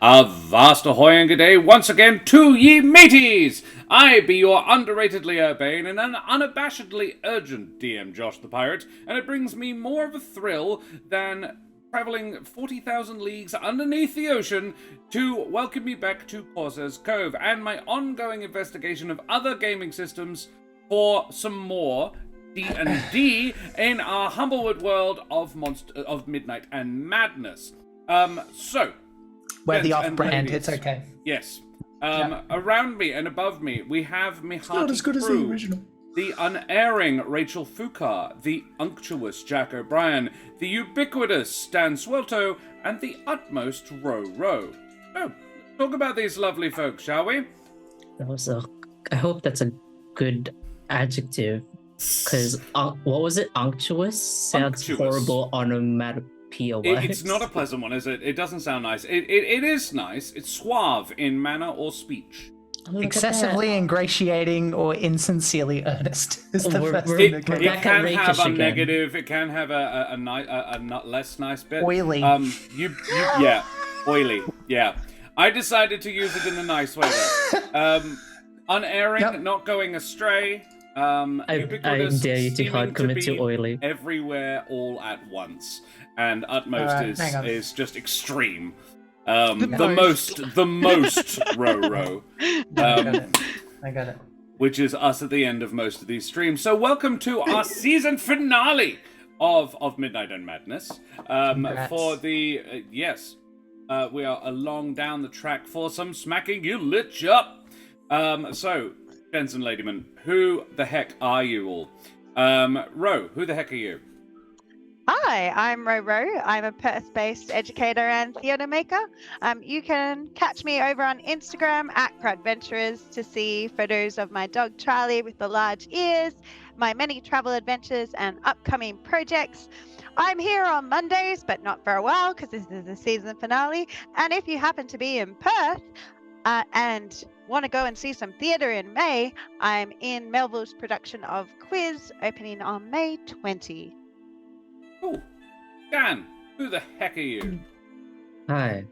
A vast ahoy and good day once again to ye mateys! I be your underratedly urbane and unabashedly urgent DM Josh the Pirate, and it brings me more of a thrill than travelling 40,000 leagues underneath the ocean to welcome me back to Corsair's Cove and my ongoing investigation of other gaming systems for some more D&D in our Humblewood world of Midnight and Madness. We're the off-brand, it's okay. Yes. Around me and above me, we have me hearty not as good crew, as the original. The unerring Rachel Fukar, the unctuous Jack O'Brien, the ubiquitous Stan Swelto, and the utmost Ro Ro. So, talk about these lovely folks, shall we? I hope that's a good adjective, because what was it? Unctuous? Sounds horrible onomatopoeia. It's not a pleasant one, is it? It doesn't sound nice. It is nice. It's suave in manner or speech. Excessively ingratiating or insincerely earnest is the first thing that comes. It can have a negative. It can have a less nice bit. Oily. Yeah, oily. Yeah. I decided to use it in a nice way though. Unerring, yep. Not going astray. I dare you to hard commit to oily. Everywhere, all at once, and utmost is just extreme. The most row. I got it. Which is us at the end of most of these streams. So welcome to our season finale of Midnight and Madness. For the we are along down the track for some smacking you lich up. So, gents and ladymen, who the heck are you all? Ro, who the heck are you? Hi, I'm Ro Ro. I'm a Perth-based educator and theatre maker. You can catch me over on Instagram at Crowdventurers to see photos of my dog Charlie with the large ears, my many travel adventures and upcoming projects. I'm here on Mondays, but not for a while because this is the season finale. And if you happen to be in Perth and want to go and see some theatre in May, I'm in Melville's production of Quiz, opening on May 20. Cool. Dan, who the heck are you? Hi,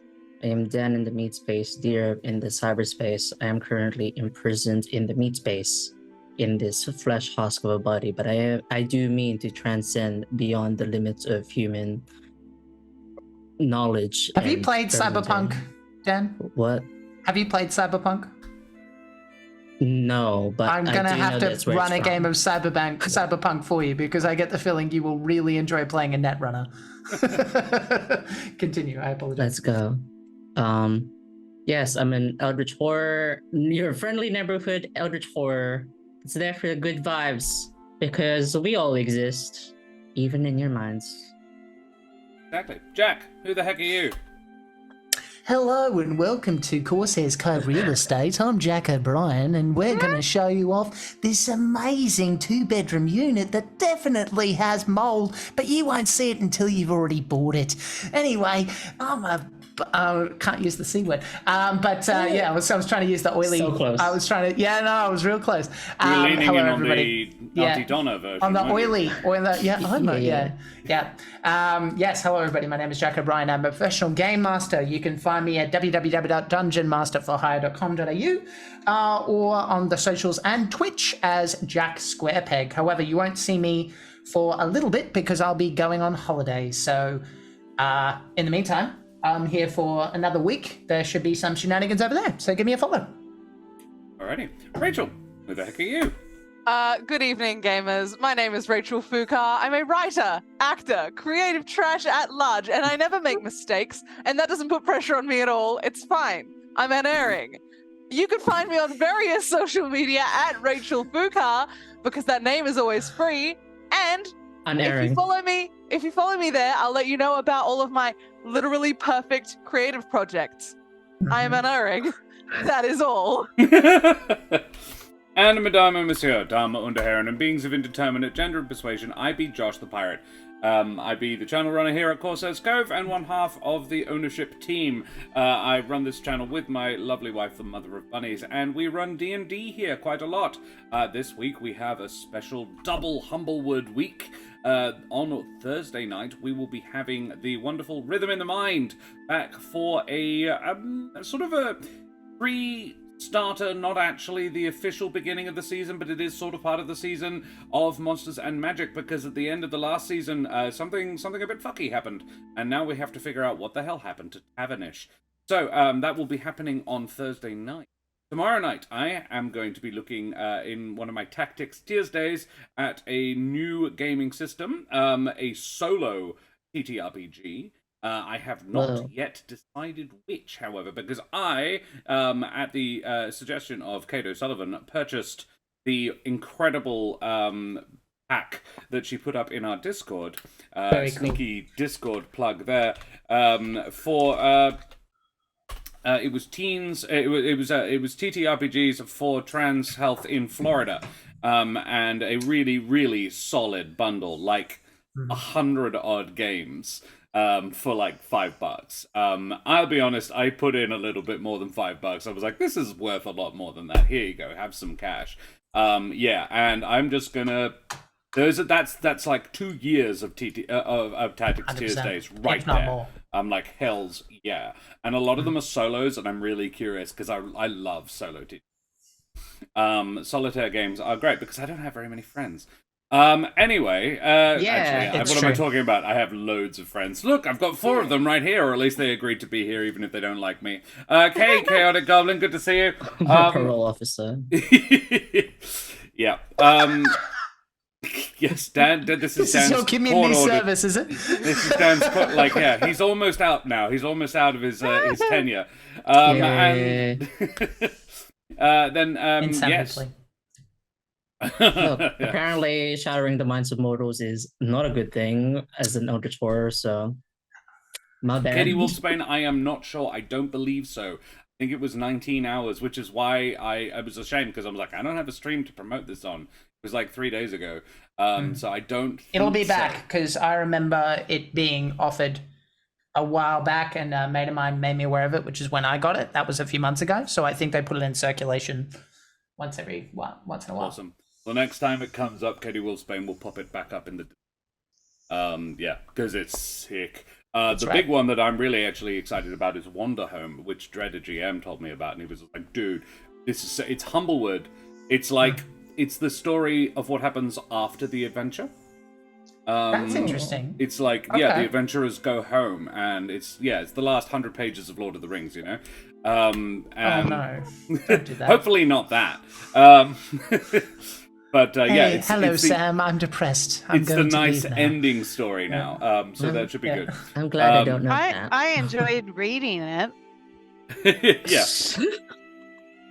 I am Dan in the meat space, Deer in the cyberspace. I am currently imprisoned in the meat space, in this flesh husk of a body, but I do mean to transcend beyond the limits of human knowledge. Have you played Cyberpunk, Dan? What? Have you played Cyberpunk? No, but I'm gonna have to run a game of Cyberpunk for you because I get the feeling you will really enjoy playing a Netrunner. Continue. I apologize. Let's go. Yes, I'm an Eldritch Horror, your friendly neighborhood Eldritch Horror. It's there for the good vibes because we all exist, even in your minds. Exactly. Jack, who the heck are you? Hello and welcome to Corsair's Cove Real Estate. I'm Jack O'Brien and we're going to show you off this amazing 2-bedroom unit that definitely has mold, but you won't see it until you've already bought it. Anyway, can't use the C word. I was trying to use the oily. So close. I was real close. You're leaning hello, in on everybody. the Auntie Donna version. On the oily. Yes, hello everybody. My name is Jack O'Brien. I'm a professional game master. You can find me at www.dungeonmasterforhire.com.au or on the socials and Twitch as Jack Squarepeg. However, you won't see me for a little bit because I'll be going on holiday. So in the meantime, I'm here for another week. There should be some shenanigans over there. So give me a follow. Alrighty. Rachel, who the heck are you? Good evening, gamers. My name is Rachel Fukar. I'm a writer, actor, creative trash at large, and I never make mistakes, and that doesn't put pressure on me at all. It's fine. I'm unerring. You can find me on various social media at Rachel Fukar, because that name is always free, and unerring. If you follow me there, I'll let you know about all of my literally perfect creative projects. I am unerring. That is all. And Madame and Monsieur, Dame und Herren, and beings of indeterminate gender and persuasion, I be Josh the Pirate. I be the channel runner here at Corsairs Cove and one half of the ownership team. I run this channel with my lovely wife, the mother of bunnies, and we run D&D here quite a lot. This week we have a special double Humblewood week. On Thursday night, we will be having the wonderful Rhythm in the Mind back for a sort of a pre-starter, not actually the official beginning of the season, but it is sort of part of the season of Monsters and Magic, because at the end of the last season, something a bit fucky happened, and now we have to figure out what the hell happened to Tavernish. So that will be happening on Thursday night. Tomorrow night, I am going to be looking in one of my Tactics Tuesdays at a new gaming system, a solo TTRPG. I have not yet decided which, however, because I, at the suggestion of Kate O'Sullivan, purchased the incredible pack that she put up in our Discord. Sneaky Discord plug there for. It was it was TTRPGs for trans health in Florida, and a really, really solid bundle, like 100 odd games, for like $5. I'll be honest, I put in a little bit more than $5. I was like, this is worth a lot more than that. Here you go, have some cash. Yeah, and I'm just gonna. That's like 2 years of of Tactics Tuesdays right there. More. I'm like, hells yeah. And a lot of them are solos, and I'm really curious because I love solo solitaire games are great because I don't have very many friends. Anyway, actually, what am I talking about? I have loads of friends. Look, I've got 4 of them right here, or at least they agreed to be here, even if they don't like me. Kay, Chaotic Goblin, good to see you. Parole officer. Yeah. Yes, Dan. This is Dan's your community service, is it? This is Dan's he's almost out now. He's almost out of his tenure. And then yes. Look, apparently shattering the minds of mortals is not a good thing as an Eldritch Horror, so my bad. Katie Wolfsbane, I am not sure. I don't believe so. I think it was 19 hours, which is why I was ashamed, because I was like, I don't have a stream to promote this on. It was like 3 days ago. So I don't It'll be back, because I remember it being offered a while back, and a mate of mine made me aware of it, which is when I got it. That was a few months ago. So I think they put it in circulation once in a while. Awesome. Well, next time it comes up, Katie Wolfsbane will pop it back up in the... yeah, because it's sick. The big one that I'm really actually excited about is Wanderhome, which Dreaded GM told me about, and he was like, dude, it's Humblewood. It's like... It's the story of what happens after the adventure. That's interesting. It's like, the adventurers go home, and it's the last 100 pages of Lord of the Rings, you know? And oh, no. Don't do that. Hopefully not that. But, hey, hello, Sam. I'm depressed. It's the nice ending story now, so that should be good. I'm glad I don't know that. I enjoyed reading it. Yeah.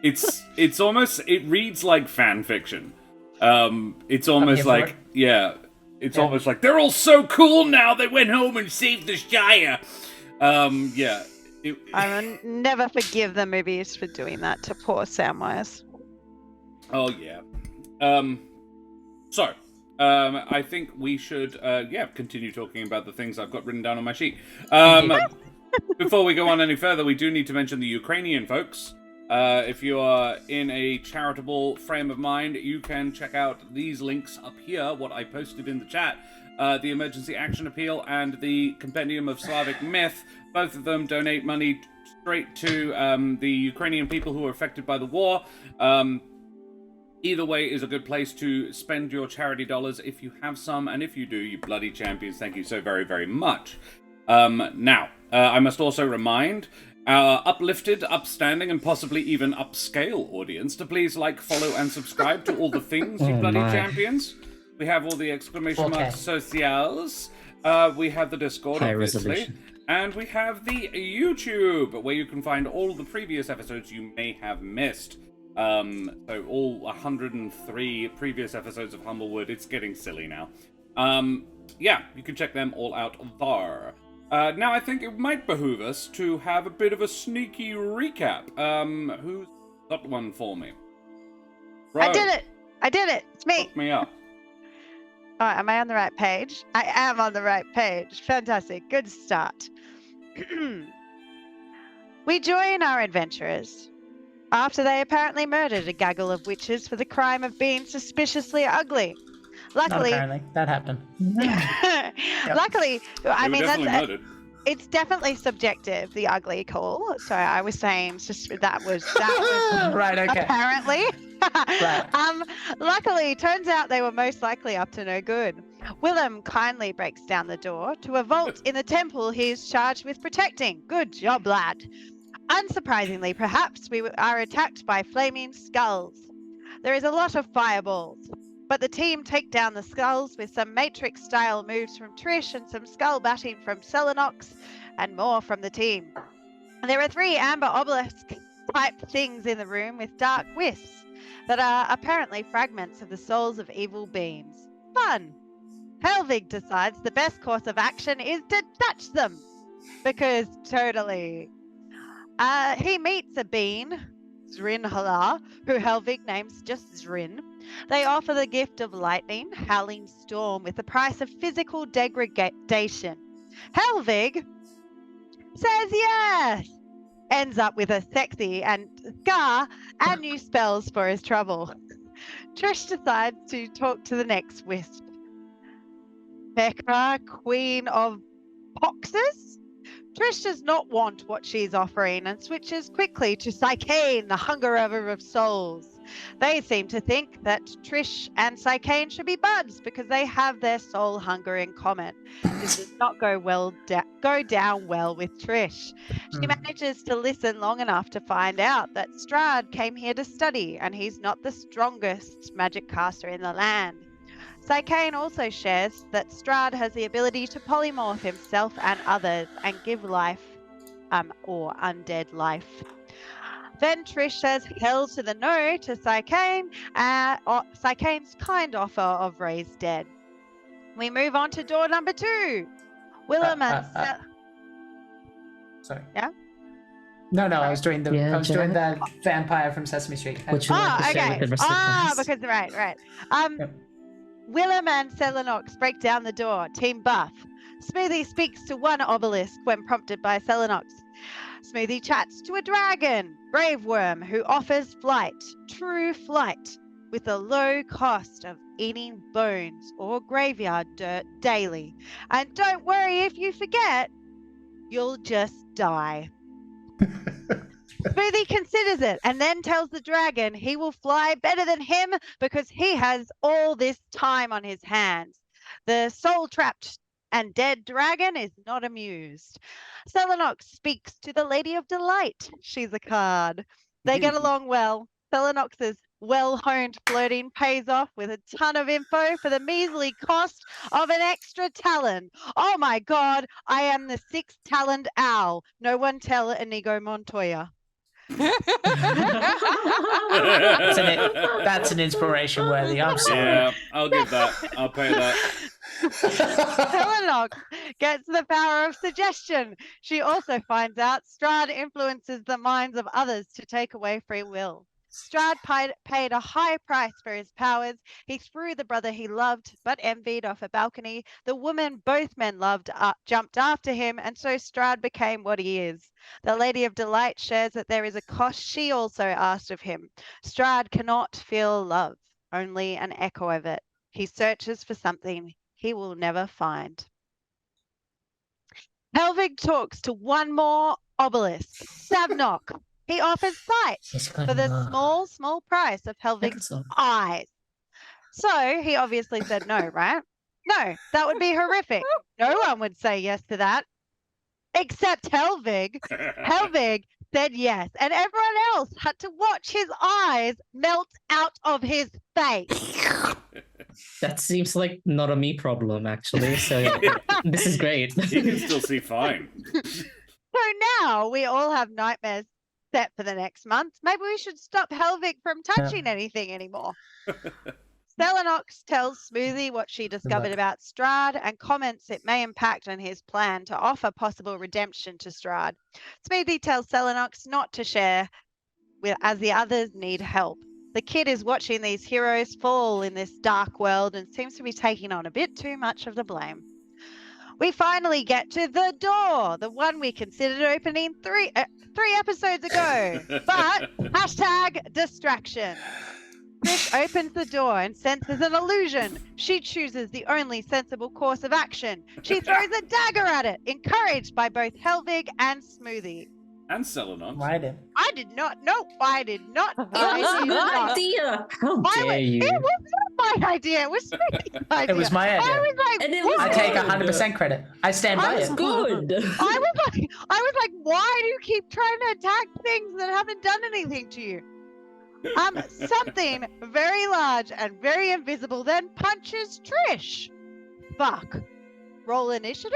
It's almost, it reads like fan fiction. It's almost like almost like they're all so cool now. They went home and saved the Shire. I will never forgive the movies for doing that to poor Samwise. Oh yeah. So I think we should continue talking about the things I've got written down on my sheet. Before we go on any further, we do need to mention the Ukrainian folks. If you are in a charitable frame of mind, you can check out these links up here, what I posted in the chat. The Emergency Action Appeal and the Compendium of Slavic Myth. Both of them donate money straight to the Ukrainian people who are affected by the war. Either way is a good place to spend your charity dollars if you have some, and if you do, you bloody champions, thank you so very, very much. Now, I must also remind our uplifted, upstanding, and possibly even upscale audience to please like, follow, and subscribe to all the things, you bloody champions. We have all the exclamation mark socials. We have the Discord, obviously. And we have the YouTube, where you can find all the previous episodes you may have missed. So all 103 previous episodes of Humblewood. It's getting silly now. Yeah, you can check them all out there. Now, I think it might behoove us to have a bit of a sneaky recap. Who's got one for me? Bro, I did it! It's me! hook me up. Oh, am I on the right page? I am on the right page. Fantastic. Good start. We join our adventurers after they apparently murdered a gaggle of witches for the crime of being suspiciously ugly. Not Luckily, apparently. That happened. luckily, I They were mean definitely that's murdered. it's definitely subjective, the ugly call. So I was saying that was Right, okay. apparently. Right. Luckily, turns out they were most likely up to no good. Willem kindly breaks down the door to a vault in the temple he is charged with protecting. Good job, lad. Unsurprisingly, perhaps, we are attacked by flaming skulls. There is a lot of fireballs, but the team take down the skulls with some Matrix-style moves from Trish and some skull batting from Selenox and more from the team. There are 3 amber obelisk-type things in the room with dark wisps that are apparently fragments of the souls of evil beings. Fun! Helvig decides the best course of action is to touch them, because totally. He meets a bean, Zrinhala, who Helvig names just Zrin. They offer the gift of lightning, howling storm with the price of physical degradation. Helvig says yes! Ends up with a sexy and scar and new spells for his trouble. Trish decides to talk to the next wisp. Becca, Queen of Poxes? Trish does not want what she's offering and switches quickly to Psychane, the Hungerer of Souls. They seem to think that Trish and Psychane should be buds because they have their soul hunger in common. This does not go down well with Trish. She manages to listen long enough to find out that Strahd came here to study and he's not the strongest magic caster in the land. Psychane also shares that Strahd has the ability to polymorph himself and others and give life, or undead life. Then Trish says hell to the no to Psychane, Psychane's kind offer of raised dead. We move on to door number 2. Willem and Sorry. Yeah? No, I was doing Yeah, the vampire from Sesame Street. Would you like to share with the rest of the class? because right. Yep. Willem and Selenox break down the door, team buff. Smoothie speaks to one obelisk when prompted by Selenox. Smoothie chats to a dragon, Graveworm, who offers flight, true flight, with the low cost of eating bones or graveyard dirt daily. And don't worry if you forget, you'll just die. Smoothie considers it and then tells the dragon he will fly better than him because he has all this time on his hands. The soul-trapped and dead dragon is not amused. Selenox speaks to the Lady of Delight. She's a card. They get along well. Selenox's well-honed flirting pays off with a ton of info for the measly cost of an extra talon. Oh my god, I am the 6th taloned owl. No one tell Inigo Montoya. That's an inspiration worthy. I'm sorry. Yeah, I'll give that. I'll pay that. Selenox gets the power of suggestion. She also finds out Strahd influences the minds of others to take away free will. Strahd paid a high price for his powers. He threw the brother he loved but envied off a balcony. The woman both men loved jumped after him, and so Strahd became what he is. The Lady of Delight shares that there is a cost she also asked of him. Strahd cannot feel love, only an echo of it. He searches for something he will never find. Helvig talks to one more obelisk, Savnok. He offers sight for the small price of Helvig's eyes. So he obviously said no, right? No, that would be horrific. No one would say yes to that. Except Helvig. Helvig said yes, and everyone else had to watch his eyes melt out of his face. That seems like not a me problem, actually. So this is great. He can still see fine. So now we all have nightmares set for the next month. Maybe we should stop Helvig from touching anything anymore. Selenox tells Smoothie what she discovered about Strahd and comments it may impact on his plan to offer possible redemption to Strahd. Smoothie tells Selenox not to share as the others need help. The kid is watching these heroes fall in this dark world and seems to be taking on a bit too much of the blame. We finally get to the door, the one we considered opening three episodes ago. But hashtag distraction. Trish opens the door and senses an illusion. She chooses the only sensible course of action. She throws a dagger at it, encouraged by both Helvig and Smoothie. And Selenon. Right in. I did not. No, I did not. It was my idea. How dare you? It was not my idea. It was Smoothie's idea. It was my idea. I was like, And it what? was I take 100% credit. I stand by That's it. good. I was like, why do you keep trying to attack things that haven't done anything to you? Something very large and very invisible then punches Trish. Fuck. Roll initiative?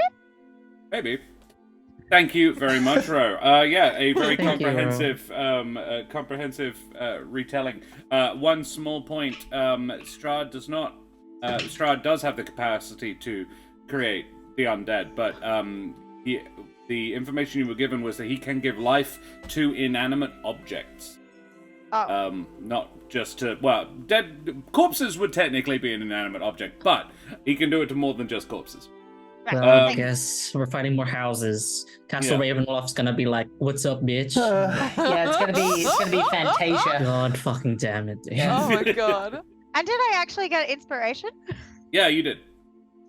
Maybe. Thank you very much, Ro. Yeah, a very Thank you, Ro. comprehensive retelling. One small point: Strahd does not. Strahd does have the capacity to create the undead, but the information you were given was that he can give life to inanimate objects. Oh. Not just to dead corpses would technically be an inanimate object, but he can do it to more than just corpses. Right. Well, I Um, guess we're finding more houses. Castle Yeah. Ravenloft's gonna be like, "What's up, bitch?" Yeah, it's gonna be Fantasia. God fucking damn it, dude. Yeah. Oh my god. And did I actually get inspiration? Yeah, you did.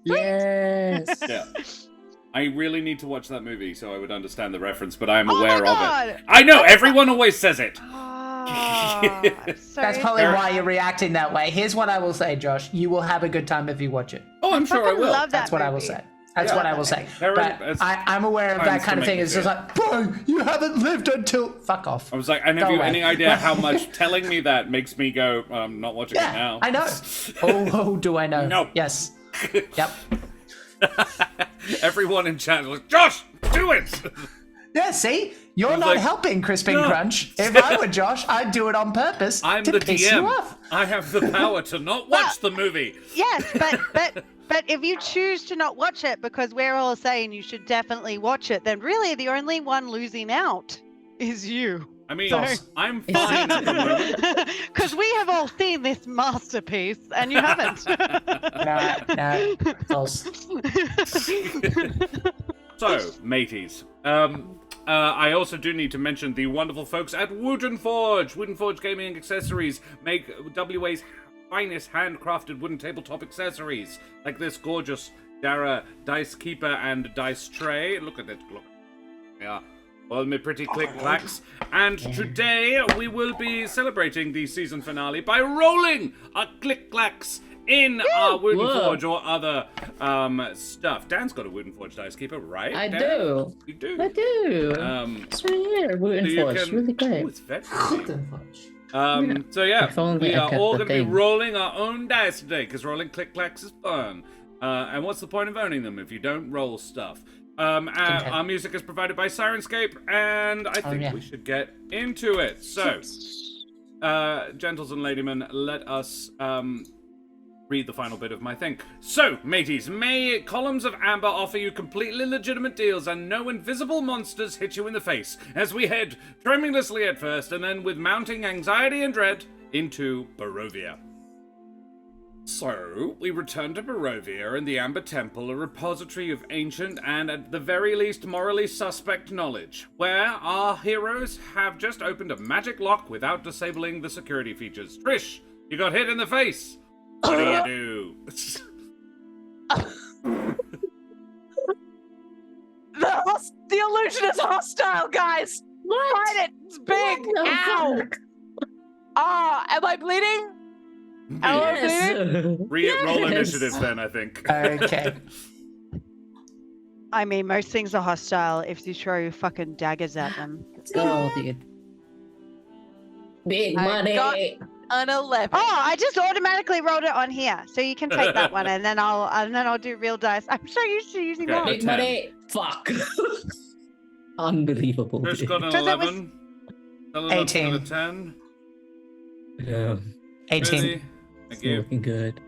Yes. Yeah. I really need to watch that movie so I would understand the reference, but I am Oh my aware of God. it. I know, everyone always says it. So That's probably Very- why you're reacting that way. Here's what I will say, Josh. You will have a good time if you watch it. Oh, I'm sure I fucking will. love that That's what I will movie. say. That's Yeah. what I will say. There But is- I'm aware of times that to kind of make thing. me It's just feel. like, bro, you haven't lived until... Fuck off. I was like, and have Go you away. any idea how much telling me that makes me go, I'm not watching it Yeah, now? I know. Oh, do I know? No. Yes. Yep. Everyone in chat is like, Josh, do it! Yeah, see? You're was not like, helping Crispin no. Crunch. If I were Josh, I'd do it on purpose I'm to the piss DM. you off. I have the power to not watch the movie. Yes, but if you choose to not watch it because we're all saying you should definitely watch it, then really the only one losing out is you. I mean, Sorry. I'm fine at the moment. Because we have all seen this masterpiece and you haven't. No, false. So, mateys, I also do need to mention the wonderful folks at Wooden Forge. Wooden Forge Gaming and Accessories make WA's finest handcrafted wooden tabletop accessories, like this gorgeous Dara dice keeper and dice tray. Look at it, look. Yeah. All my pretty click-clacks. And today we will be celebrating the season finale by rolling our click-clacks in our Wooden Whoa. Forge or other stuff. Dan's got a Wooden Forge dice keeper, right? I Dan? do. You do. I do. So It's right here. We're in you force. can- Really great. Ooh, it's very Wooden Forge. So yeah, If only we I are kept all the going to be thing. rolling our own dice today, because rolling click-clacks is fun. And what's the point of owning them if you don't roll stuff? Our music is provided by Sirenscape, and I think yeah. we should get into it. So, gentles and ladymen, let us read the final bit of my thing. So, mateys, may columns of amber offer you completely legitimate deals and no invisible monsters hit you in the face as we head tremulously at first and then with mounting anxiety and dread into Barovia. So, we return to Barovia and the Amber Temple, a repository of ancient and, at the very least, morally suspect knowledge, where our heroes have just opened a magic lock without disabling the security features. Trish, you got hit in the face. What do you do? The illusion is hostile, guys. What? Fight it. It's big. What the Ow. fuck? Ah, am I bleeding? Yes. Roll Yes. initiative then, I think. Okay. I mean, most things are hostile if you throw fucking daggers at them. Let's go, dude. Big I money. got- An 11. Oh, I just automatically rolled it on here, so you can take that one, and then I'll do real dice. I'm so used to using Okay. that. Big 10. money. Fuck. Unbelievable. Trish dude. got an 'Cause it was- 11. Elena's got 18. a 10. Yeah. 18. Really? Thank It's you. looking good.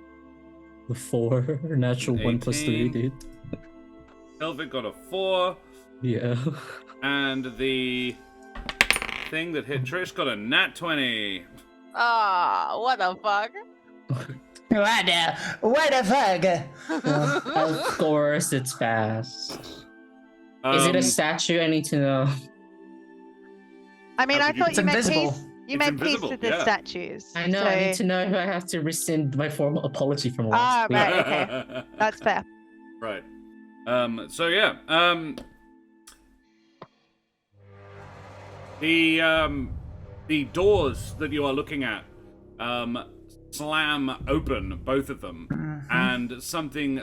The 4. Natural 1 plus 3, 18. dude. Helvig got a 4. Yeah. And the thing that hit Trish got a nat 20. Ah, what the fuck? What the fuck? Of course, it's fast. Is it a statue? I need to know. I mean, I thought It's you meant invisible. peace. You It's meant peace invisible, with the yeah. statues. I know. So... I need to know if I have to rescind my formal apology from last week. right, okay. That's fair. Right. So yeah. The doors that you are looking at slam open, both of them, and something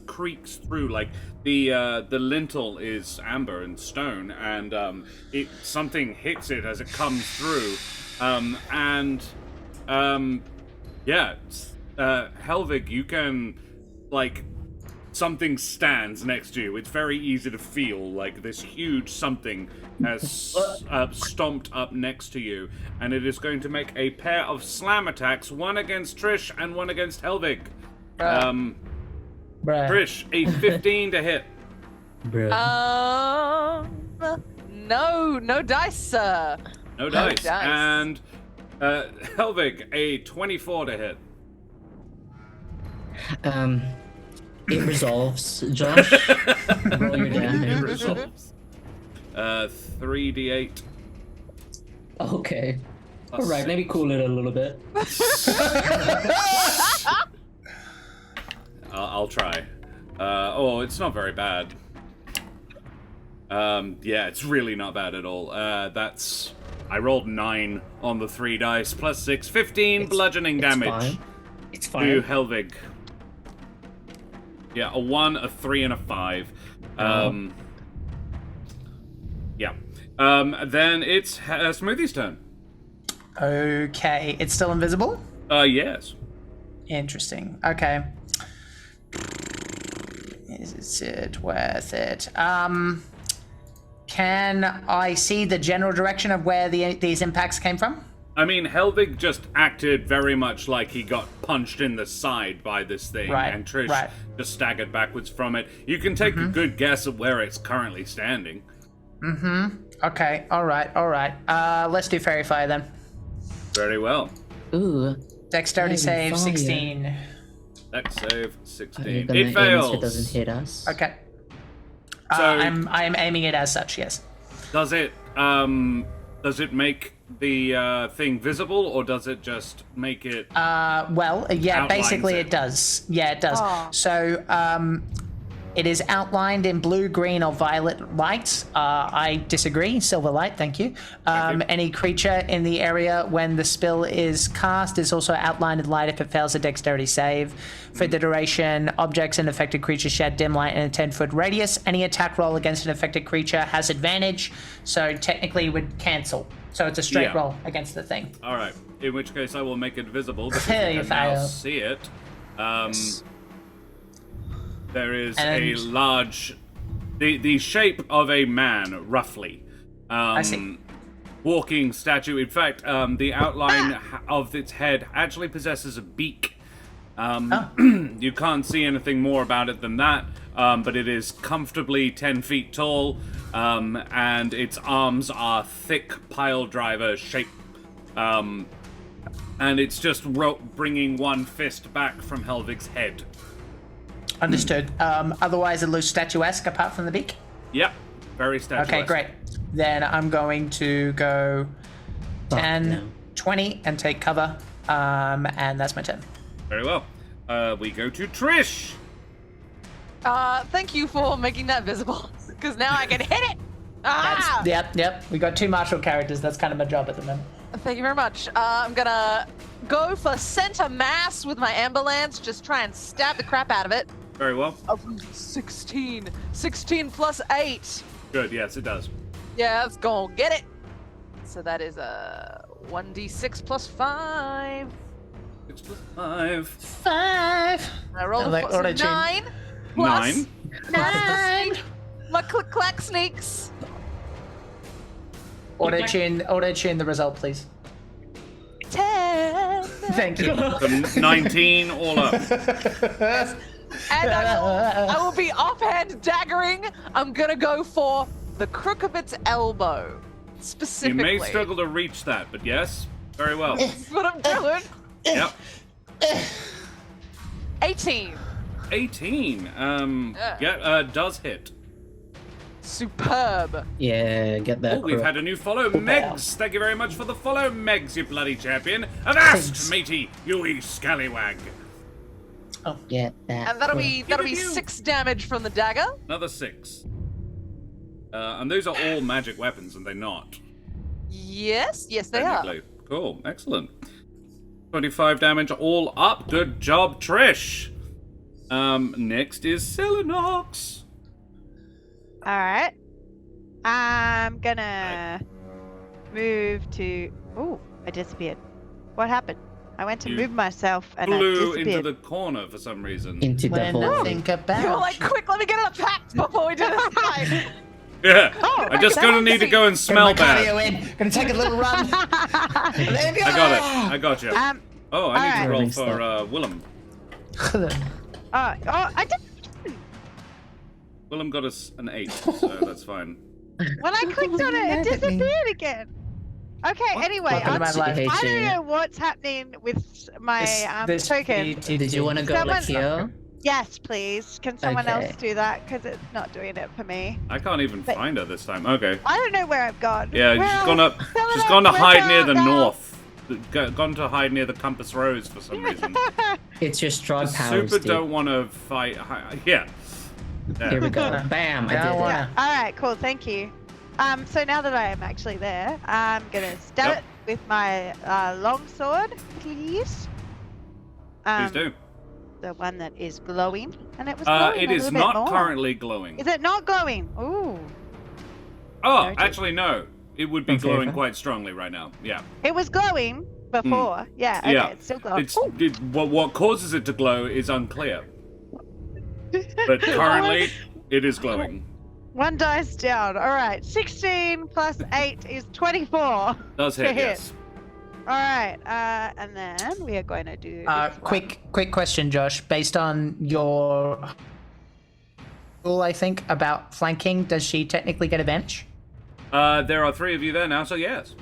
creaks through. Like the lintel is amber and stone, and something hits it as it comes through, Helvig, you can something stands next to you. It's very easy to feel like this huge something has stomped up next to you, and it is going to make a pair of slam attacks, one against Trish and one against Helvig. Trish, a 15 to hit. No dice, sir. No dice. And Helvig, a 24 to hit. It resolves. Josh, roll your It damage. resolves. 3d8. Okay. Alright, maybe cool it a little bit. I'll try. It's not very bad. It's really not bad at all. I rolled 9 on the 3 dice, plus 6, 15 bludgeoning damage. Fine. It's fine. To Helvig. Yeah, a 1, a 3, and a 5. Then it's Smoothie's turn. Okay, it's still invisible? Yes. Interesting. Okay. Is it worth it? Can I see the general direction of where these impacts came from? I mean, Helvig just acted very much like he got punched in the side by this thing, and Trish just staggered backwards from it. You can take a good guess at where it's currently standing. Okay, alright. Let's do Fairy Fire then. Very well. Ooh. Dexterity save, fire. 16. Dex save, Are you 16. gonna It aim fails. so it doesn't hit us? Okay. So- I'm aiming it as such, yes. Does it make the thing visible, or does it just make it... Basically it. it does. Yeah, it does. Oh. So, it is outlined in blue, green, or violet light. I disagree. Silver light, thank you. Any creature in the area when the spell is cast is also outlined in light if it fails a dexterity save. For the duration, objects and affected creatures shed dim light in a 10-foot radius. Any attack roll against an affected creature has advantage, so technically would cancel. So it's a straight roll against the thing. Alright, in which case I will make it visible, because You you can now fail. see it. Yes. There is And- a large... The shape of a man, roughly. I see. Walking statue. In fact, the outline of its head actually possesses a beak. You can't see anything more about it than that, but it is comfortably 10 feet tall, and its arms are thick pile driver shape. And it's just bringing one fist back from Helvig's head. Understood. Otherwise, it looks statuesque apart from the beak. Yep, very statuesque. Okay, great. Then I'm going to go 10, 20, and take cover. And that's my turn. Very well. We go to Trish. Thank you for making that visible, because now I can hit it. Ah! Yep. We got 2 martial characters. That's kind of my job at the moment. Thank you very much. I'm gonna go for center mass with my amber lance, just try and stab the crap out of it. Very well. 16 plus 8. Good, yes, it does. Yeah, let's go get it. So that is a 1d6 plus 5. 6 plus 5. 5. I roll I like a auto-tune. 9 plus 9. my click clack sneaks. Auto-tune the result, please. 10. Thank you. The 19 all up. And I will be offhand daggering. I'm gonna go for the crook of its elbow, You specifically. may struggle to reach that, but yes. Very well. That's what I'm doing. Yep. 18. 18. Does hit. Superb. Yeah, get that. Oh, we've crook. had a new follow, Megs. Thank you very much for the follow, Megs, you bloody champion. Avast, matey, you wee scallywag. Get that. And that'll be Give it you. 6 damage from the dagger. Another 6. And those are all magic weapons, and they're not. Yes, they are. Technically. Cool, excellent. 25 damage all up. Good job, Trish. Next is Selenox. Alright. I'm gonna move to... Oh, I disappeared. What happened? I went to You move myself and I Flew disappeared. into the corner for some reason. Into the When I hole. think You were about like, quick, let me get a pact before we do this fight. Yeah, Oh, I just that gonna was need to easy. go and Get smell my bad. cardio in. Gonna take a little run. There we go. I got it. I got you. Oh, I need to alright. roll Rolling for Willem. I didn't... Willem got us an 8, so that's fine. When I clicked on it, it Mad at me. disappeared again. Okay, anyway, Welcome to my She life. hates I don't you. know what's happening with my token. Did you want to go Someone- Lakio? Yes, please. Can someone Okay. else do that? Because it's not doing it for me. I can't even But- find her this time. Okay. I don't know where I've gone. Yeah, Well, she's gone up. someone She's else gone to went hide near the out now. north. Gone to hide near the Compass Rose for some reason. It's your strong powers, Super dude. don't want to fight. Yeah. Here we go. Bam! I Yeah, did it. wanna- All right, cool. Thank you. So now that I am actually there, I'm gonna stab Yep. it with my long sword, please. Please do. The one that is glowing, and it was glowing It a is little bit not more. currently glowing. Is it not glowing? Ooh, Oh, Noted. actually no. It would be Okay, glowing fine. quite strongly right now. Yeah. it was glowing before. Yeah. Okay, Yeah. it's still glowing. What causes it to glow is unclear. But currently, it is glowing. One dice down. All right. 16 plus 8 is 24. Does hit, To hit. yes. All right. And then we are going to do. this one. Quick question, Josh. Based on your rule, I think, about flanking, does she technically get advantage? There are 3 of you there now, so yes.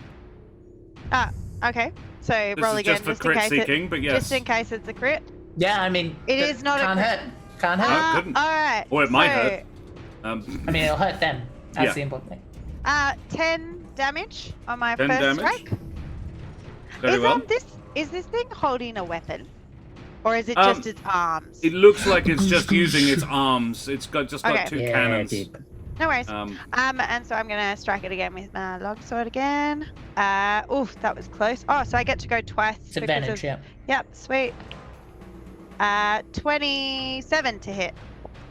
Okay. So This roll is again just for in crit case seeking, but yes. just in case it's a crit. Yeah, I mean, It is not a can't crit. hurt. Can't No, hurt. couldn't. All right. Or it might so, hurt. I mean, it'll hurt them. That's Yeah. the important thing. 10 damage on my 10 first damage. strike. Very well. Is this thing holding a weapon, or is it just its arms? It looks like it's just using its arms. It's got just got Okay. 2 Yeah, cannons. dude. No worries. Um, And so I'm gonna strike it again with my longsword again. Oof, that was close. Oh, so I get to go twice. It's because advantage, of- yeah. Yep, sweet. 27 to hit.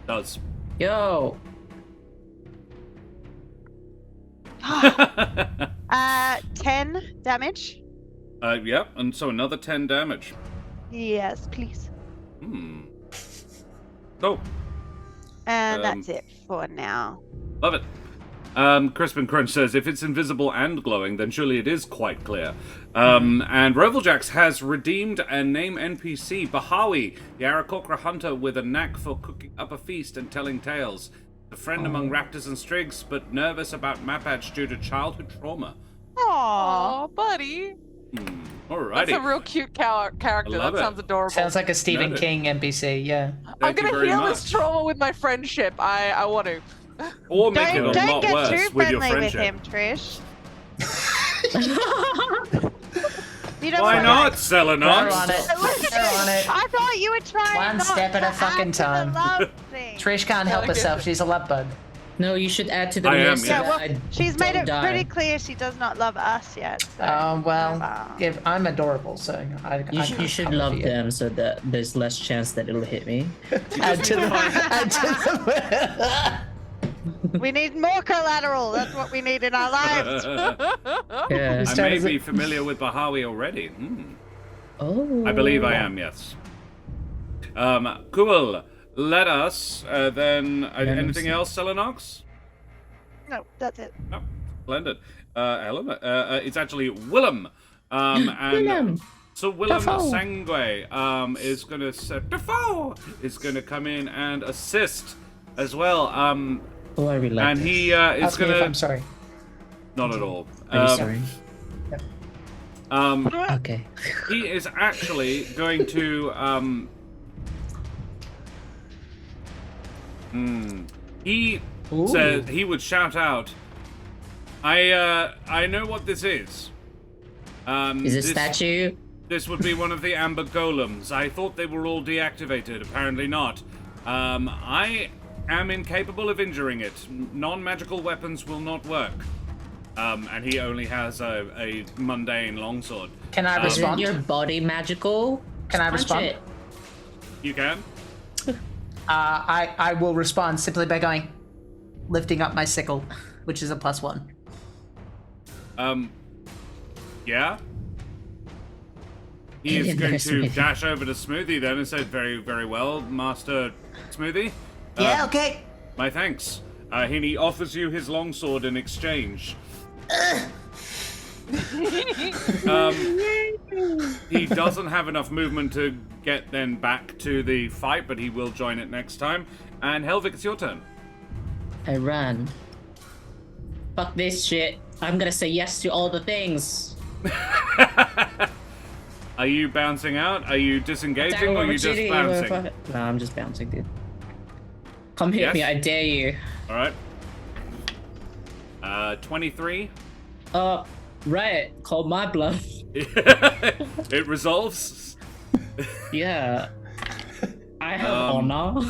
does. Yo! 10 damage. Yep, and so another 10 damage. Yes, please. Oh, And Um, that's it for now. love it. Crispin Crunch says, if it's invisible and glowing, then surely it is quite clear. And Reveljax has redeemed a name NPC, Bahawi, the Arakokra hunter with a knack for cooking up a feast and telling tales. A friend among raptors and strigs, but nervous about Mapatch due to childhood trauma. Aww. Aw, buddy. Alrighty. That's a real cute character. I love That it. sounds adorable. Sounds like a Stephen Noted. King NPC, yeah. I'm Thank you gonna very heal much. this trauma with my friendship. I want to. Or make it a Don't lot get worse too with your friendly with friendship. him, Trish. You don't Why wanna- not, We're Selenox? on it. We're on it. I thought you were trying One not step at to a fucking add to the time. love thing. Trish can't help Okay. herself. She's a love bug. No, you should add to the I am, list. yeah. so Yeah, well, that I she's made it don't pretty die. clear she does not love us yet. So. Well, Wow. if I'm adorable, so I You should love them so that there's less chance that it'll hit me. Add to the. Add to the. We need more collateral. That's what we need in our lives. Yeah. I may be familiar with Bahawi already. Oh. I believe I am, yes. Cool. Let us, then... anything else, Selenox? No, that's it. No. Splendid. Helen, it's actually Willem. And Willem. So Willem Defoe. Sangue is going to... Defoe is going to come in and assist as well. Oh, I really like And this. he is Ask me going if to... I'm sorry. Not at all. Are you sorry? Okay. He is actually going to he said he would shout out, I know what this is. Is it statue? This would be one of the amber golems. I thought they were all deactivated. Apparently not. I am incapable of injuring it. Non-magical weapons will not work. And he only has a mundane longsword. Can I respond? Isn't your body magical? Can I Punch respond? it. You can? I will respond simply by going, lifting up my sickle, which is a +1. Yeah? He is going to dash over to Smoothie then and say, very, very well, Master Smoothie. Yeah, okay. My thanks. He offers you his longsword in exchange. He doesn't have enough movement to get then back to the fight, but he will join it next time. And Helvig, it's your turn. I run. Fuck this shit. I'm gonna say yes to all the things. Are you bouncing out? Are you disengaging, or are you just bouncing? No, I'm just bouncing, dude. Come hit me, I dare you. Alright. 23. Right. Call my bluff. It resolves. Yeah. I have honor.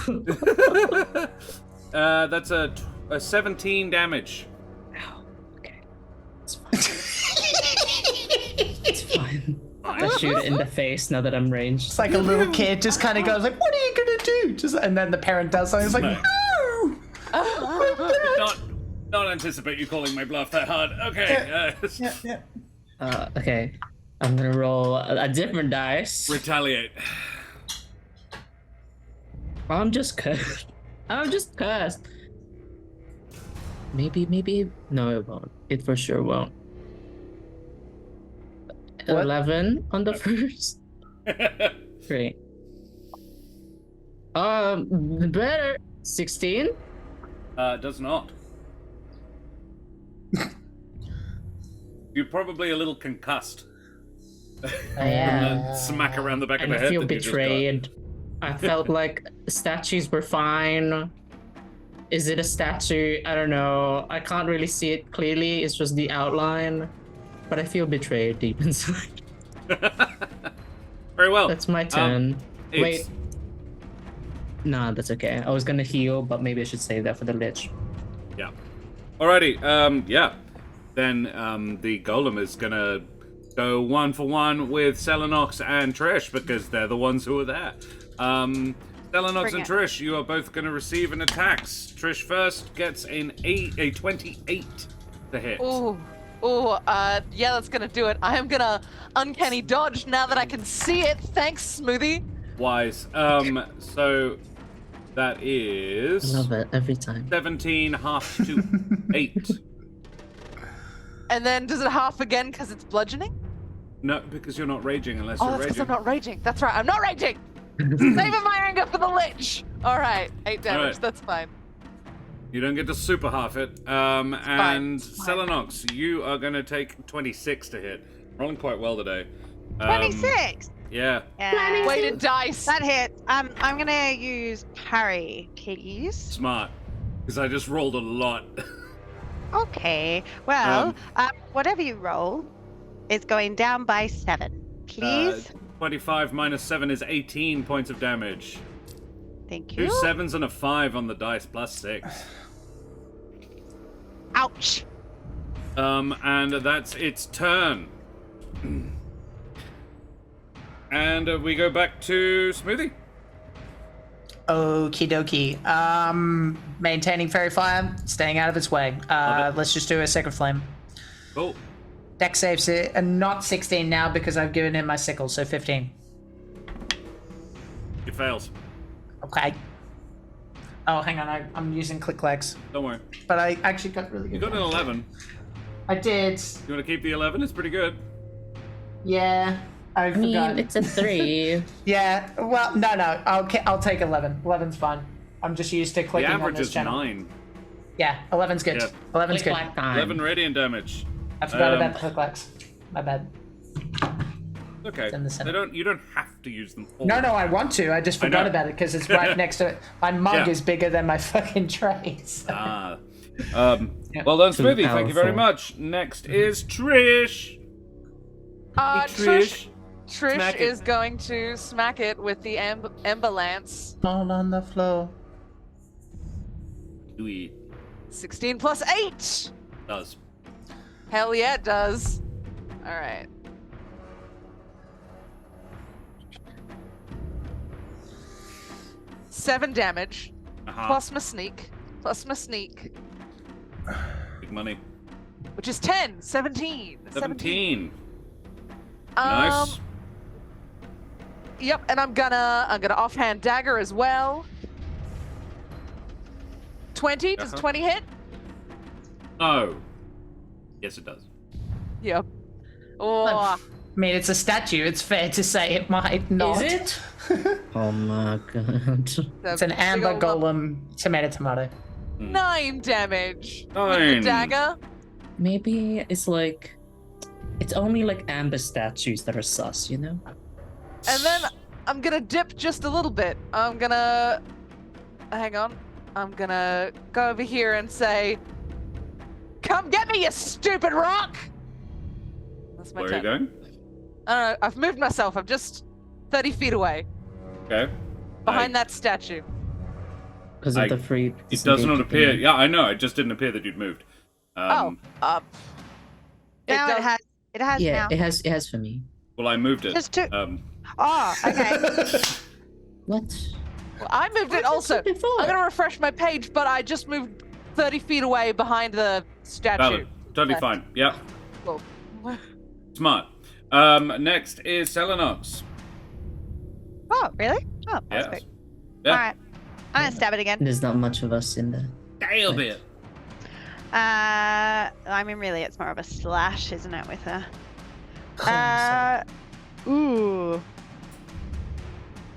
That's a 17 damage. Okay. It's fine. It's fine. I shoot it in the face now that I'm ranged. It's like a little kid just kind of goes like, "What are you gonna do?" Just and then the parent does something. It's like, "No!" Not anticipate you calling my bluff that hard. Okay. Yeah. Okay. I'm gonna roll a different dice. Retaliate. I'm just cursed. I'm just cursed. Maybe. No, it won't. It for sure won't. What? 11 on the first. Great. Better. 16. Does not. You're probably a little concussed. I am. From the smack around the back of the I head. feel that you just got. betrayed. I felt like statues were fine. Is it a statue? I don't know. I can't really see it clearly. It's just the outline. But I feel betrayed deep inside. Very well. That's my turn. It's- Wait. Nah, that's okay. I was gonna heal, but maybe I should save that for the Lich. Yeah. Alrighty. Yeah. Then the Golem is gonna go 1-for-1 with Selenox and Trish because they're the ones who are there. Selenox and Trish, you are both gonna receive an attacks. Trish first gets a 28 to hit. Yeah, that's gonna do it. I am gonna uncanny dodge now that I can see it. Thanks, Smoothie. Wise. So that is I love it every time. 17 half to 8. And then does it half again because it's bludgeoning? No, because you're not raging unless Oh, you're that's because raging. I'm not raging. That's right, I'm not raging. Saving my anger for the Lich. All right, 8 damage. All right. That's fine. You don't get to super half it. And Selenox, you are going to take 26 to hit. Rolling quite well today. 26. Yeah. Weighted dice. That hits. I'm gonna use parry, please. Smart. Because I just rolled a lot. Okay. Well, whatever you roll is going down by 7. Please. 25 minus 7 is 18 points of damage. Thank you. 2 7s and a 5 on the dice, plus 6. Ouch. And that's its turn. And we go back to Smoothie. Okie dokie. Maintaining fairy fire, staying out of its way. Let's just do a second flame. Cool. Dex saves it, and not 16 now because I've given him my sickle, so 15. It fails. Okay. Oh, hang on, I'm using click legs. Don't worry. But I actually got really good. You got an 11. I did. You want to keep the 11? It's pretty good. Yeah, I forgot. It's a 3. Yeah, well, no, I'll take 11. 11's fine. I'm just used to The clicking on average this is channel. 9. Yeah, 11's good. Yeah. 11's good. 11 radiant damage. I forgot about the click legs. My bad. Okay. in the center. You don't have to use them all. No, I want to. I just forgot know. about it because it's right next to it. My mug Yeah. is bigger than my fucking trays. Well done, Smoothie. Thank you very powerful. much. Next is Trish. Trish Smack it. is going to smack it with the Ember Lance. All on the floor. Do we 16 plus 8. does. Hell yeah, it does. All right. Seven damage, plus my sneak, Big money. which is 10, 17. 17. Nice. Yep, and I'm gonna offhand dagger as well. 20, does 20 hit? Oh. Yes, it does. Yep. Oh, I mean, it's a statue. It's fair to say it might not. Is it? Oh my god. It's an amber golem. Tomato. 9 damage. With 9. the dagger. Maybe it's like it's only like amber statues that are sus, you know? And then I'm gonna dip just a little bit. I'm gonna hang on. I'm gonna go over here and say, "Come get me, you stupid rock!" That's my Where are you turn. going? I don't know. I've moved myself. I'm just 30 feet away, Okay. behind that statue. Because of the free. It does not appear. Yeah, I know. It just didn't appear that you'd moved. Now it has Yeah, now. it has for me. Well, I moved it. Just two. Oh, okay. What? Well, I moved it also. Before? I'm gonna refresh my page, but I just moved 30 feet away behind the statue. Valid. Totally Left. fine. Yeah. Cool. Smart. Next is Selenox. Oh, really? Oh, that's Yes. quick. Yeah. All right. I'm gonna stab it again. There's not much of us in there. Damn it. I mean, really, it's more of a slash, isn't it, with her? Ooh.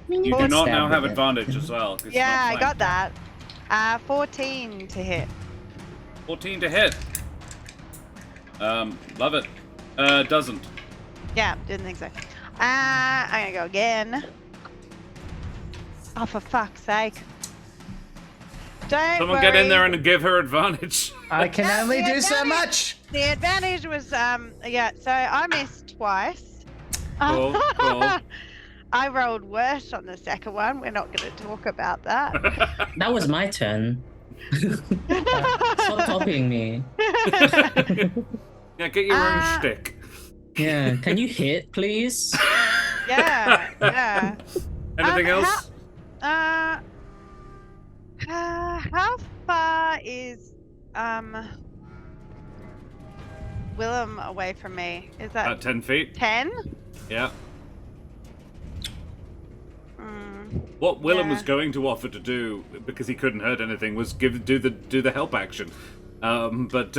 You do Let's not stab now have it. advantage as well. 'cause it's Yeah, not I flanked. got that. 14 to hit. 14 to hit. Love it. Doesn't. Yeah, didn't think so. I'm gonna go again. Oh, for fuck's sake. Don't Someone worry. get in there and give her advantage. I can only do so much. The advantage was, yeah, so I missed twice. Cool, cool. I rolled worse on the second one. We're not going to talk about that. That was my turn. Stop copying me. Yeah, get your own shtick. Yeah, can you hit, please? Yeah. Anything else? How far is Willem away from me? Is that About 10 feet. 10? Yeah. What Willem Yeah. was going to offer to do, because he couldn't hurt anything, was do the help action, but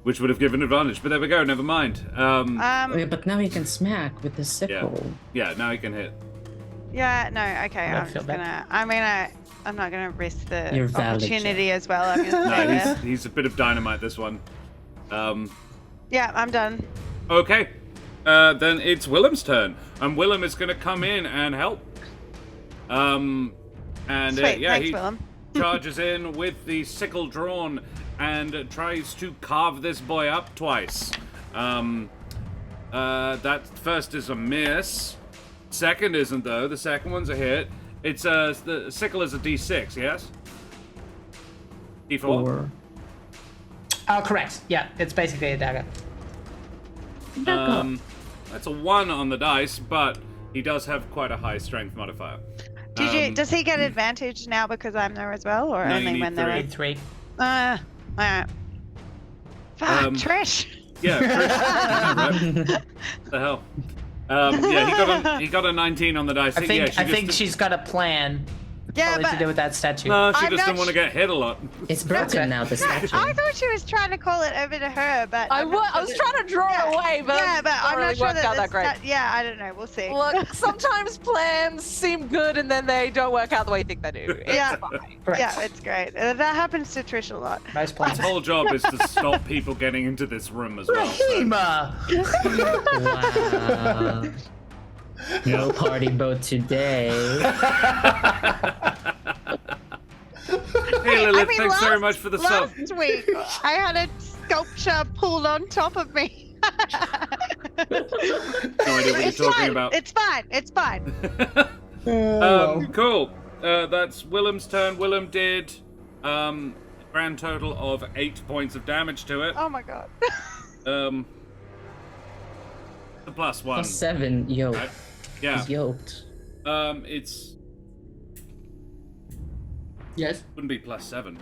which would have given advantage. But there we go. Never mind. Yeah, but now he can smack with the sickle. Yeah. Now he can hit. Yeah, no, okay. I I'm feel just bad. gonna. I'm not gonna risk the You're valid, opportunity as well. I'm gonna stay No, there. he's a bit of dynamite. This one. Yeah, I'm done. Okay. Then it's Willem's turn, and Willem is going to come in and help. And Sweet, yeah, thanks, he Willem. charges in with the sickle drawn and tries to carve this boy up twice. That first is a miss. Second isn't though. The second one's a hit. It's the sickle is a D6, yes. D4. Or Oh, correct. Yeah, it's basically a dagger. That's a 1 on the dice, but he does have quite a high strength modifier. Does he get advantage now because I'm there as well, or No, you only need when 3. they're? 3. Alright. Fuck, Trish. Yeah, Trish. Right? The hell. Yeah, he got a 19 on the dice. I think yeah, she's got a plan. Yeah, Probably to but do with that statue. No, she I'm just not didn't want to get hit a lot. It's broken Okay. now, the no, statue. I thought she was trying to call it over to her, but I I'm not sure was that- trying to draw yeah, away, but yeah, but I'm really not sure worked that out that this great. yeah, I don't know. We'll see. Look, sometimes plans seem good and then they don't work out the way you think they do. It's Yeah. fine. Correct. Yeah, it's great. That happens to Trish a lot. Most plans. His whole job is to stop people getting into this room as well. So. Rahima! Wow. No party boat today. Hey Lilith, I mean, thanks very much for the sub. Last week, I had a sculpture pulled on top of me. No idea what you're It's talking fine. about. It's fine. It's fine. Cool. That's Willem's turn. Willem did grand total of 8 points of damage to it. Oh my god. The +1. Plus 7, yo. Right? Yeah. He's yoked. It's Yes. wouldn't be +7.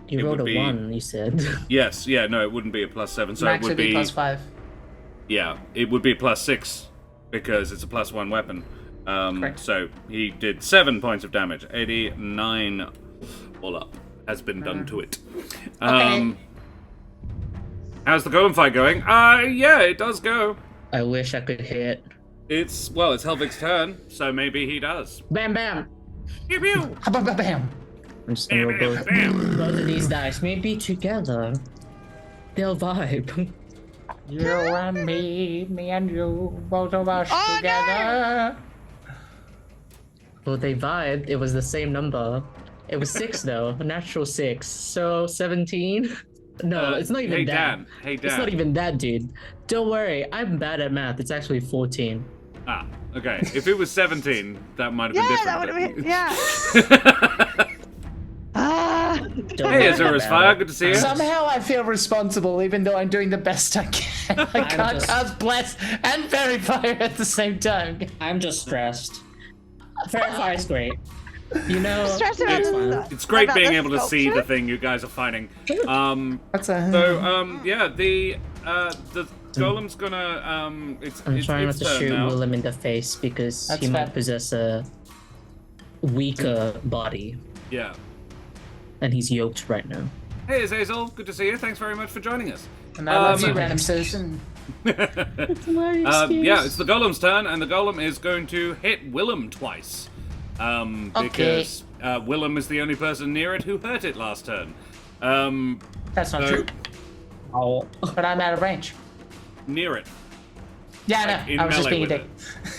You It rolled would a be- 1, you said. Yes, yeah, no, it wouldn't be a +7, so Max it would be +5. yeah, it would be a +6 because it's a +1 weapon. Correct. So he did 7 points of damage. 89 all up has been done to it. Okay. How's the Golem fight going? Yeah, it does go. I wish I could hit. It's Helvig's turn, so maybe he does. Bam, bam! Pew pew. Bam! I'm just gonna roll both, both of these dice. Maybe together, they'll vibe. You and me and you, both of us Oh, together. Well, they vibed. It was the same number. It was 6 though, a natural 6. So 17? No, it's not even Hey that. Dan. Hey Dan. It's not even that, dude. Don't worry, I'm bad at math. It's actually 14. Ah, okay. If it was 17, that might have been Yeah, different. that would have been. Yeah. Don't Hey, worry Azura's about Fire, it. good to see you. Somehow I feel responsible, even though I'm doing the best I can. I can't just- cast Bless and Fairy Fire at the same time. I'm just stressed. Fairy Fire is great. You know, Stress about it's this fine. stuff. It's great About being the able to see sculpture? the thing you guys are fighting. That's a. Yeah, the Golem's gonna it's I'm it's, trying not its to turn shoot now. Willem in the face because That's he might fair. possess a weaker body, Yeah. and he's yoked right now. Hey Azazel, good to see you. Thanks very much for joining us. And I love you, Um, random citizen. Yeah, it's the Golem's turn, and the Golem is going to hit Willem twice. Because Willem is the only person near it who hurt it last turn. That's not so- true. Oh, But I'm out of range. Near it. Yeah, Like, in no, I was just melee being a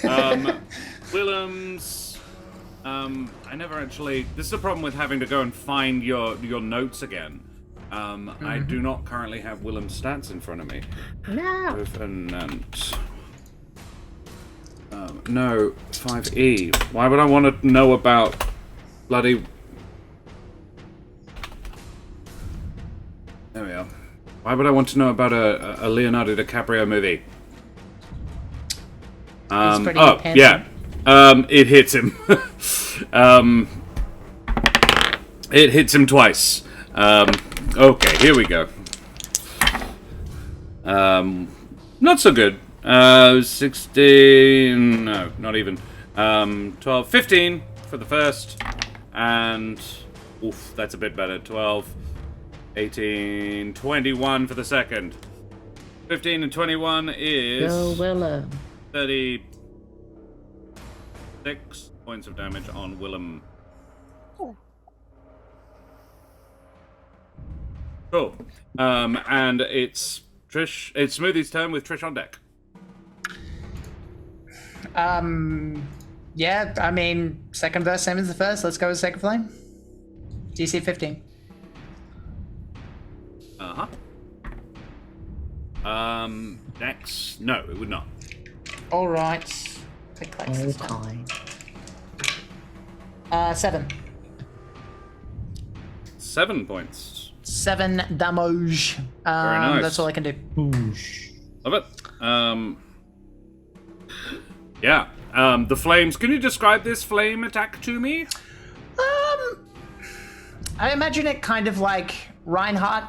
with dick. Willem's. I never actually. This is the problem with having to go and find your notes again. I do not currently have Willem's stats in front of me. no! Revenant. No, 5E. Why would I want to know about bloody. There we are. Why would I want to know about a Leonardo DiCaprio movie? pretty Oh, handsome. yeah. It hits him. It hits him twice. Okay, here we go. Not so good. 16... No, not even. 12, 15 for the first. And... Oof, that's a bit better. 12, 18, 21 for the second. 15 and 21 is... Go Willem. 36 points of damage on Willem. Cool. And it's Trish. It's Smoothie's turn with Trish on deck. Yeah, I mean, second verse, same as the first. Let's go with Sacred Flame. DC 15. Next. No, it would not. Alright. Click, click, All this time. time. 7. 7 points. 7 damage. Very nice. That's all I can do. Love it. Yeah. The flames. Can you describe this flame attack to me? I imagine it kind of like Reinhardt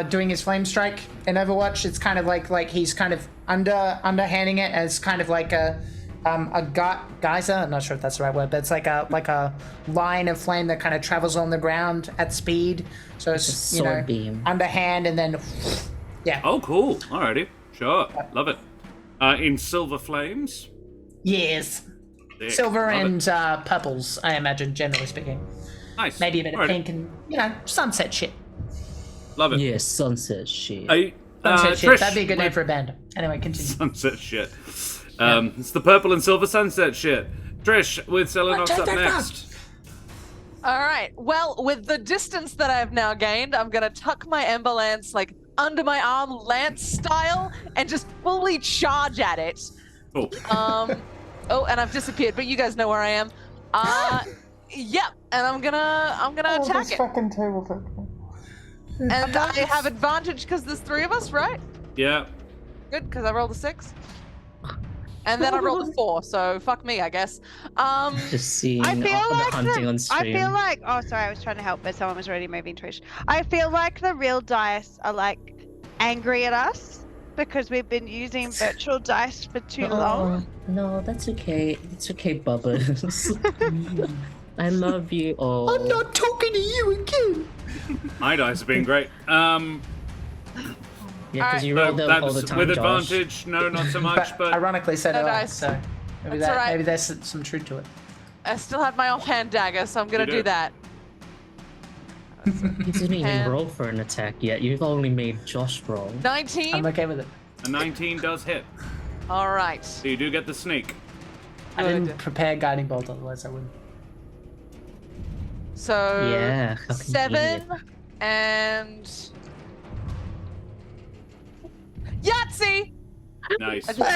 doing his flame strike in Overwatch. It's kind of like he's kind of underhanding it as kind of like a geyser. I'm not sure if that's the right word, but it's like a line of flame that kind of travels on the ground at speed. So it's sword beam. underhand and then yeah. Oh, cool. Alrighty. Sure. Love it. In silver flames. Yes. Sick. Silver Love and it. purples, I imagine, generally speaking. Nice. Maybe a bit of Alrighty. pink and sunset shit. Love it. Yeah, sunset shit. Sunset shit. Trish, That'd be a good name for a band. Anyway, continue. Sunset shit. It's the purple and silver sunset shit. Trish with Selenox up next. All right. Well, with the distance that I have now gained, I'm gonna tuck my Ember Lance like under my arm, lance style, and just fully charge at it. Cool. Oh, and I've disappeared, but you guys know where I am. Yep. And I'm gonna attack it. Fucking table. And I have advantage because there's 3 of us, right? Yeah. Good, because I rolled a 6. And then I rolled a 4, so fuck me, I guess. Just seeing I feel the like hunting on stream. I feel like. Oh, sorry, I was trying to help, but someone was already moving. Trish. I feel like the real dice are like angry at us because we've been using virtual dice for too long. No, that's okay. It's okay, Bubbles. I love you all. I'm not talking to you again. My dice have been great. Yeah, because you No, roll them all that's the time, with Josh. advantage. No, not so much. But But ironically, so do No I. dice. So maybe That's alright. maybe there's some truth to it. I still have my offhand dagger, so I'm gonna You do do. that. You didn't even And- roll for an attack yet. You've only made Josh roll. 19. I'm okay with it. a 19 does hit. All right. So you do get the sneak. I Good. didn't prepare guiding bolt, otherwise I wouldn't. So Yeah, how 7 convenient. and Yahtzee. Nice. I just-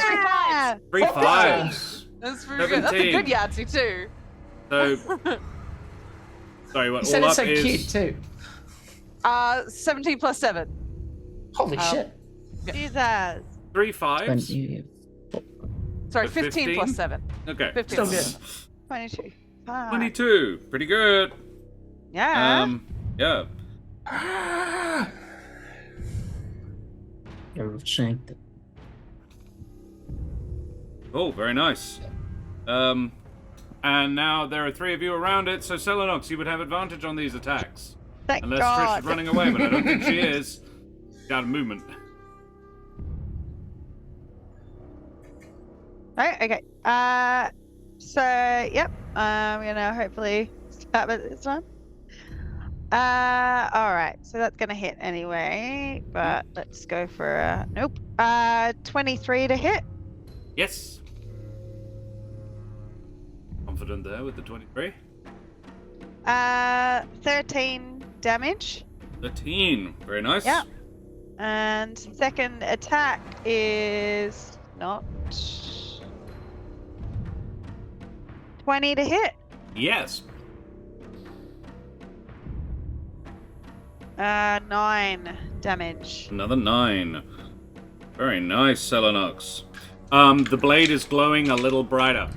Three fives. 3 fives. That's pretty good. That's a 17. good Yahtzee too. So. Sorry, what You said all it's up so is cute too. 17 plus 7. Holy shit. Jesus. 3 fives. 20. Sorry, So 15 plus 15? 7. Okay. 15. Still good. 22. Fuck. 22. Pretty good. Yeah. Yeah. You're shanked. Oh, very nice. And now there are 3 of you around it, so Selenox, you would have advantage on these attacks. Thank Unless God. Trish is running away, but I don't think she is. She's out of movement. Right, okay. So, yep. I'm gonna hopefully start with this one. Alright. So that's gonna hit anyway, but let's go for a... Nope. 23 to hit. Yes. Confident there with the 23. 13 damage. 13. Very nice. Yeah. And second attack is not 20 to hit. Yes. 9 damage. Another 9. Very nice, Selenox. The blade is glowing a little brighter.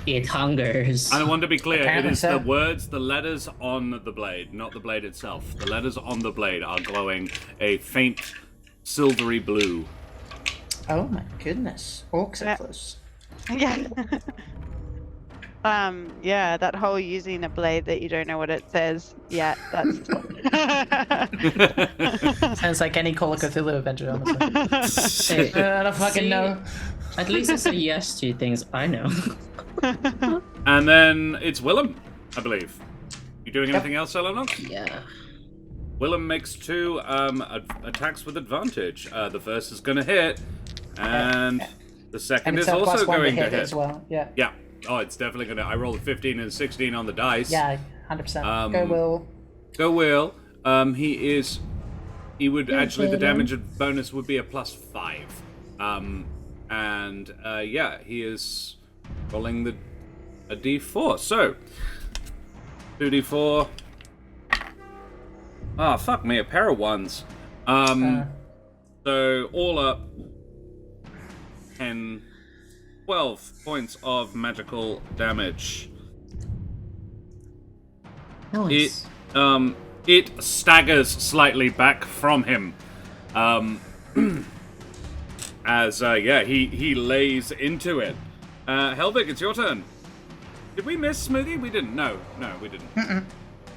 It hungers. I want to be clear, it Apparently is so. the words, the letters on the blade, not the blade itself. The letters on the blade are glowing a faint silvery blue. Oh my goodness. Orcs Yeah. are close. Yeah. Yeah, that whole using a blade that you don't know what it says yet. That's. Sounds like any Call of Cthulhu adventure, honestly. Hey, I don't fucking see? know. At least it's a yes to things I know. And then it's Willem, I believe. You doing anything else, Selenox? Yeah. Willem makes 2 attacks with advantage. The first is going to hit, and the second And is it's a also +1 to going to hit hit. as well. Yeah. Yeah. Oh, it's definitely going to. I rolled a 15 and a 16 on the dice. Yeah, 100%. Um, Go, Will. Go Will. He would actually, the damage bonus would be a +5. And yeah, he is rolling a d4. So 2d4. Ah, fuck me, a pair of 1s. So all up 10, 12 points of magical damage. Nice. It staggers slightly back from him. As he lays into it. Helvig, it's your turn. Did we miss Smoothie? We didn't. No, we didn't. Mm-mm.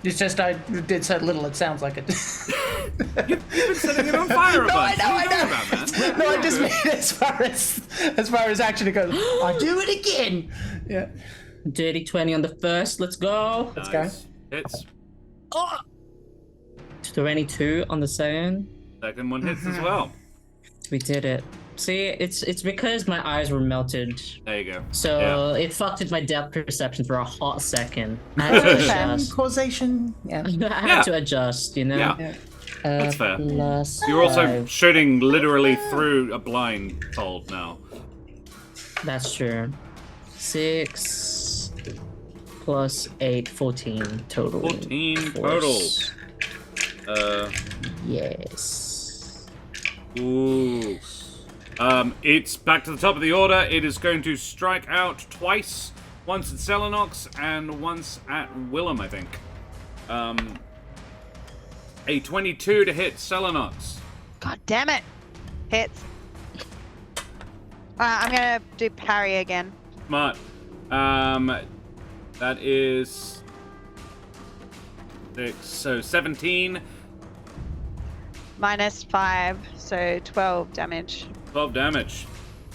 It's just I did so little it sounds like it. You've been setting it on fire a bunch. I know. What are you talking about, man? No, I just mean as far as action it goes. I do it again. Yeah. Dirty 20 on the first. Let's go. Let's go. Hits. Oh! 22 on the second. Second one hits as well. We did it. See, it's because my eyes were melted. There you go. So it fucked with my depth perception for a hot second. I had to adjust. Causation. Yeah. I had to adjust, you know? Yeah. That's fair. Plus You're also 5. shooting literally through a blindfold now. That's true. 6 plus 8, 14 total. 14 total. Yes. Ooh. It's back to the top of the order. It is going to strike out twice. Once at Selenox and once at Willem, I think. A 22 to hit Selenox. God damn it. Hits. I'm going to do parry again. Smart. That is 6, so 17. Minus 5, so 12 damage. 12 damage.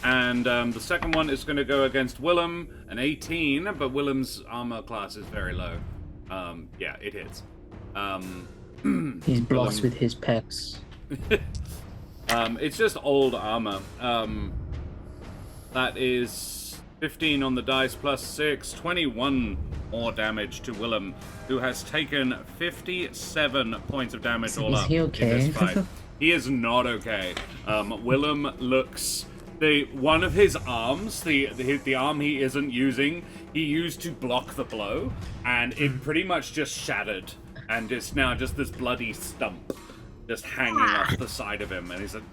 And the second one is going to go against Willem, an 18, but Willem's armor class is very low. Yeah, it hits. He's blocked with his pecs. It's just old armor. That is 15 on the dice plus 6, 21 more damage to Willem, who has taken 57 points of damage all up he okay? in this fight. He is not okay. Willem looks... one of his arms, the arm he isn't using, he used to block the blow, and it pretty much just shattered, and it's now just this bloody stump just hanging off the side of him, and he's like,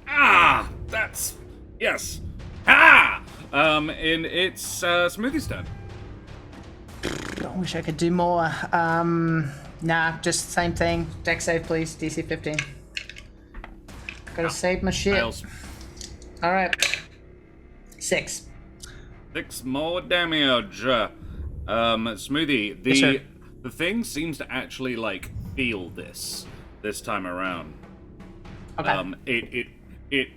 that's... Yes! And it's Smoothie's turn. I wish I could do more. Nah, just same thing. Deck save, please. DC 15. Gotta save my shit. Fails. Alright. 6. 6 more damage. Smoothie, Yes, sir. the thing seems to actually, like, feel this time around. Okay. It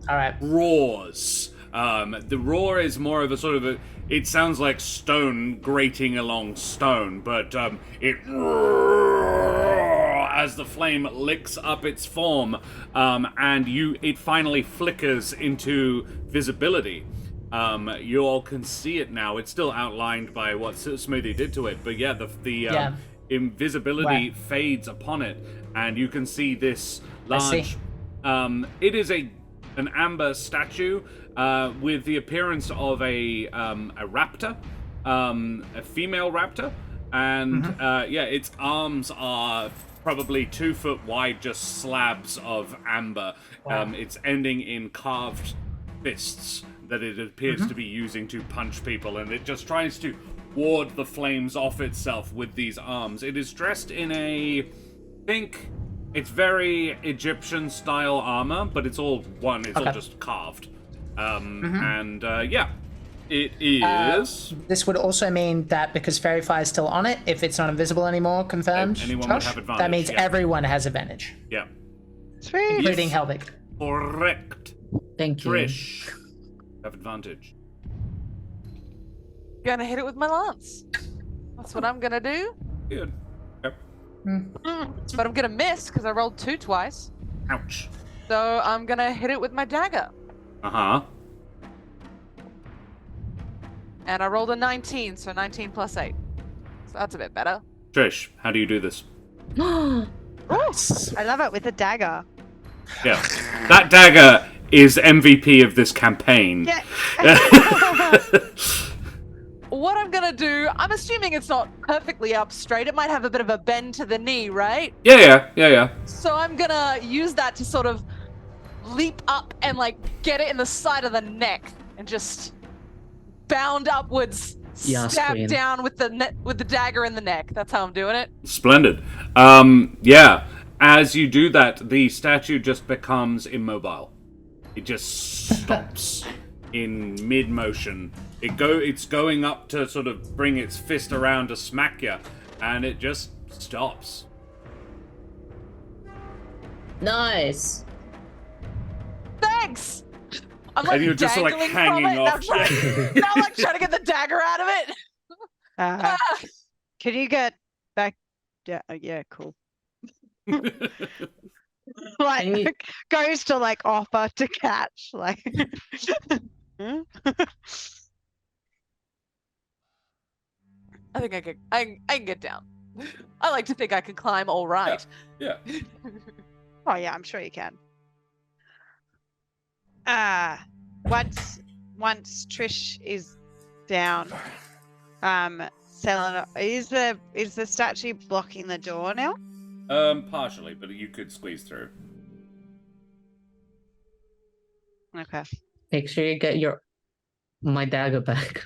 Alright. roars. The roar is more of a sort of a... It sounds like stone grating along stone, but it as the flame licks up its form, and it finally flickers into visibility. You all can see it now. It's still outlined by what Smoothie did to it, but yeah, the invisibility fades upon it, and you can see this large... it is an amber statue with the appearance of a raptor, a female raptor, and its arms are probably 2 foot wide, just slabs of amber. Wow. It's ending in carved fists that it appears to be using to punch people, and it just tries to ward the flames off itself with these arms. It is dressed in it's very Egyptian-style armor, but it's all one. It's all just carved. It is... This would also mean that because Fairy Fire is still on it, if it's not invisible anymore, confirmed, anyone Josh, would have advantage. that means everyone has advantage, Yeah. Sweet. including Helvig. Correct. Thank you. Trish, you have advantage. Gonna hit it with my lance. That's what I'm gonna do. Good. Yep. But I'm gonna miss because I rolled 2 twice. Ouch. So I'm gonna hit it with my dagger. Uh-huh. And I rolled a 19, so 19 plus 8. So that's a bit better. Trish, how do you do this? Nice. I love it with the dagger. Yeah. That dagger is MVP of this campaign. Yeah. What I'm gonna do, I'm assuming it's not perfectly up straight. It might have a bit of a bend to the knee, right? Yeah. So I'm gonna use that to sort of leap up and like get it in the side of the neck and just bound upwards, Yes, stab queen. down with the dagger in the neck. That's how I'm doing it. Splendid. Yeah. As you do that, the statue just becomes immobile. it just stops in mid-motion. It's going up to sort of bring its fist around to smack you, and it just stops. Nice. Thanks. I'm like And you're just like dangling hanging from it. off. I'm trying to get the dagger out of it. Uh, can you get back? Yeah, cool. Like I mean- goes to like offer to catch, like. Hmm? I think I can get down. I like to think I can climb all right. Yeah. Oh yeah, I'm sure you can. Once Trish is down, Selena, is the statue blocking the door now? Partially, but you could squeeze through. Okay. Make sure you get my dagger back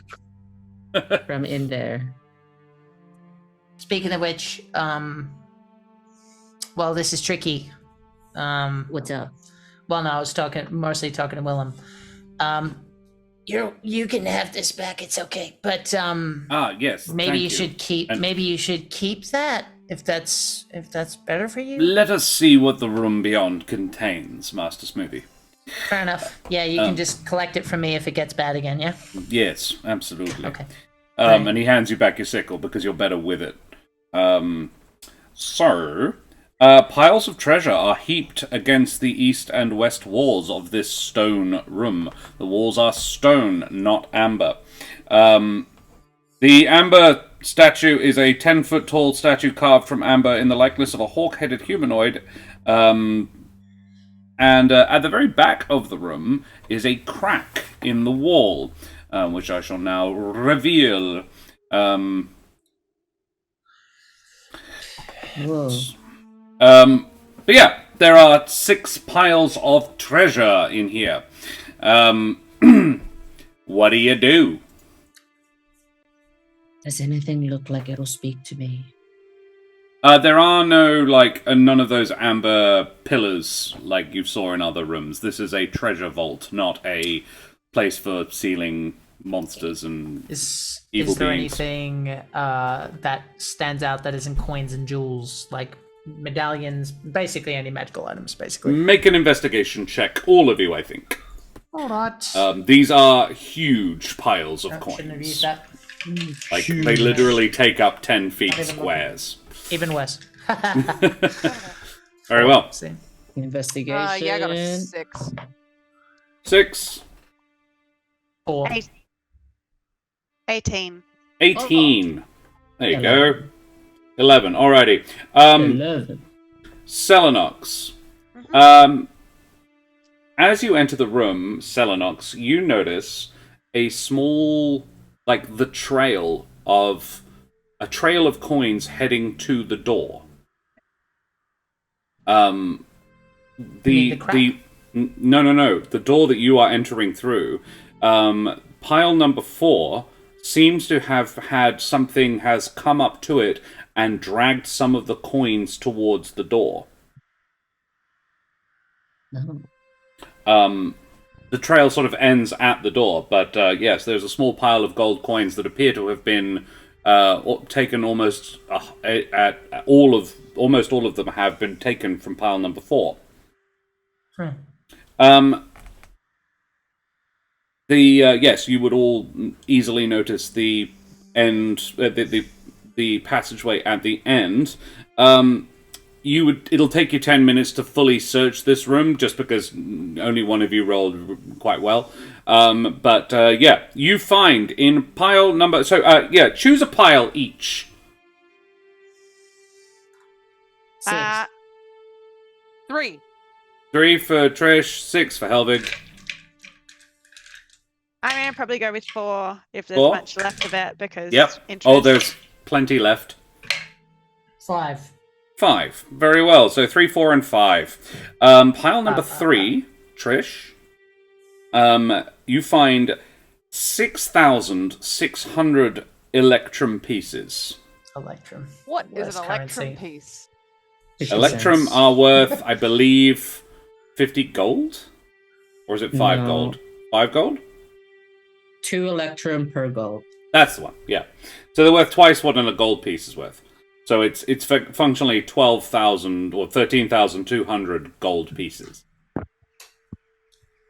from in there. Speaking of which, well, this is tricky. What's up? Well, no, I was mostly talking to Willem. You can have this back. It's okay, but Yes. maybe thank you should keep. And- Maybe you should keep that if that's better for you. Let us see what the room beyond contains, Master Smoothie. Fair enough. Yeah, you can just collect it from me if it gets bad again. Yeah. Yes, absolutely. Okay. And he hands you back your sickle because you're better with it. Piles of treasure are heaped against the east and west walls of this stone room. The walls are stone, not amber. The amber statue is a 10-foot tall statue carved from amber in the likeness of a hawk-headed humanoid. And at the very back of the room is a crack in the wall, which I shall now reveal. Whoa. But yeah, there are 6 piles of treasure in here. What do you do? Does anything look like it'll speak to me? There are none of those amber pillars like you saw in other rooms. This is a treasure vault, not a place for sealing monsters and Is evil there beings. anything that stands out that isn't coins and jewels, like medallions, basically any magical items, basically? Make an investigation check, all of you, I think. All right. These are huge piles of Shouldn't have used coins. that. Like, they literally take up 10 feet Not even squares. Even worse. Very well. See. Investigation. Yeah, I got a 6. 6, 4. 18. 18. There you go. 11. 11, alrighty. 11. Selenox. As you enter the room, Selenox, you notice a small, the trail of coins heading to the door. You mean the crack? No. The door that you are entering through. Pile number 4 seems to have had something has come up to it and dragged some of the coins towards the door. No. The trail sort of ends at the door, but yes, there's a small pile of gold coins that appear to have been taken almost almost all of them have been taken from pile number 4. Yes, you would all easily notice the end, the passageway at the end. It'll take you 10 minutes to fully search this room, just because only one of you rolled quite well. But you find in pile number. So choose a pile each. 6. 3. 3 for Trish, 6 for Helvig. I'm gonna probably go with 4 if there's 4? much left of it because Yep. interest. Oh, there's plenty left. 5. 5. Very well. So 3, 4, and 5. Pile number 3, Trish. You find 6,600 electrum pieces. Electrum. What is Worst an electrum currency. piece? 50 Electrum cents. are worth, I believe, 50 gold? Or is it 5 No. gold? 5 gold? 2 electrum per gold. That's the one, yeah. So they're worth twice what a gold piece is worth. So it's functionally 12,000 or 13,200 gold pieces.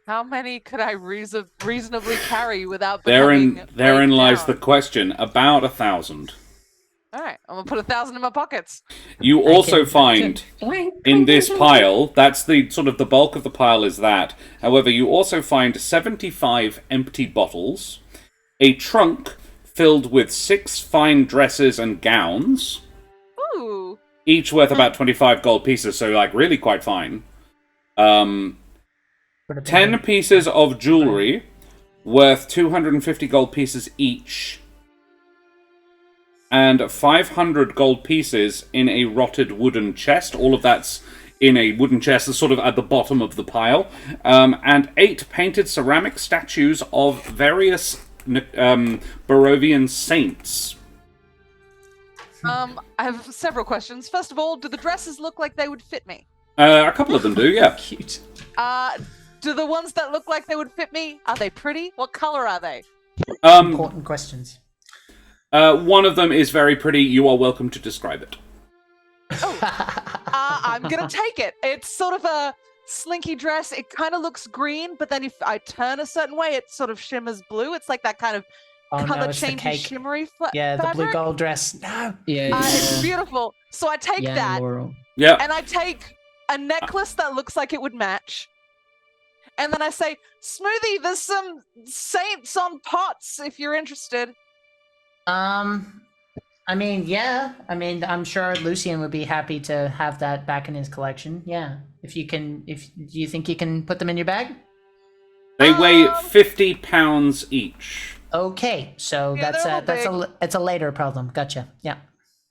How many could I reasonably carry without becoming Therein weighed lies down? the question. About 1,000. All right, I'm gonna put 1,000 in my pockets. You also find Clank, in this clank, pile, that's the sort of the bulk of the pile is that. However, you also find 75 empty bottles, a trunk filled with 6 fine dresses and gowns, Ooh. each worth about 25 gold pieces, so like really quite fine. 10 pieces of jewelry worth 250 gold pieces each, and 500 gold pieces in a rotted wooden chest. All of that's in a wooden chest that's sort of at the bottom of the pile. And 8 painted ceramic statues of various Barovian saints. I have several questions. First of all, do the dresses look like they would fit me? A couple of them do, yeah. Cute. Do the ones that look like they would fit me, are they pretty? What color are they? Important questions. One of them is very pretty. You are welcome to describe it. I'm gonna take it. It's sort of a slinky dress. It kind of looks green, but then if I turn a certain way, it sort of shimmers blue. It's like that kind of Oh color no, it's the changey, cake. shimmery Yeah, the blue fabric. gold dress. No. Yeah, It's beautiful. So I take yeah, that, Laurel. Yeah. and I take a necklace that looks like it would match. And then I say, Smoothie, there's some saints on pots if you're interested. I mean, yeah. I mean, I'm sure Lucian would be happy to have that back in his collection. Yeah. If do you think you can put them in your bag? They weigh 50 pounds each. Okay, so Yeah, that's a later problem. Gotcha. Yeah.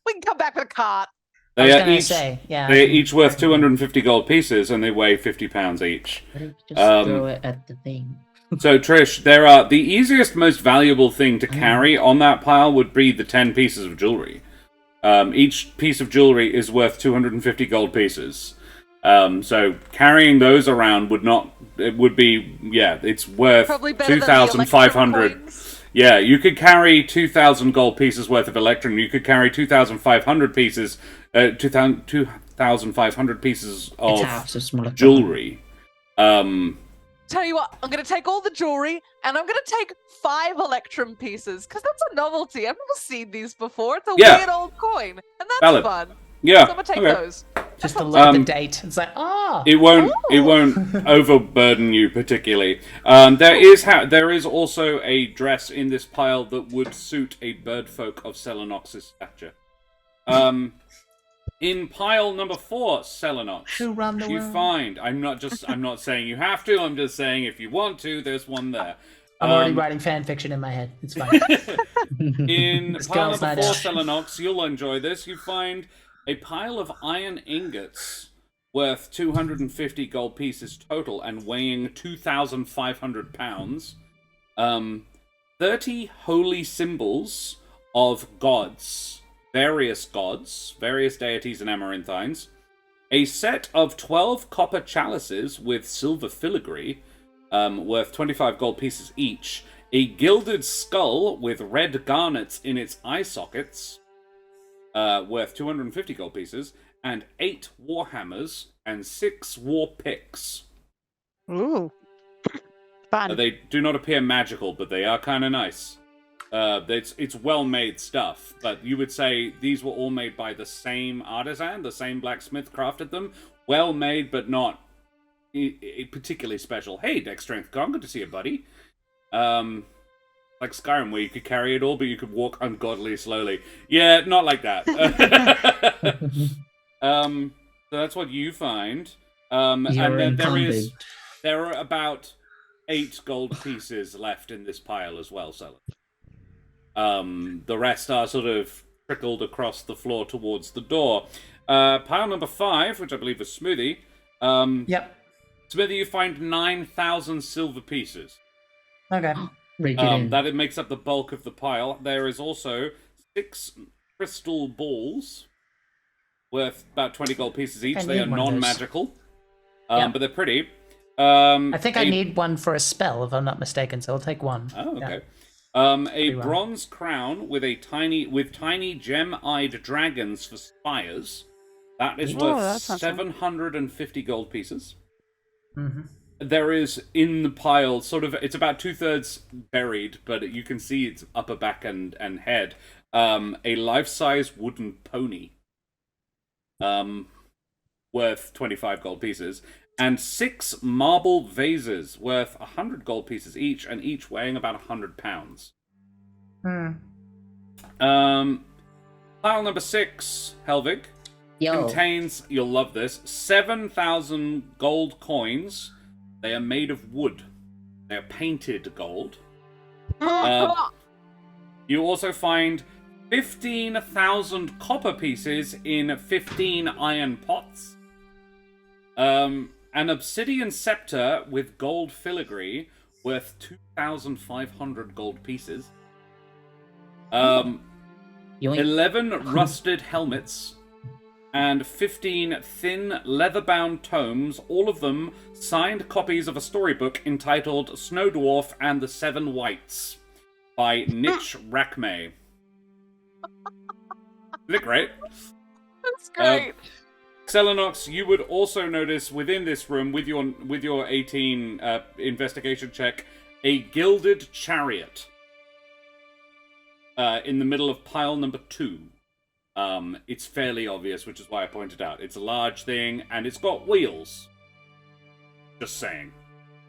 We can come back with a cart. I They was are gonna each, say, yeah. They are each worth 250 gold pieces, and they weigh 50 pounds each. What if you just throw it at the thing? So, Trish, the easiest, most valuable thing to carry on that pile would be the 10 pieces of jewelry. Each piece of jewelry is worth 250 gold pieces. So carrying those around it's worth Probably better than the 2,500. electrum coins. Yeah, you could carry 2,000 gold pieces worth of electrum. You could carry 2,500 pieces, 2,500 pieces It's half of so small. jewelry. Tell you what, I'm going to take all the jewelry, and I'm going to take 5 electrum pieces, because that's a novelty. I've never seen these before. It's a weird old coin, and that's Valid. fun. Yeah, So I'm going to take okay. those. Just to look at the Um, date. It's like, It won't overburden you particularly. There is also a dress in this pile that would suit a birdfolk of Selenox's stature. In pile number 4, Selenox, Who run the you world? find. I'm not saying you have to. I'm just saying if you want to, there's one there. I'm already writing fan fiction in my head. It's fine. In This pile girl's number night 4, out. Selenox, you'll enjoy this. You find a pile of iron ingots worth 250 gold pieces total and weighing 2,500 pounds. 30 holy symbols of gods, various deities and amaranthines. A set of 12 copper chalices with silver filigree, worth 25 gold pieces each. A gilded skull with red garnets in its eye sockets, worth 250 gold pieces, and 8 warhammers and 6 war picks. Ooh. Fun. They do not appear magical, but they are kind of nice. It's well-made stuff, but you would say these were all made by the same artisan, the same blacksmith crafted them. Well-made, but not particularly special. Hey, Dex Strength Con, good to see you, buddy. Like Skyrim, where you could carry it all, but you could walk ungodly slowly. Yeah, not like that. So that's what you find. And then there are about 8 gold pieces left in this pile as well, so the rest are sort of trickled across the floor towards the door. Pile number 5, which I believe is Smoothie. Yep. Smoothie, you find 9,000 silver pieces. Okay. That it makes up the bulk of the pile. There is also 6 crystal balls worth about 20 gold pieces each. I They are need one of those. non-magical, Yeah. but they're pretty. I think I need one for a spell, if I'm not mistaken, so I'll take one. Oh, Yeah. okay. A Pretty well. bronze crown with tiny gem-eyed dragons for spires. That is Oh, worth that sounds fun. 750 gold pieces. Mm-hmm. There is in the pile, it's about 2/3 buried, but you can see its upper back and head. A life-size wooden pony. Worth 25 gold pieces. And 6 marble vases worth 100 gold pieces each, and each weighing about 100 pounds. Hmm. Pile number 6, Helvig, contains, you'll love this, 7,000 gold coins. They are made of wood. They are painted gold. You also find 15,000 copper pieces in 15 iron pots. An obsidian scepter with gold filigree worth 2,500 gold pieces. 11 rusted helmets and 15 thin leather-bound tomes, all of them signed copies of a storybook entitled Snow Dwarf and the Seven Whites by Lich Exthantar. Isn't it great? That's great. Selenox, you would also notice within this room, with your 18 investigation check, a gilded chariot in the middle of pile number 2. It's fairly obvious, which is why I pointed out. It's a large thing, and it's got wheels. Just saying.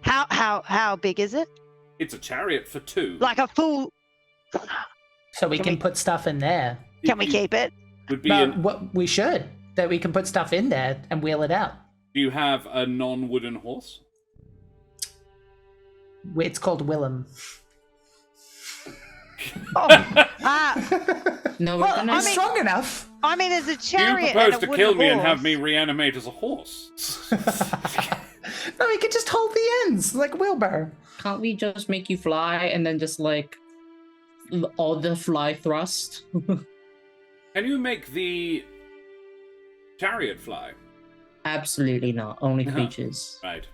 How big is it? It's a chariot for 2. Like a full. So we can put stuff in there. Can we keep it? Would be No, what we should. That we can put stuff in there and wheel it out. Do you have a non-wooden horse? It's called Willem. Oh, No, we're Well, gonna. I It's mean- strong enough. I mean, there's a You chariot propose and a to wooden kill me and have horse. me reanimate as a horse. No, we could just hold the ends like a wheelbarrow. Can't we just make you fly and then just like all the fly thrust? Can you make the chariot fly? Absolutely not. Only Uh-huh. creatures. Right.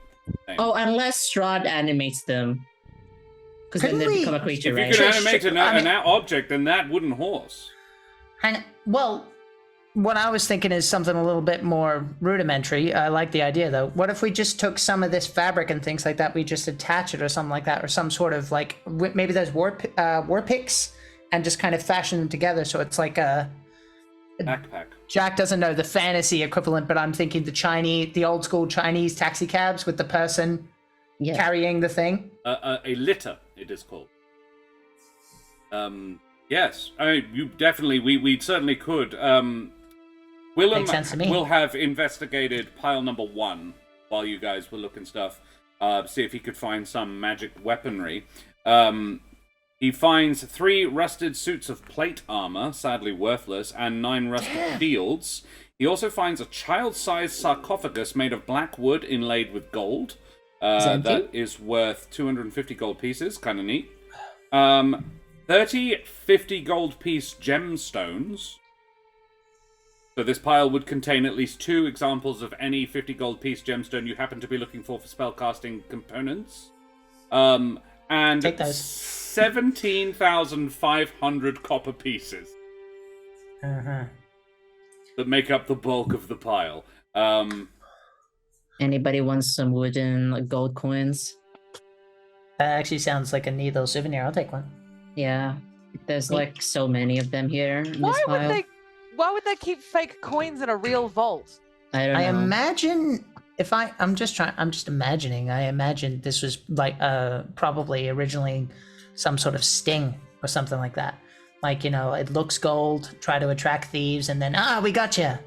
Same. Oh, unless Strahd animates them. Because then they Couldn't we- become a creature, If you right? could Trish, animate an I mean- object, then that wooden horse. Well, what I was thinking is something a little bit more rudimentary. I like the idea, though. What if we just took some of this fabric and things like that, we just attach it or something like that, or some sort of like, maybe those war picks, and just kind of fashion them together so it's like a... Backpack. Jack doesn't know the fantasy equivalent, but I'm thinking the old school Chinese taxi cabs with the person Yeah. carrying the thing. A litter, it is called. Yes. I mean, you definitely, we certainly could. Willem Makes sense to me. will have investigated pile number 1 while you guys were looking stuff. See if he could find some magic weaponry. He finds 3 rusted suits of plate armor, sadly worthless, and 9 rusted shields. He also finds a child-sized sarcophagus made of black wood inlaid with gold. That is worth 250 gold pieces, kind of neat. 30 50 gold piece gemstones. So this pile would contain at least 2 examples of any 50 gold piece gemstone you happen to be looking for spellcasting components. And Take those. 17,500 copper pieces Uh-huh. that make up the bulk of the pile. Anybody wants some wooden like, gold coins? That actually sounds like a neat little souvenir. I'll take one. Yeah. There's like so many of them here in this Why pile. would they keep fake coins in a real vault? I don't know. I imagine I'm just imagining. I imagine this was like probably originally some sort of sting or something like that. Like, it looks gold, try to attract thieves, and then we got you.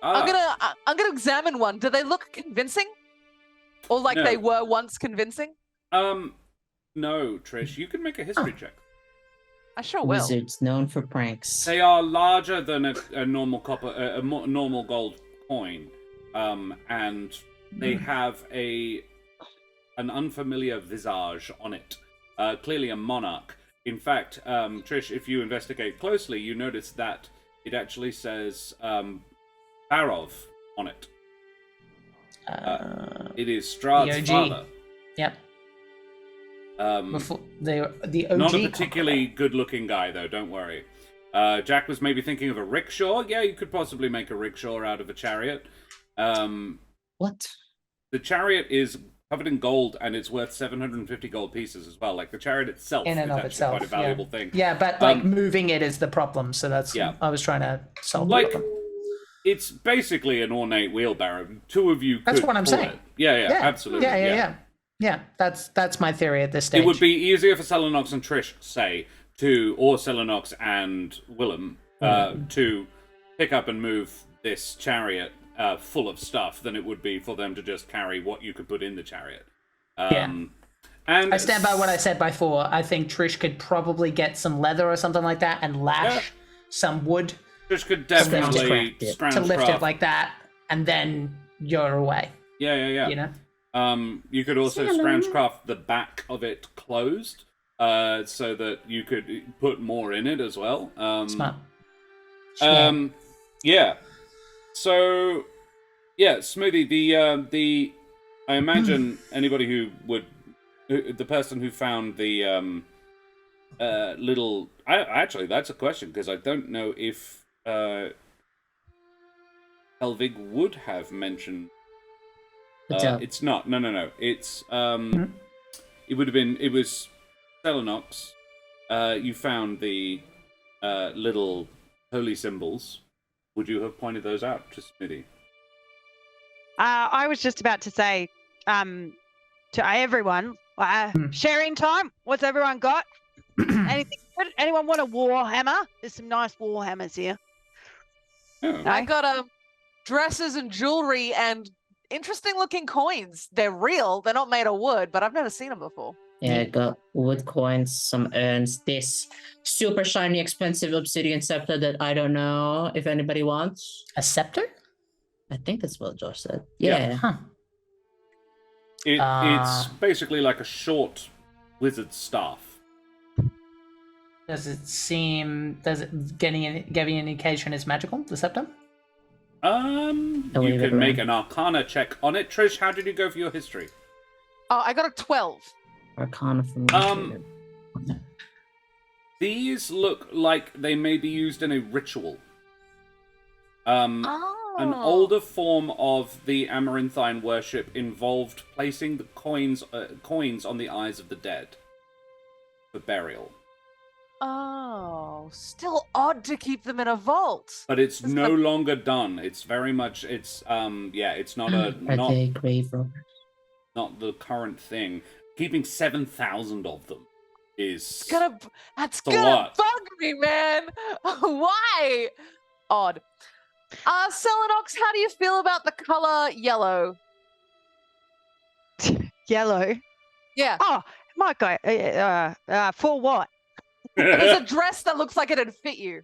I'm gonna examine one. Do they look convincing? Or like No. they were once convincing? No, Trish, you can make a history check. I sure will. Wizards known for pranks. They are larger than a normal normal gold coin, and they have an unfamiliar visage on it. Clearly a monarch. In fact, Trish, if you investigate closely, you notice that it actually says Barov on it. It is Strahd's OG. father. Yep. Before the OG. Not a particularly good-looking guy, though. Don't worry. Jack was maybe thinking of a rickshaw. Yeah, you could possibly make a rickshaw out of a chariot. What? The chariot is covered in gold, and it's worth 750 gold pieces as well. Like, the chariot itself In is and of actually itself, quite a valuable thing. Yeah, but like moving it is the problem. So that's I was trying to solve the Like, problem. it's basically an ornate wheelbarrow. Two of you could That's what I'm pull saying. it. Yeah, absolutely. Yeah, that's my theory at this stage. It would be easier for Selenox and Trish, say, or Selenox and Willem, to pick up and move this chariot full of stuff than it would be for them to just carry what you could put in the chariot. And I stand by what I said before. I think Trish could probably get some leather or something like that and lash some wood. Trish could definitely to lift it like that, and then you're away. Yeah. You know? You could also Scroungecraft the back of it closed, so that you could put more in it as well. Smart. Yeah. So, yeah, Smoothie. The I imagine anybody the person who found the little. Actually, that's a question because I don't know if Helvig would have mentioned. It's not. No. It's it would have been. It was Selenox. You found the little holy symbols. Would you have pointed those out to Smitty? I was just about to say to everyone, sharing time. What's everyone got? Anything good? Anyone want a war hammer? There's some nice war hammers here. Oh. I got dresses and jewelry and interesting looking coins. They're real. They're not made of wood, but I've never seen them before. Yeah, I got wood coins, some urns, this super shiny, expensive obsidian scepter that I don't know if anybody wants. A scepter? I think that's what Josh said. Yeah. Huh. It's basically like a short wizard staff. Does it give any indication it's magical, the scepter? You can make an Arcana check on it. Trish, how did you go for your history? Oh, I got a 12. Arcana from These look like they may be used in a ritual. An older form of the Amaranthine worship involved placing the coins on the eyes of the dead for burial. Oh, still odd to keep them in a vault. But it's no longer done. It's very much. It's It's not Are they grave robbers? Not the current thing. Keeping 7,000 of them is that's a gonna lot. bug me, man. Why? Odd. Selenox, how do you feel about the color yellow? Yellow. Yeah. Oh, my guy. For what? There's a dress that looks like it'd fit you.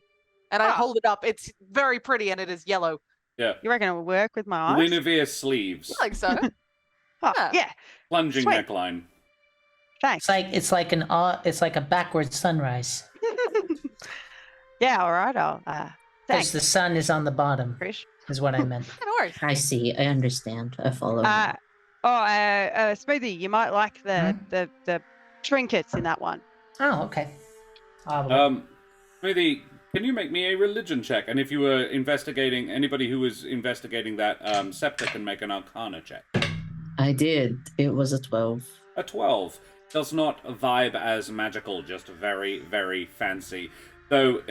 And I hold it up. It's very pretty and it is yellow. Yeah. You reckon it will work with my eyes? Guinevere sleeves. I think so. Yeah. Plunging Sweet. neckline. Thanks. It's like a backwards sunrise. Yeah, all right. Because Thanks. the sun is on the bottom, Trish. is what I meant. No worries. I see. I understand. I follow. Smoothie, you might like the trinkets in that one. Oh, okay. Smoothie, can you make me a religion check? And if you were investigating, anybody who was investigating that scepter can make an Arcana check. I did. It was a 12. A 12. Does not vibe as magical, just very, very fancy. Though,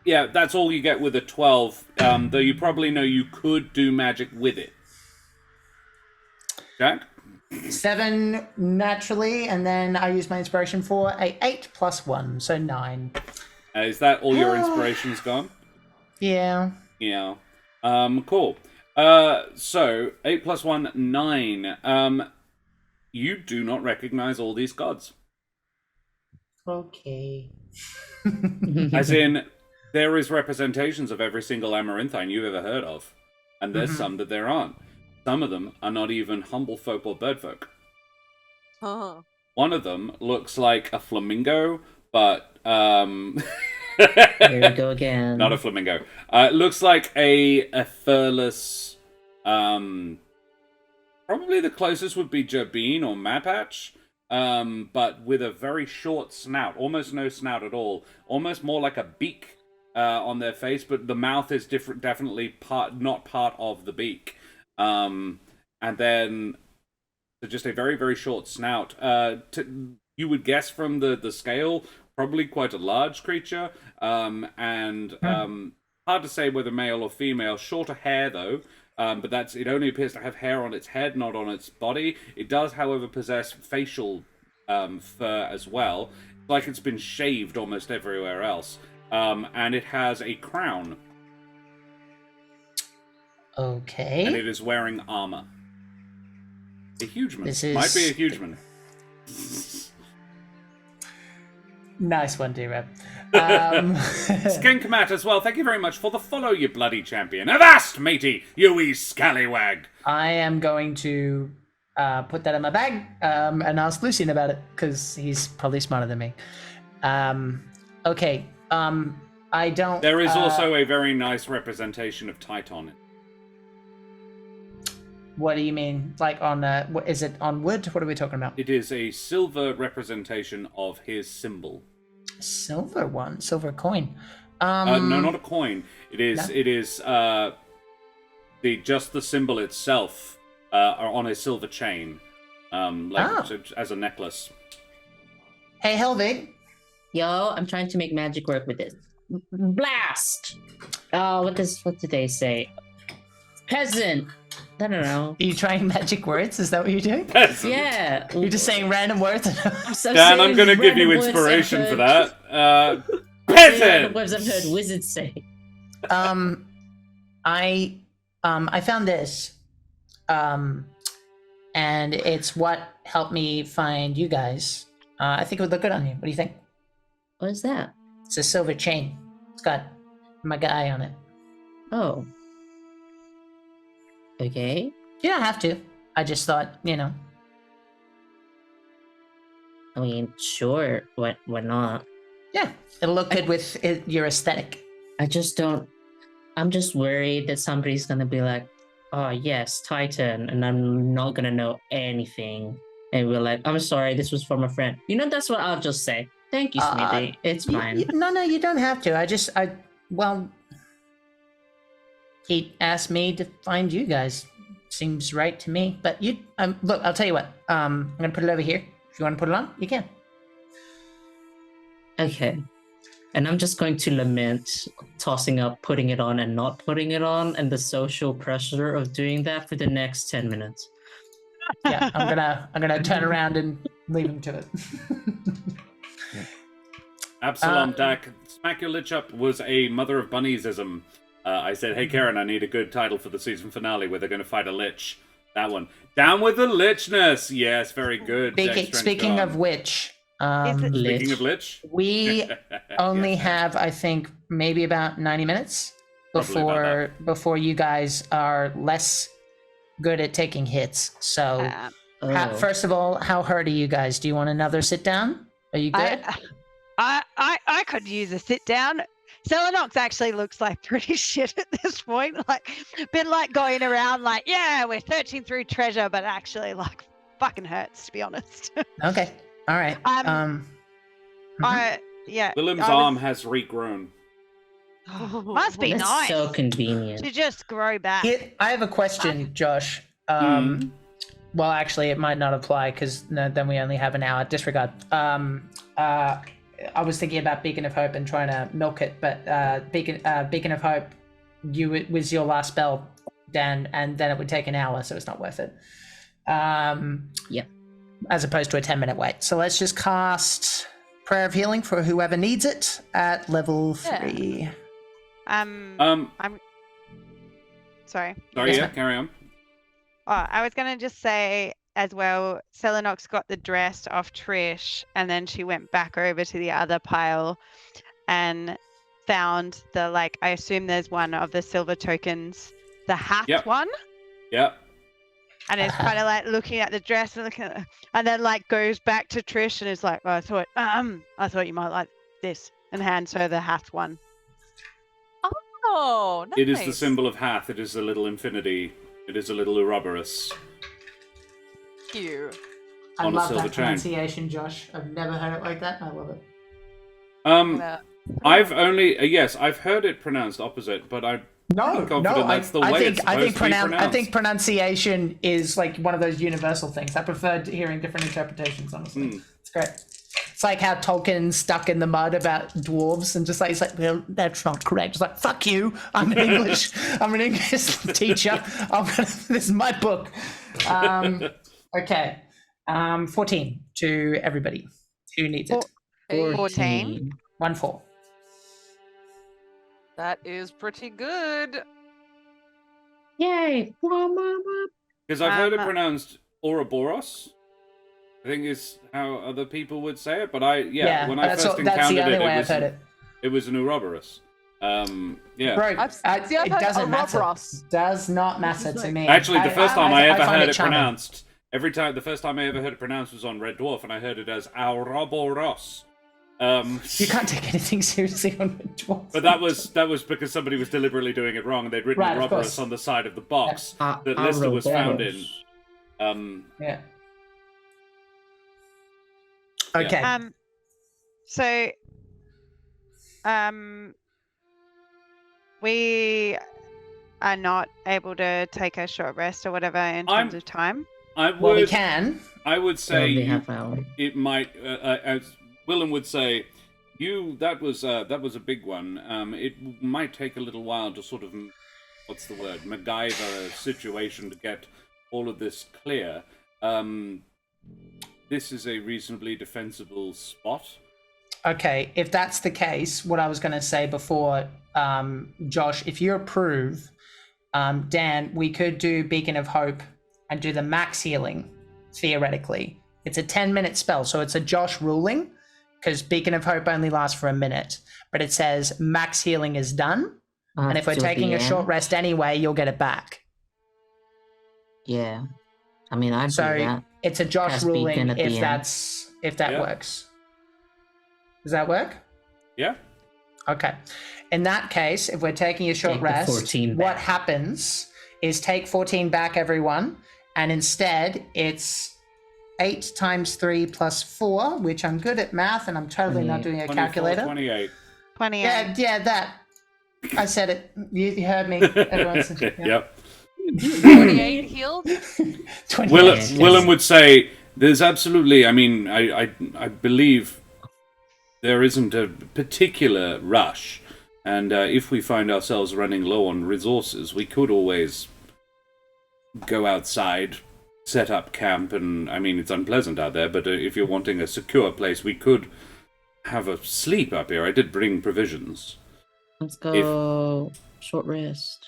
yeah, that's all you get with a 12, though you probably know you could do magic with it. Jack? 7 naturally, and then I use my inspiration for a 8 plus 1, so 9. Is that all your inspiration's gone? Yeah. Yeah. Cool. So, 8 plus 1, 9. You do not recognize all these gods. Okay. As in, there is representations of every single Amaranthine you've ever heard of. And there's some that there aren't. Some of them are not even humble folk or bird folk. Oh. One of them looks like a flamingo, but Here we go again. not a flamingo. It looks like a furless Probably the closest would be Jabin or Mapatch, but with a very short snout, almost no snout at all, almost more like a beak on their face, but the mouth is definitely not part of the beak. And then just a very, very short snout. You would guess from the scale, probably quite a large creature, and hard to say whether male or female. Shorter hair, though. But it only appears to have hair on its head, not on its body. It does, however, possess facial fur as well. It's like it's been shaved almost everywhere else. And it has a crown. Okay. And it is wearing armor. A huge man. This is... Might be a huge man. Nice one, D-Rep. Skenkamat as well, thank you very much for the follow, you bloody champion. Avast, matey, you wee scallywag. I am going to put that in my bag and ask Lucian about it, because he's probably smarter than me. Okay, I don't... There is also a very nice representation of Titan. What do you mean? Like on... is it on wood? What are we talking about? It is a silver representation of his symbol. Silver one? Silver coin? No, not a coin. It is. No? It is just the symbol itself on a silver chain, as a necklace. Hey, Helvig. Yo, I'm trying to make magic work with this. Blast! Oh, what did they say? Peasant! I don't know. Are you trying magic words? Is that what you're doing? Peasant. Yeah. You're just saying random words? Dan, I'm going to give you inspiration for that. Peasant! Words I've heard wizards say. I found this, and it's what helped me find you guys. I think it would look good on you. What do you think? What is that? It's a silver chain. It's got my guy on it. Oh. Okay. You don't have to. I just thought, I mean, sure. Why not? Yeah, it'll look good with your aesthetic. I'm just worried that somebody's gonna be like, oh yes, Titan, and I'm not gonna know anything. And we're like, I'm sorry, this was from a friend. That's what I'll just say. Thank you, Smithy. It's fine. No, you don't have to. He asked me to find you guys. Seems right to me. But look, I'll tell you what. I'm gonna put it over here. If you want to put it on, you can. Okay. And I'm just going to lament tossing up, putting it on, and not putting it on, and the social pressure of doing that for the next 10 minutes. Yeah, I'm gonna turn around and leave him to it. Absalom Dak, Smack Your Lich Up was a Mother of Bunniesism. I said, hey Karen, I need a good title for the season finale where they're going to fight a lich. That one. Down with the lichness! Yes, very good. Speaking of which... Speaking of lich? We only have, I think, maybe about 90 minutes before you guys are less good at taking hits. So, first of all, how hurt are you guys? Do you want another sit down? Are you good? I could use a sit down. Selenox actually looks like pretty shit at this point. Like, been like going around like, yeah, we're searching through treasure, but actually like fucking hurts, to be honest. Okay. All right. Willem's arm has regrown. Must be That's nice. so convenient. To just grow back. I have a question, Josh. Well, actually, it might not apply because then we only have an hour. Disregard. I was thinking about Beacon of Hope and trying to milk it, but Beacon of Hope, it was your last spell, Dan, and then it would take an hour, so it's not worth it. Yeah. As opposed to a 10-minute wait. So let's just cast Prayer of Healing for whoever needs it at level 3. I'm sorry. Sorry, yeah, carry on. Oh, I was gonna just say as well, Selenox got the dress off Trish, and then she went back over to the other pile and found I assume there's one of the silver tokens, the hat one. Yep. And it's kind of like looking at the dress and looking at, and then like goes back to Trish and is like, oh, I thought you might like this, and hands her the Hath one. Oh, nice. It is the symbol of Hath. It is a little infinity It is a little Ouroboros. You. I On a love silver that chain. pronunciation, Josh. I've never heard it like that, and I love it. I've only yes, I've heard it pronounced opposite, but I'm confident that's the way it's supposed to be pronounced. I think pronunciation is like one of those universal things. I prefer hearing different interpretations, honestly. It's great. It's like how Tolkien stuck in the mud about dwarves and just like, he's like, well, that's not correct. It's like, fuck you. I'm an English teacher. This is my book. Okay. 14 to everybody who needs it. 14. 1-4. That is pretty good. Yay! Because I've heard it pronounced Ouroboros. I think is how other people would say it, but when I first encountered it, it was an Ouroboros. Yeah. Bro, it doesn't matter. Does not matter to me. Actually, the first time I ever heard it pronounced, the first time I ever heard it pronounced was on Red Dwarf, and I heard it as Ouroboros. You can't take anything seriously on Red Dwarf. But that was because somebody was deliberately doing it wrong, and they'd written Ouroboros on the side of the box that Lister was found in. Yeah. Okay. We are not able to take a short rest or whatever in terms of time. We can. I would say half hour. It might, as Willem would say, that was a big one. It might take a little while to sort of, what's the word, MacGyver situation to get all of this clear. This is a reasonably defensible spot. Okay, if that's the case, what I was going to say before, Josh, if you approve, Dan, we could do Beacon of Hope and do the max healing, theoretically. It's a 10-minute spell, so it's a Josh ruling, because Beacon of Hope only lasts for a minute, but it says max healing is done, and if we're taking a short rest anyway, you'll get it back. Yeah. I mean, I'd do that. It's a Josh ruling if that works. Does that work? Yeah. Okay. In that case, if we're taking a short rest, what happens is take 14 back, everyone, and instead it's 8 times 3 plus 4, which I'm good at math, and I'm totally not doing a calculator. 28. 28. Yeah, that. I said it. You heard me. Everyone said, Yep. 28 healed? 28. Willem would say, there's absolutely, I mean, I believe there isn't a particular rush, and if we find ourselves running low on resources, we could always go outside, set up camp, and, I mean, it's unpleasant out there, but if you're wanting a secure place, we could have a sleep up here. I did bring provisions. Let's go short rest.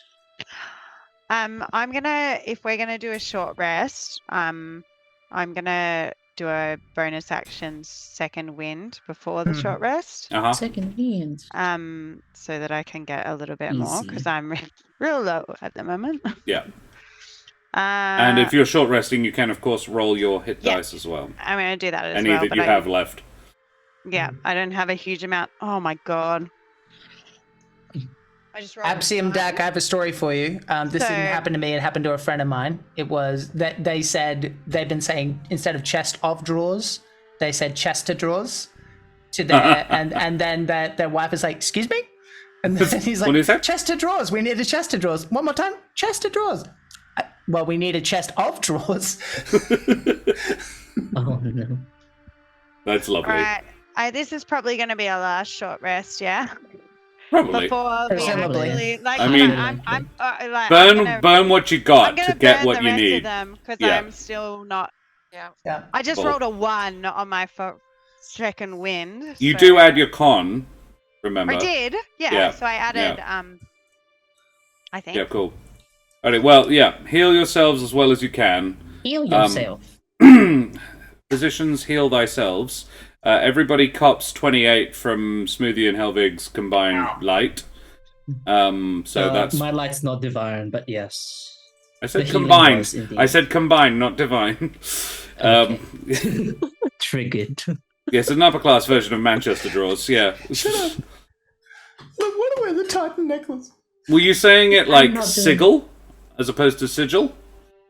If we're gonna do a short rest, I'm gonna do a bonus action second wind before the short rest. Second wind. So that I can get a little bit more, because I'm real low at the moment. Yeah. And if you're short resting, you can of course roll your hit dice as well. I'm gonna do that as any well. Any that you have left. Yeah, I don't have a huge amount. Oh my god. I just Absium Dak, I have a story for you. This didn't happen to me, it happened to a friend of mine. It was that they said, they've been saying, instead of chest of drawers, they said chest of drawers to their, and then their wife is like, excuse me? And then he's like, chest of drawers, we need a chest of drawers. One more time, chest of drawers. Well, we need a chest of drawers. Oh no. That's lovely. All right, this is probably going to be our last short rest, yeah? Probably. Before we actually, like, I mean, burn what you got to get what you need. Because I'm still not. Yeah. I just rolled a 1 on my second wind. You do add your con, remember? I did, yeah. So I added, I think. Yeah, cool. Alright, well, heal yourselves as well as you can. Heal yourself. Physicians, heal thyselves. Everybody cops 28 from Smoothie and Helvig's combined light. So that's... My light's not divine, but yes. I said combined. I said combined, not divine. Triggered. Yes, an upper class version of Manchester draws, yeah. Shut up. Look, what are the Titan necklace? Were you saying it like sigil? as opposed to sigil.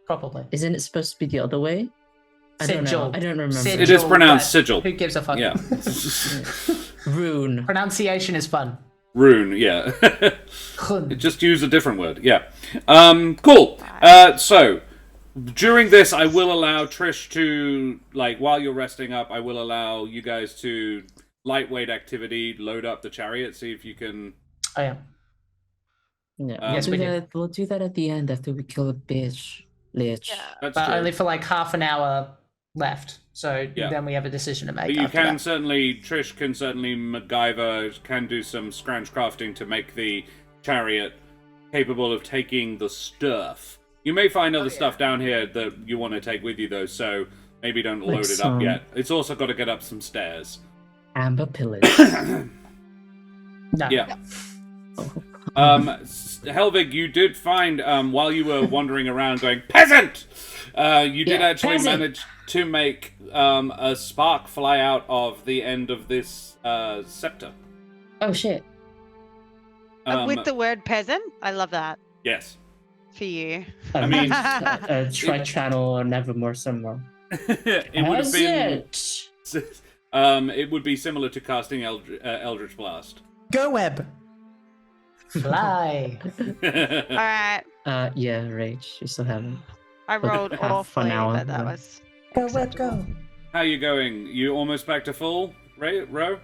Probably. Isn't it supposed to be the other way? I don't know. Sigil. I don't remember. Sigil, It is pronounced but sigil. Who gives a fuck? Yeah. Rune. Pronunciation is fun. Rune, yeah. Khun. Just use a different word, yeah. Cool. So, during this, I will allow Trish to, like, while you're resting up, I will allow you guys to lightweight activity, load up the chariot, see if you can... Oh, yeah. Yeah, Yes, we do. we'll do that at the end after we kill a bitch. Lich. Yeah. That's But true. only for like half an hour left. So Yeah. then we have a decision to make. But you after can that. certainly, Trish can certainly MacGyver, can do some scrounge crafting to make the chariot capable of taking the stuff. You may find other stuff down here that you want to take with you, though, so maybe don't load it up yet. It's also got to get up some stairs. Amber pillars. No. Yeah. Oh, Helvig, you did find, while you were wandering around going, peasant! You did Yeah, actually peasant. manage to make a spark fly out of the end of this scepter. oh shit. With the word peasant, I love that Yes. for you. I mean- Try channel or Nevermore somewhere. It would have been... Peasant. It would be similar to casting Eldritch Blast. Go web. Fly. All right. Yeah, Rage. You still haven't. I rolled half an awfully, hour, but that yeah. was Go web, acceptable. go. How you going? You almost back to full, Ro?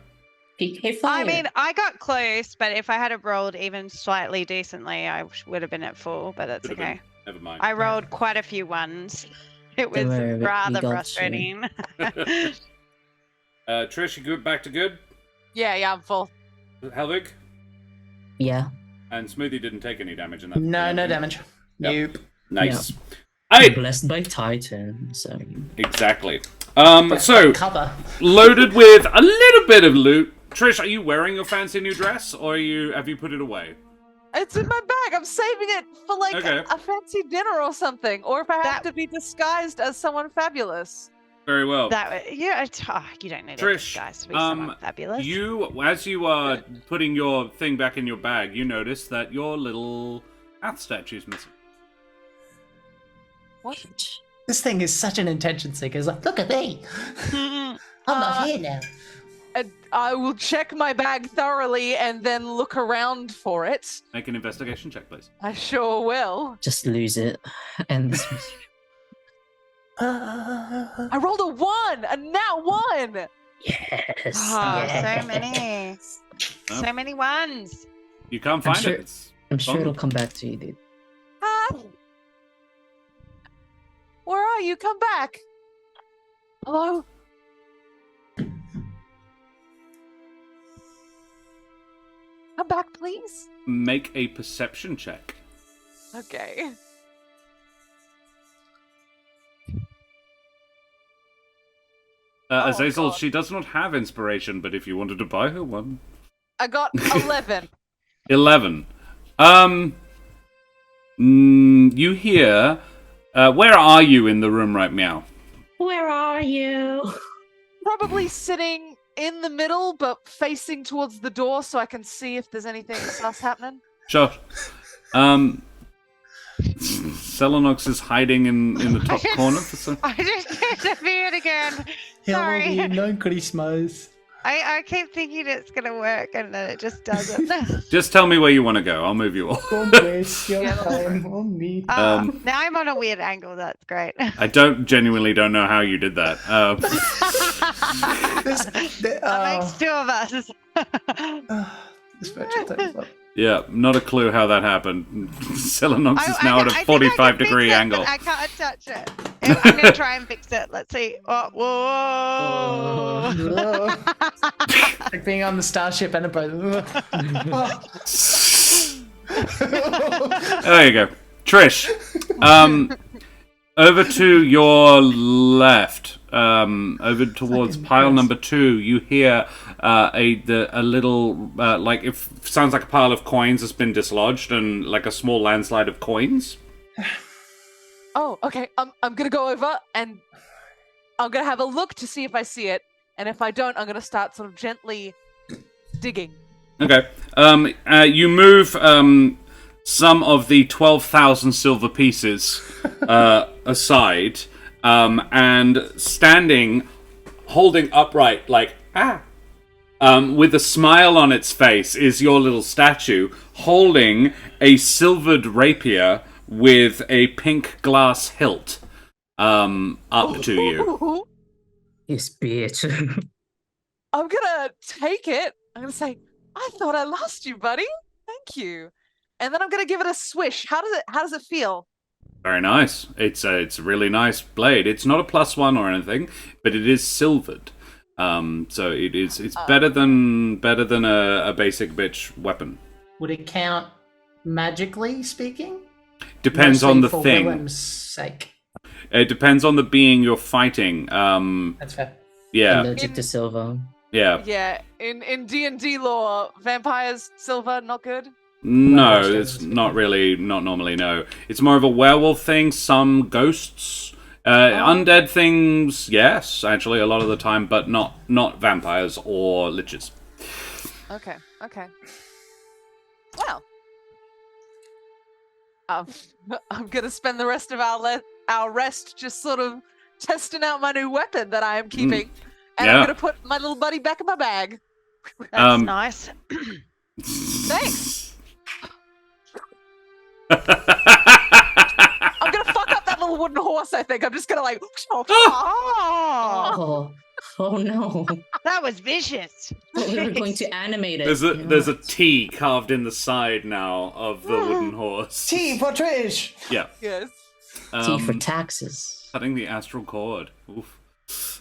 PK fire. I mean, I got close, but if I had have rolled even slightly decently, I would have been at full, but that's Could've okay. been. Never mind. I rolled quite a few ones. It was Don't worry, we rather got you. frustrating. Trish, you good? Back to good? Yeah, I'm full. Helvig? yeah. And Smoothie didn't take any damage in that. No, no damage. Yep. Nope. Nice. Hey, Blessed by Titan, so exactly. So Cover. loaded with a little bit of loot. Trish, are you wearing your fancy new dress, or have you put it away? It's in my bag. I'm saving it for like Okay. a fancy dinner or something, or if I have That- to be disguised as someone fabulous. Very well. You don't need Trish, a disguise to be someone fabulous. As you are putting your thing back in your bag, you notice that your little Ath statue's missing. What? This thing is such an attention seeker. It's like, look at me. I'm not here now. And I will check my bag thoroughly and then look around for it. Make an investigation check, please. I sure will. just lose it. And I rolled a 1, a nat 1. yes. Oh, yes. so many. Oh. So many ones. You can't I'm find sure- it. It's I'm sure gone. it'll come back to you, dude. Where are you? Come back. Hello? Come back, please. Make a perception check. Okay. Oh, Azazel, God. she does not have inspiration, but if you wanted to buy her one. I got 11. 11. You hear... where are you in the room right now? Where are you? Probably sitting in the middle, but facing towards the door so I can see if there's anything else happening. Sure. Selenox is hiding in the top corner for some... I just disappeared again. Sorry. Hello, no Christmas. I keep thinking it's gonna work and then it just doesn't. Just tell me where you want to go. I'll move you all. Don't waste your time on me. Now I'm on a weird angle. That's great. I genuinely don't know how you did that. That makes two of us. This virtual tabletop. Yeah, not a clue how that happened. Selenox is now at a I think I can 45-degree fix it, angle. but I can't touch it. I'm gonna try and fix it. Let's see. Oh, whoa! Like being on the Starship Enterprise. There you go. Trish, over to your left, over towards pile number 2, you hear a little, like, it sounds like a pile of coins has been dislodged and like a small landslide of coins. Oh, okay. I'm gonna go over and I'm gonna have a look to see if I see it. And if I don't, I'm gonna start sort of gently digging. Okay. You move some of the 12,000 silver pieces aside, and standing, holding upright, like, with a smile on its face, is your little statue, holding a silvered rapier with a pink glass hilt up to you. This bitch. I'm gonna take it. I'm gonna say, I thought I lost you, buddy. Thank you. And then I'm gonna give it a swish. How does it feel? Very nice. It's a really nice blade. It's not a +1 or anything, but it is silvered. So it's better than a basic bitch weapon. Would it count magically speaking? Depends Mostly on the for thing. Willem's sake. It depends on the being you're fighting. That's fair. Yeah, Allergic to silver. yeah. Yeah, in D&D lore, vampires, silver, not good. No, Well, it's not really. Not normally. No, it's more of a werewolf thing. Some ghosts, undead things. Yes, actually, a lot of the time, but not vampires or liches. Okay. Well, I'm gonna spend the rest of our rest just sort of testing out my new weapon that I am keeping, and I'm Yeah. gonna put my little buddy back in my bag. That's nice. Thanks. I'm gonna fuck up that little wooden horse. I think I'm just gonna like. Oh, Oh no. that was vicious. We were going to animate it. There's a T carved in the side now of the wooden horse. T for Trish! Yeah. Yes. T for taxes. Cutting the astral cord. Oof.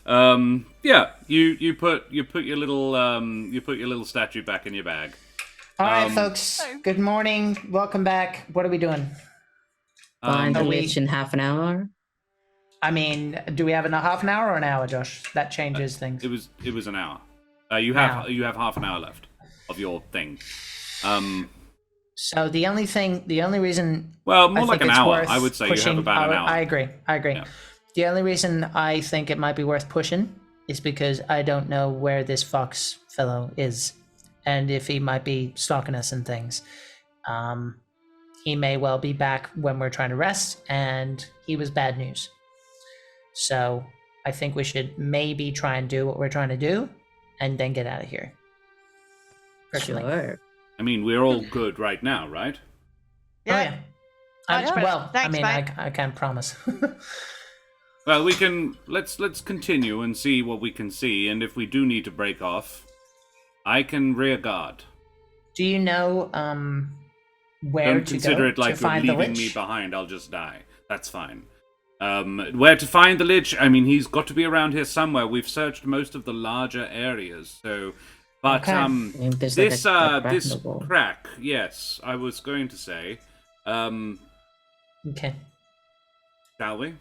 Yeah. You put your little statue back in your bag. All right, folks. Good morning. Welcome back. What are we doing? Find the are we- Lich in half an hour. I mean, do we have a half an hour or an hour, Josh? That changes things. It was an hour. You have half an hour left of your thing. So the only reason. Well, more I like think an it's hour. worth I would say you have pushing- about an hour. I agree. Yeah. The only reason I think it might be worth pushing is because I don't know where this fox fellow is, and if he might be stalking us and things. He may well be back when we're trying to rest, and he was bad news. So I think we should maybe try and do what we're trying to do, and then get out of here. Personally. Sure. I mean, we're all good right now, right? Oh, yeah. Much better. Well, I Thanks, mean, mate. I can't promise. Well, we can let's continue and see what we can see, and if we do need to break off, I can rear guard. Do you know where Don't to consider go it like to you're find the leaving Lich? me behind. I'll just die. That's fine. Where to find the Lich? I mean, he's got to be around here somewhere. We've searched most of the larger areas, so. But Okay. There's like this a crack this in the wall. crack, yes, I was going to say. Okay. Shall we?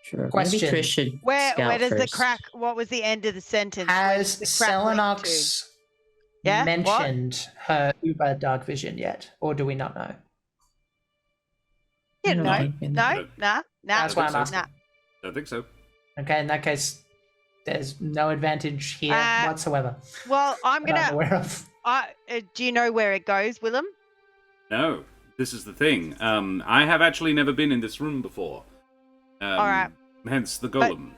Sure. Question. Maybe Trish should Where scout does the first. crack? What was the end of the sentence? Where Has does the crack link Selenox Yeah, what? mentioned her Uber dark vision yet, or do we not know? to? Yeah, No, no, I mean- no, nah. That's why I'm asking. Nah. Don't think so. Okay, in that case, there's no advantage here whatsoever. Well, I'm that I'm gonna. aware of. Do you know where it goes, Willem? No, this is the thing. I have actually never been in this room before. All right. Hence the golem.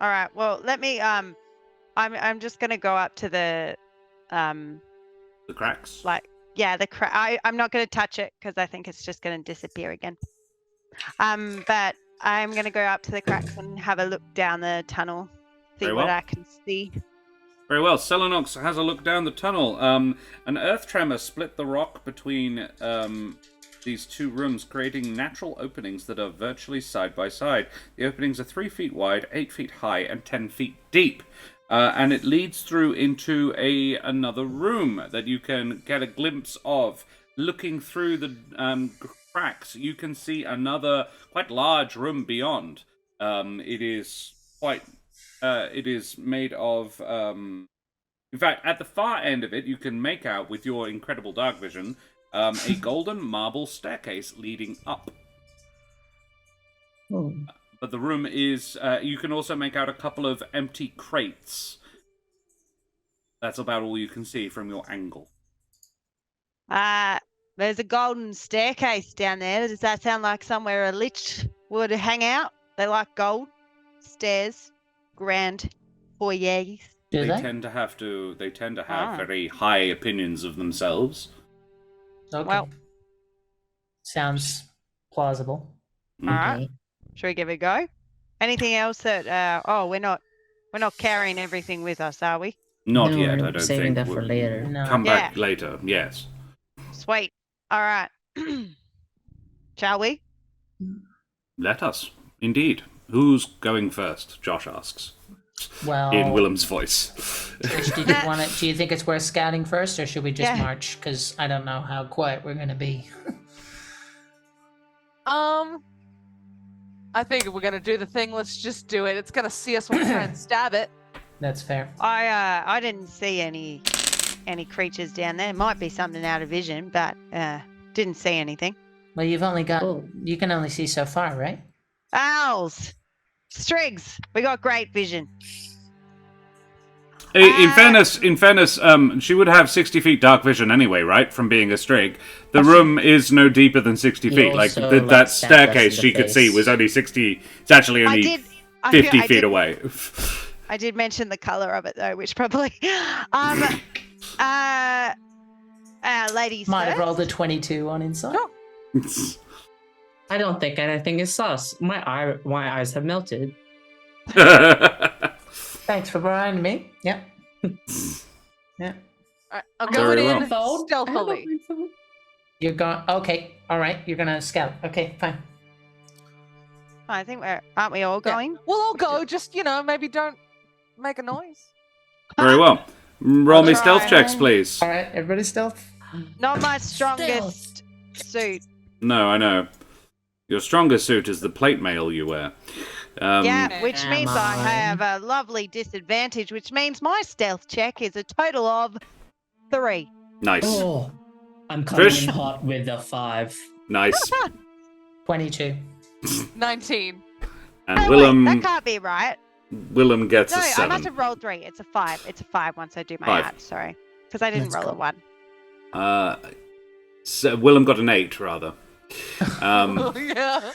All right. Well, let me. I'm just gonna go up to the. The cracks. The crack. I'm not gonna touch it because I think it's just gonna disappear again. But I'm gonna go up to the cracks and have a look down the tunnel, see Very what well. I can see. Very well. Selenox has a look down the tunnel. An earth tremor split the rock between these two rooms, creating natural openings that are virtually side by side. The openings are 3 feet wide, 8 feet high, and 10 feet deep. And it leads through into another room that you can get a glimpse of. Looking through the cracks, you can see another quite large room beyond. It is quite. It is made of. In fact, at the far end of it, you can make out with your incredible dark vision a golden marble staircase leading up. Oh. But the room is. You can also make out a couple of empty crates. That's about all you can see from your angle. There's a golden staircase down there. Does that sound like somewhere a lich would hang out? They like gold, stairs, grand foyers. Do They they? tend to have Ah. very high opinions of themselves. Okay. Well. Sounds plausible. Mm. All right. Should we give it a go? Anything else that? We're not carrying everything with us, are we? Not No, yet, we're I don't saving think. that for later. No. Come back later, yes. Sweet. All right. Shall we? Let us. Indeed. Who's going first? Josh asks. Well, In Willem's voice. Trish, do you think it's worth scouting first, or should we just march? Because I don't know how quiet we're gonna be. I think if we're gonna do the thing, let's just do it. It's gonna see us when we try and stab it. That's fair. I didn't see any creatures down there. Might be something out of vision, but didn't see anything. Well, you've only got. You can only see so far, right? Owls, strigs. We got great vision. In fairness, she would have 60 feet dark vision anyway, right? From being a strig. The room is no deeper than 60 You feet. Like, also, that stab us staircase in the she could see face. was only 60... It's actually only 50 feet away. I did mention the color of it though, which probably ladies Might have first. rolled a 22 on insight. I don't think anything is sus. My eyes have melted. Thanks for reminding me. Yep. Yeah. Alright, I'm Very going well. in stealthily. You're going. Okay. All right. You're gonna scout. Okay. Fine. I think aren't we all going? We'll all go. Just maybe don't make a noise. Very well. Roll me Try. stealth checks, please. All right. Everybody stealth. Not my strongest suit. No, I know. Your strongest suit is the plate mail you wear. Yeah, which Come means I on. have a lovely disadvantage, which means my stealth check is a total of 3. Nice. Oh, I'm coming Trish? in hot with a 5. Nice. 22. 19. And Oh, Willem, wait, that can't be right. Willem gets No, a I 7. must have rolled 3. It's a 5. It's a 5 once I do my 5. add. Sorry, because I didn't That's roll a cool. 1. So Willem got an 8, rather. Yeah.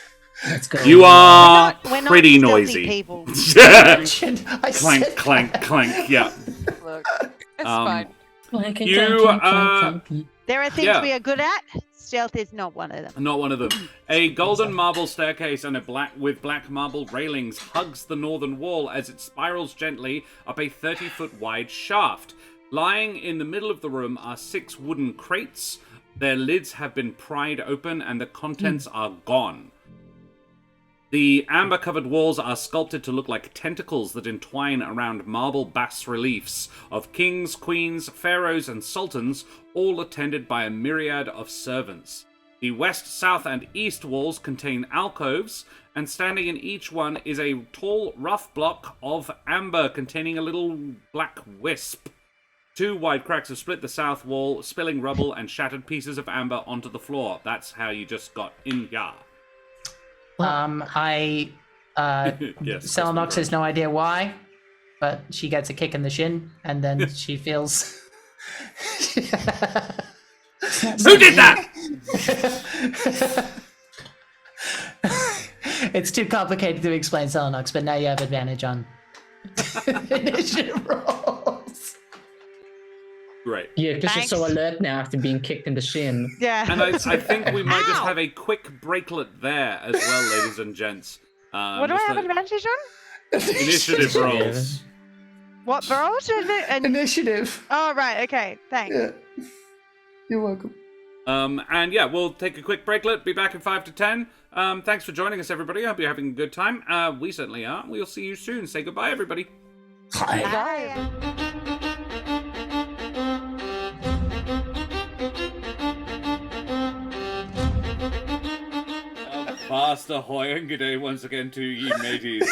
Let's go. You are We're not pretty stealthy noisy. people. I clank, said clank, clank. Yeah. Look, it's Um, fine. Clank, You, clank, clank, clank. There are things Yeah. we are good at. Stealth is not one of them. Not one of them. A golden marble staircase and with black marble railings hugs the northern wall as it spirals gently up a 30-foot wide shaft. Lying in the middle of the room are 6 wooden crates. Their lids have been pried open and the contents are gone. The amber-covered walls are sculpted to look like tentacles that entwine around marble bas-reliefs of kings, queens, pharaohs, and sultans, all attended by a myriad of servants. The west, south, and east walls contain alcoves, and standing in each one is a tall, rough block of amber containing a little black wisp. 2 wide cracks have split the south wall, spilling rubble and shattered pieces of amber onto the floor. That's how you just got in here. I Yes. Selenox has no idea why, but she gets a kick in the shin, and then she feels. Who did that? It's too complicated to explain, Selenox, but now you have advantage on initiative rolls. Great. Yeah, Trish is so Thanks. alert now after being kicked in the shin. Yeah. And I think we might just Ow! have a quick bracelet there as well, ladies and gents. What do I Just have a- advantage on? Initiative rolls. What rolls? Initiative. Oh, right. Okay. Thanks. Yeah. You're welcome. And yeah, we'll take a quick breaklet, be back in 5 to 10. Thanks for joining us, everybody. I hope you're having a good time. We certainly are. We'll see you soon. Say goodbye, everybody. Bye. Fast ahoy and good day once again to ye mateys.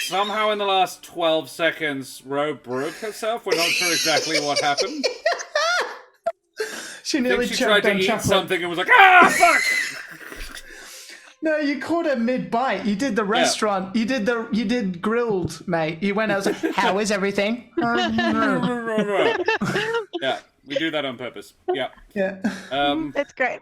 Somehow in the last 12 seconds, Ro broke herself. We're not sure exactly what happened. She I nearly think she tried choked to on eat chocolate. something and was like, ah, fuck! No, you caught her mid-bite. You did the restaurant. You did grilled, mate. You went out and was like, how is everything? Yeah. We do that on purpose. Yeah. Yeah. It's great.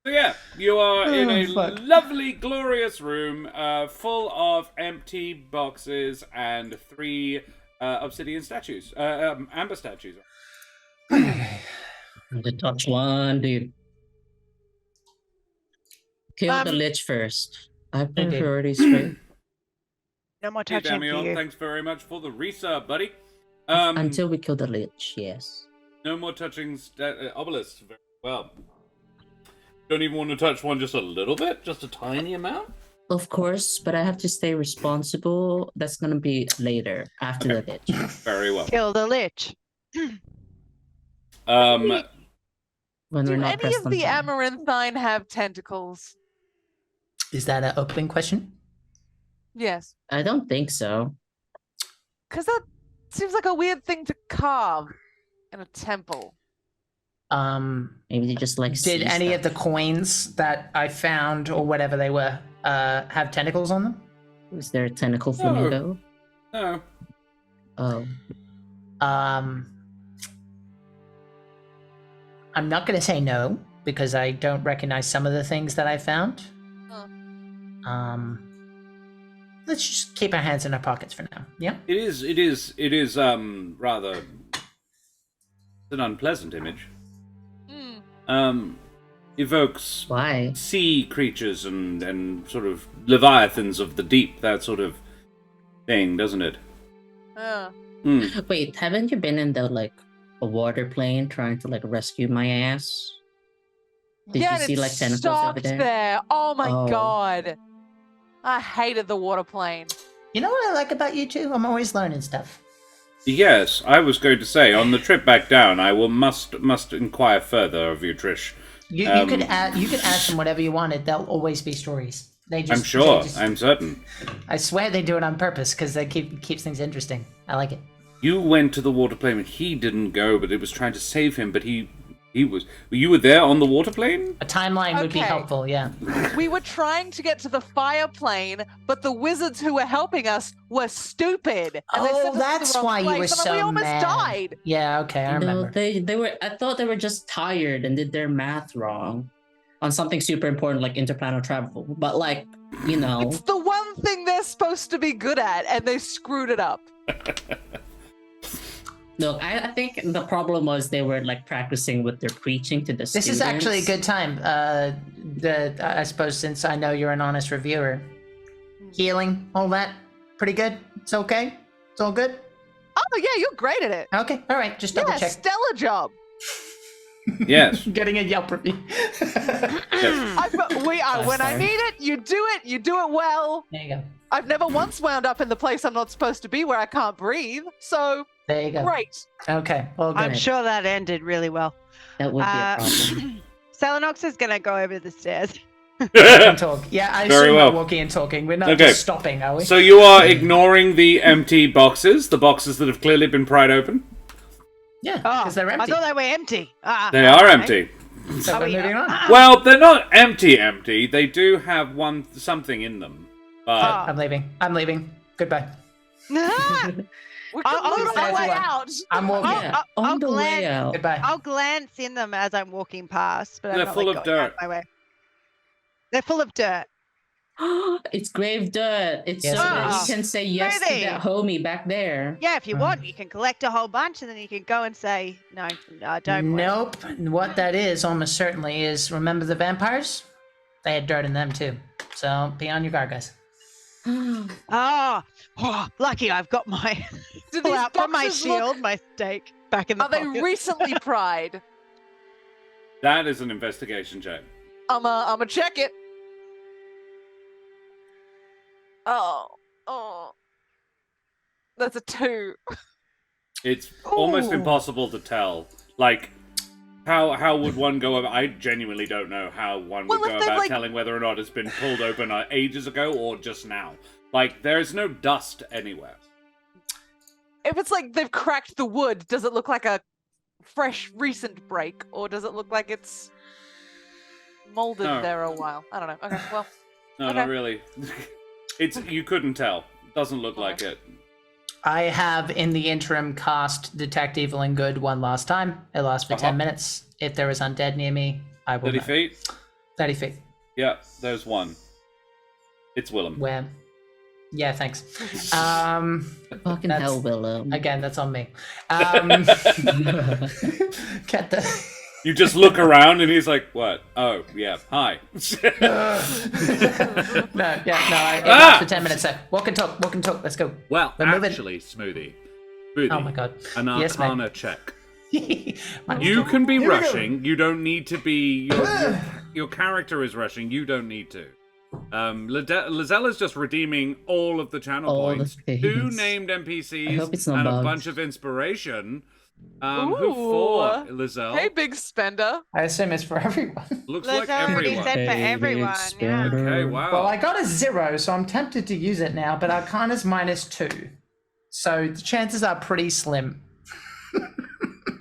So yeah, you are in a fuck. lovely, glorious room full of empty boxes and 3 obsidian statues, amber statues. The touch one, dude. Kill the Lich first. I have Indeed. priorities straight. No more Hey, touching for Damian, you. thanks very much for the resub, buddy. Until we kill the Lich, yes. No more touching obelisks. Very well. Don't even want to touch one just a little bit? Just a tiny amount? Of course, but I have to stay responsible. That's gonna be later, after the Lich. Very well. Kill the Lich. When Do we're not any pressed of on the time. amaranthine have tentacles? Is that an open question? Yes. I don't think so. Because that seems like a weird thing to carve in a temple. Maybe they just like Did see any stuff. of the coins that I found, or whatever they were, have tentacles on them? Is there a tentacle flamingo? No. Oh. I'm not going to say no, because I don't recognize some of the things that I found. Huh. Let's just keep our hands in our pockets for now. Yeah? It is rather it's an unpleasant image. Evokes Why? sea creatures and sort of leviathans of the deep, that sort of thing, doesn't it? Wait, haven't you been in the like a water plane trying to like rescue my ass? Did yeah, you see and it like tentacles over stopped there? Oh my Oh. god. I hated the water plane. You know what I like about you two? I'm always learning stuff. Yes, I was going to say, on the trip back down, I must inquire further of you, Trish. You could add them whatever you wanted. There'll always be stories. I'm sure. I'm certain. I swear they do it on purpose because they keeps things interesting. I like it. You went to the water plane and he didn't go, but it was trying to save him, but he was... You were there on the water plane? A timeline would be Okay. helpful, yeah. We were trying to get to the fire plane, but the wizards who were helping us were stupid. And they sent us to that's the wrong why you place, were and so we almost mad. died. Yeah, okay, I No, remember. they were. I thought they were just tired and did their math wrong on something super important like interplanar travel. But like, you know, It's the one thing they're supposed to be good at, and they screwed it up. look, I think the problem was they were like practicing with their preaching to the This students. is actually a good time. I suppose since I know you're an honest reviewer, healing, all that, pretty good. It's okay. It's all good. Oh yeah, you're great at it. Okay, all right. Just double Yeah, check. stellar job. Yes. Getting a Yelp review. Yes. When I fair. need it, you do it well. There you go. I've never once wound up in the place I'm not supposed to be where I can't breathe. So There you go. great. Okay, all good. I'm sure that ended really well. That would be a problem. Selenox is going to go over the stairs. And talk. Yeah, I Very assume well. we're walking and talking. We're not Okay. just stopping, are we? So you are ignoring the empty boxes, the boxes that have clearly been pried open? yeah, Oh, because they're I empty. thought they were empty. They are okay. empty. So Are we're we- moving on. Well, they're not empty. They do have something in them. But Oh. I'm leaving. Goodbye. We I'll- can I'll move stay our if you way want. out. I'm walking. Yeah, on I'll the way out. Goodbye. I'll glance in them as I'm walking past, but I'm They're not, full like, of going out dirt. my way. They're full of dirt. It's grave dirt. It's Yes, so it that is. you can say yes to Really? that homie back there. Yeah, if you want, you can collect a whole bunch, and then you can go and say, no, don't. worry." Nope. What that is almost certainly is, remember the vampires? They had dirt in them too. So be on your guard, guys. Oh, lucky I've got my Do pull these out from my boxes shield, my stake back in the Are they pocket. recently pried? that is an investigation check. I'ma check it. Oh. That's a 2. It's almost Ooh. impossible to tell. Like, how would one go about... I genuinely don't know how one would Well, go if they've, about like- telling whether or not it's been pulled open ages ago or just now. Like, there is no dust anywhere. If it's like they've cracked the wood, does it look like a fresh, recent break, or does it look like it's molded No. there a while? I don't know. Okay, well, No, Okay. not really. You couldn't tell. Doesn't look like it. I have, in the interim, cast Detect Evil and Good one last time. It lasts for 10 minutes. If there is undead near me, I will 30 know. feet? 30 feet. Yeah, there's one. It's Willem. Where? Yeah, thanks. Fucking hell, Willem. Again, that's on me. Get the... You just look around and he's like, what? Oh, yeah, hi. It lasts for 10 minutes. So walk and talk. Let's go. Well, We're moving. actually, Smoothie. Oh my god. An Yes, Arcana mate. check. You can be rushing. You don't need to be. Your character is rushing. You don't need to. Lizella's just redeeming all of the channel All points. the 2 things. named I hope it's NPCs not and a bugged. bunch of inspiration. Who Ooh. for, Lizelle? Hey, big spender. I assume it's for everyone. Looks Liz like already everyone. said for Hey, everyone. big Yeah. spender. Okay, wow. Well, I got a 0, so I'm tempted to use it now, but Arcana's -2. So the chances are pretty slim.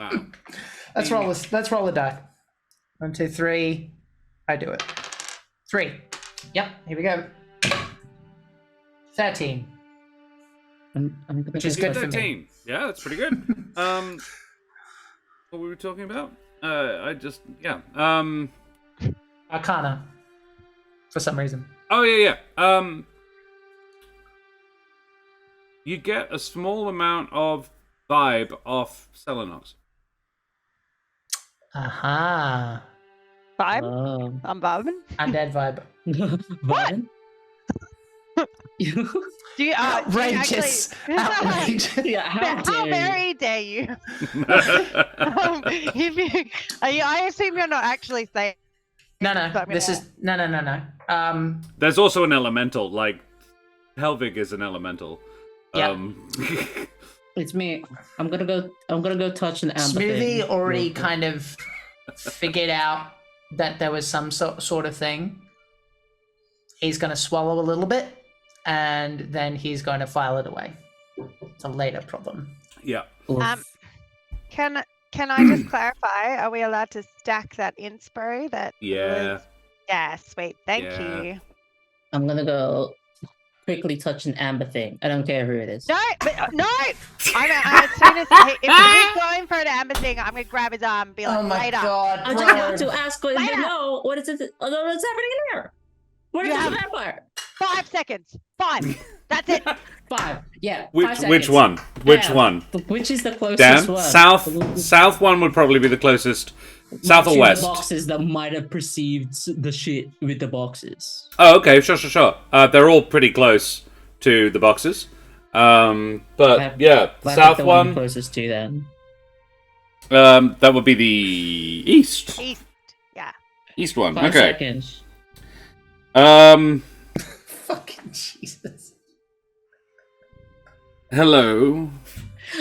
Wow. Let's roll a die. 1, 2, 3. I do it. 3. Yep, here we go. 13. Which is good for me. 13. Yeah, that's pretty good. What were we talking about? Arcana. For some reason. Oh, yeah. You get a small amount of vibe off Selenox. Aha. Vibe? Oh. I'm vibing. Undead vibe. What? Do you, Outrageous. Outrageous. Yeah, how How dare very dare you? I assume you're not actually saying. No. This is no. There's also an elemental, like Helvig is an elemental. Yeah. It's me. I'm gonna go touch an amber Smoothie thing. already kind of figured out that there was some sort of thing. He's going to swallow a little bit, and then he's going to file it away. It's a later problem. Yeah. Can I just clarify? Are we allowed to stack that inspo? Yeah. Yeah, sweet. Thank Yeah. you. I'm gonna go quickly touch an amber thing. I don't care who it is. No, no. As soon as if he's going for an amber thing, I'm gonna grab his arm and be like, Oh my later. god, I bro. just have to ask what Later. you know. What is it? What's happening in here? What is You the have- vampire? 5 seconds. 5. That's it. 5. Yeah. 5 Which seconds. one? Which Yeah. one? Which is the closest Dan? one? South one would probably be the closest. South or Which is west? The boxes that might have perceived the shit with the boxes. Oh, okay, sure. They're all pretty close to the boxes. But yeah, Well, south the one. closest to them. That would be the east. East. Yeah. East one. 5 Okay. seconds. Fucking Jesus. Hello.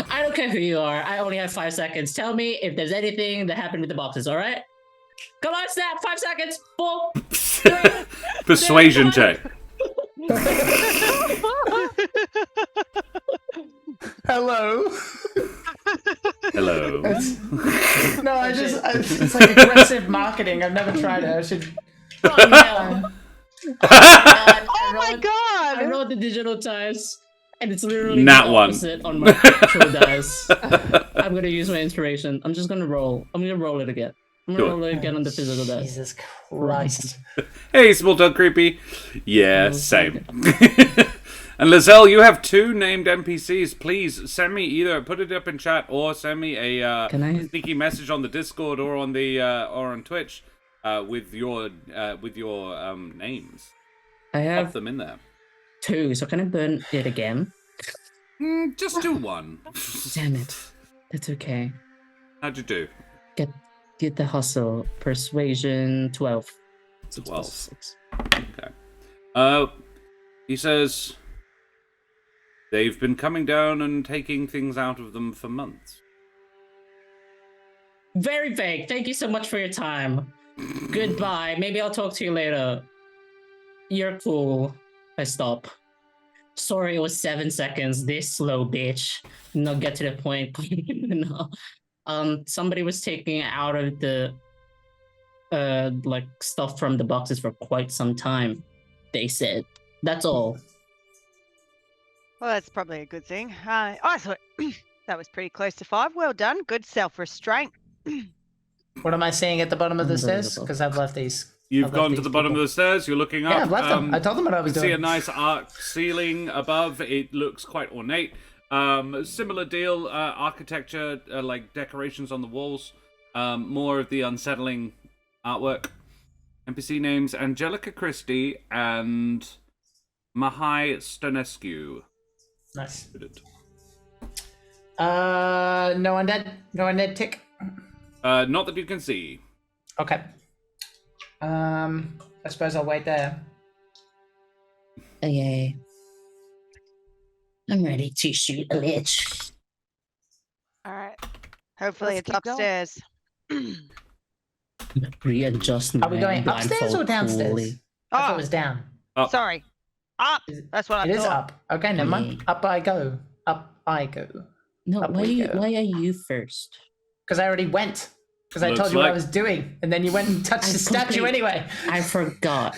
I don't care who you are. I only have 5 seconds. Tell me if there's anything that happened with the boxes, alright? Come on, snap! 5 seconds! 4, 3, Persuasion check. Hello. Hello. No, it's like aggressive marketing. I've never tried it. I should. Oh, no. Oh my I god. rolled the digital dice, and it's literally Nat the one. opposite on my actual dice. I'm gonna use my inspiration. I'm just gonna roll. I'm gonna roll it again. I'm gonna Do it. roll it again on the physical dice. Jesus Christ. Hey, small dog creepy. Yeah, same. And Lizelle, you have 2 named NPCs. Please send me put it up in chat or send me a Can I- sneaky message on the Discord or on the or on Twitch with your names. I Pop have them in there. 2, so can I burn it again? Just do 1. Damn it. That's okay. How'd you do? Get the hustle. Persuasion 12. 12. 6. Okay. He says they've been coming down and taking things out of them for months. Very vague. Thank you so much for your time. Goodbye. Maybe I'll talk to you later. You're cool. I stop. Sorry, it was 7 seconds. This slow bitch. No, get to the point. No. Somebody was taking out of the like stuff from the boxes for quite some time. They said. That's all. Well, that's probably a good thing. I thought that was pretty close to 5. Well done. Good self-restraint. What am I seeing at the bottom of the stairs? Unbelievable. Because I've left these. You've I've left gone to these the bottom people. of the stairs. You're looking up. Yeah, I've left them. I told them what I was You see doing. a nice arc ceiling above. It looks quite ornate. Similar deal, architecture, like decorations on the walls. More of the unsettling artwork. NPC names: Angelica Christie and Mahai Stonescu. Nice. No undead tick. Not that you can see. Okay. I suppose I'll wait there. Okay. I'm ready to shoot a lich. All right. Hopefully Let's it's keep going. upstairs. Readjust my Are we going upstairs or blindfold downstairs? fully. I thought it Oh, was down. Up. sorry. Up. That's what I It thought. is up. Okay, never mind. Up I go. Up I go. No, Up we go. why are you first? Because I already went. Because I Looks told you what I like- was doing, and then you went and touched I the statue completely- anyway. I forgot.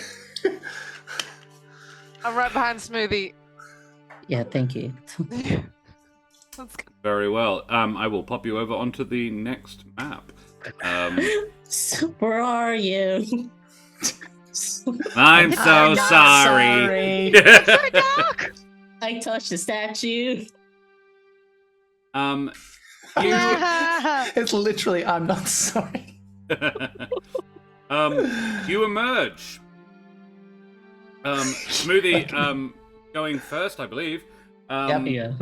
I'm right behind Smoothie. Yeah, thank you. That's good. Very well. I will pop you over onto the next map. So, where are you? I'm so I'm not sorry. So dark. I touched the statue. You It's literally, I'm not sorry. you emerge. Smoothie, going first, I believe. Yeah.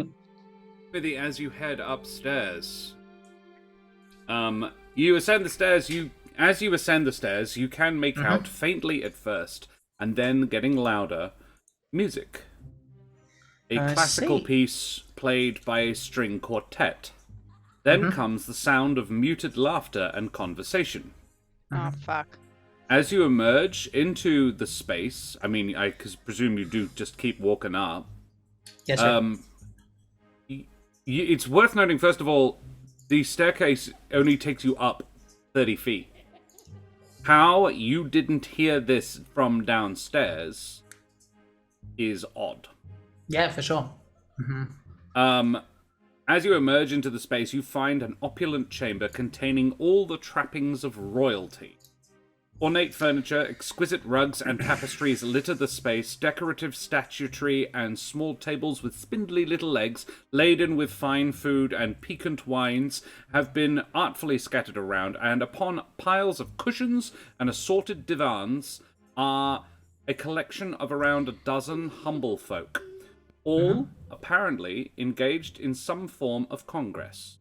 Smoothie, as you head upstairs, you ascend the stairs. As you ascend the stairs, you can make out faintly at first, and then getting louder, music. A I classical see. piece played by a string quartet. Then comes the sound of muted laughter and conversation. Oh fuck. As you emerge into the space, I mean, I presume you do just keep walking up. Yes, sir. It's worth noting, first of all, the staircase only takes you up 30 feet. How you didn't hear this from downstairs is odd. Yeah, for sure. As you emerge into the space, you find an opulent chamber containing all the trappings of royalty. Ornate furniture, exquisite rugs and tapestries litter the space. Decorative statuary and small tables with spindly little legs, laden with fine food and piquant wines, have been artfully scattered around, and upon piles of cushions and assorted divans are a collection of around a dozen humble folk, all apparently engaged in some form of congress.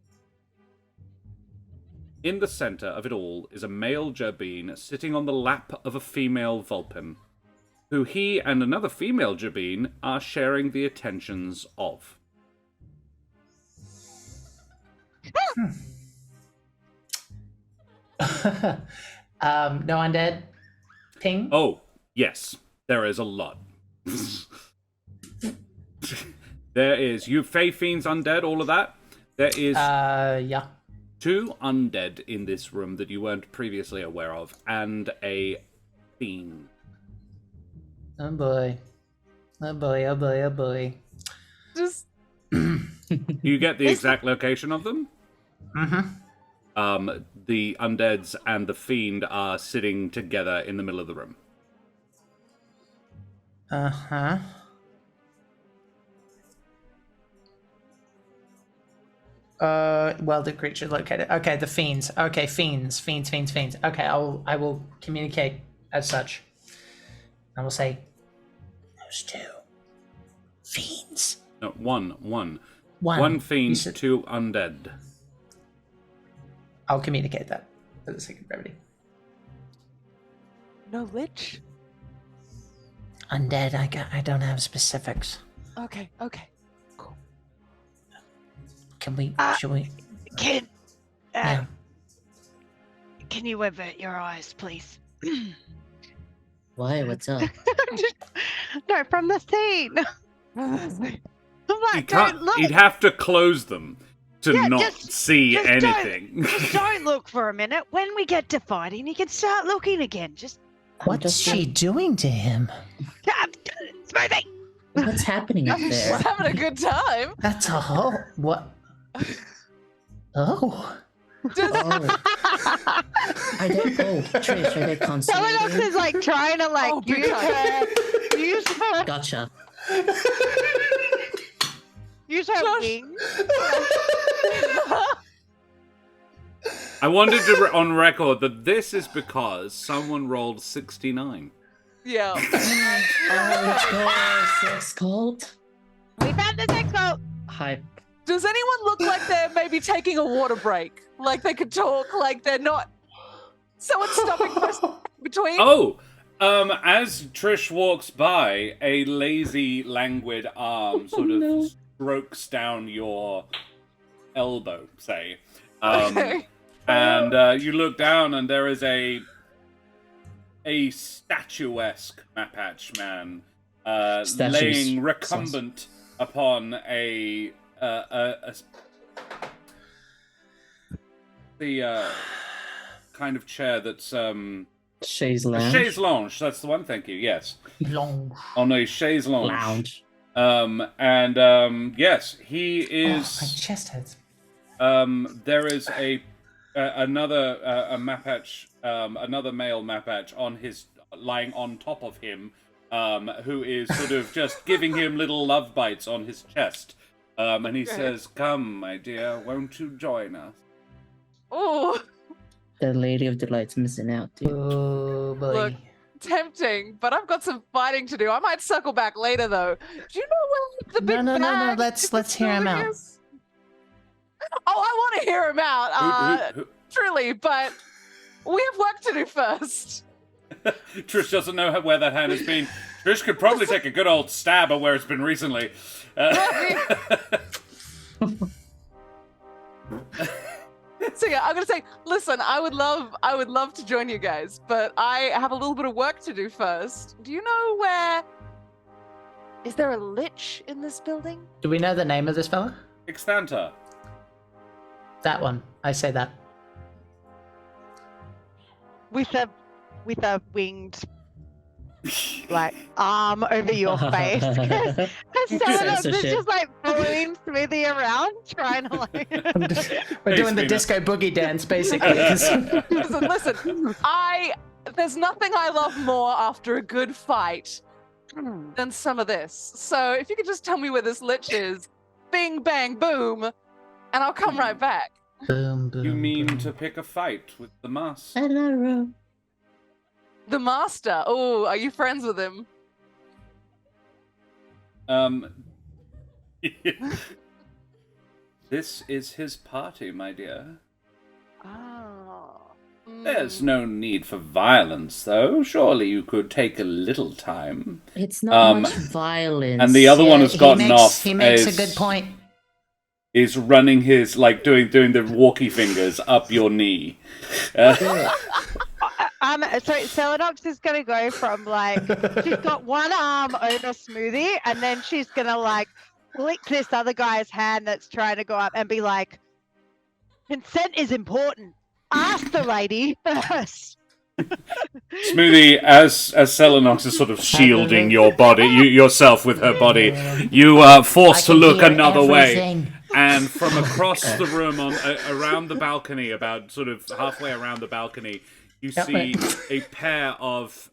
In the center of it all is a male Gerbine sitting on the lap of a female Vulpin, who he and another female Gerbine are sharing the attentions of. No undead ping. Oh, yes, there is a lot. There is, you Fey Fiends, Undead, all of that. There is Yeah. 2 undead in this room that you weren't previously aware of, and a fiend. Oh boy. Oh boy, oh boy, oh boy. Just You get the exact location of them? Mm-hmm. The undeads and the fiend are sitting together in the middle of the room. Uh-huh. Well, the creature located. Okay, the fiends. Okay, fiends. Okay, I will communicate as such. I will say, those 2 fiends. No, one. One. One You fiend, said- 2 undead. I'll communicate that for the sake of brevity. no lich. Undead. I don't have specifics. Okay. Cool. Can we? Should we? Can Yeah. can you avert your eyes, please? Why? What's up? No, from the scene. I'm like, don't look. He'd have to close them to Yeah, not just- see just anything. Just don't look for a minute. When we get to fighting, you can start looking again. Just What's just she doing to him? smoothie. What's happening up She's there? having a good time. That's a hole. What? Oh. Just, Are they? Oh, Trish, are they Someone else constipated? is like trying to like Oh, big use her Gotcha. Josh. wings. I wanted to on record that this is because someone rolled 69. yeah. Oh, let's go, sex cult. We found the sex cult. Hype. Does anyone look like they're maybe taking a water break? Like they could talk, like they're not. Someone's stopping for a second between. Oh, as Trish walks by, a lazy, languid arm sort of strokes down your elbow, say. Okay. And you look down, and there is a statuesque Mapatch man Statues. laying recumbent upon the kind of chair that's Chaise a lounge. chaise lounge. That's the one. Thank you. Yes. Long. On a chaise lounge. Lounge. Yes, he Oh, my is. chest hurts. There is another Mapatch, another male Mapatch lying on top of him, who is sort of just giving him little love bites on his chest. And he says, "Come, my dear, won't you join us?" Oh, The Lady of Delight's missing out, dude. Oh, boy. Look. tempting, but I've got some fighting to do. I might circle back later, though. Do you know where the big No. bag Let's hear him out. is? Oh, I want to hear him out. Who- Truly, but we have work to do first. Trish doesn't know where that hand has been. Trish could probably take a good old stab at where it's been recently. So yeah, I'm gonna say, listen, I would love to join you guys, but I have a little bit of work to do first. Do you know where? Is there a lich in this building? Do we know the name of this fella? Exthantar. That one. I say that. With a winged like arm over your face. Because someone else is Censorship. just like pulling Smithy around, trying to like. We're Hey, doing the Spina. disco boogie dance, basically. 'cause- Listen. There's nothing I love more after a good fight than some of this. So if you could just tell me where this lich is, bing bang boom, and I'll come right back. Boom, boom. You mean boom. to pick a fight with the master? Hello. The master. Oh, are you friends with him? This is his party, my dear. Oh. There's no need for violence, though. Surely you could take a little time. It's not Um, much violence. And the other one has he gotten makes, off. He makes is, a good point. Is running his, like, doing the walkie fingers up your knee. So Selenox is gonna go from like she's got one arm over Smoothie, and then she's gonna like flick this other guy's hand that's trying to go up and be like, "Consent is important. Ask the lady first." Smoothie, as Selenox is sort of shielding your body, yourself with her body, you are forced to look another way. And from across the room, around the balcony, about sort of halfway around the balcony, you see a pair of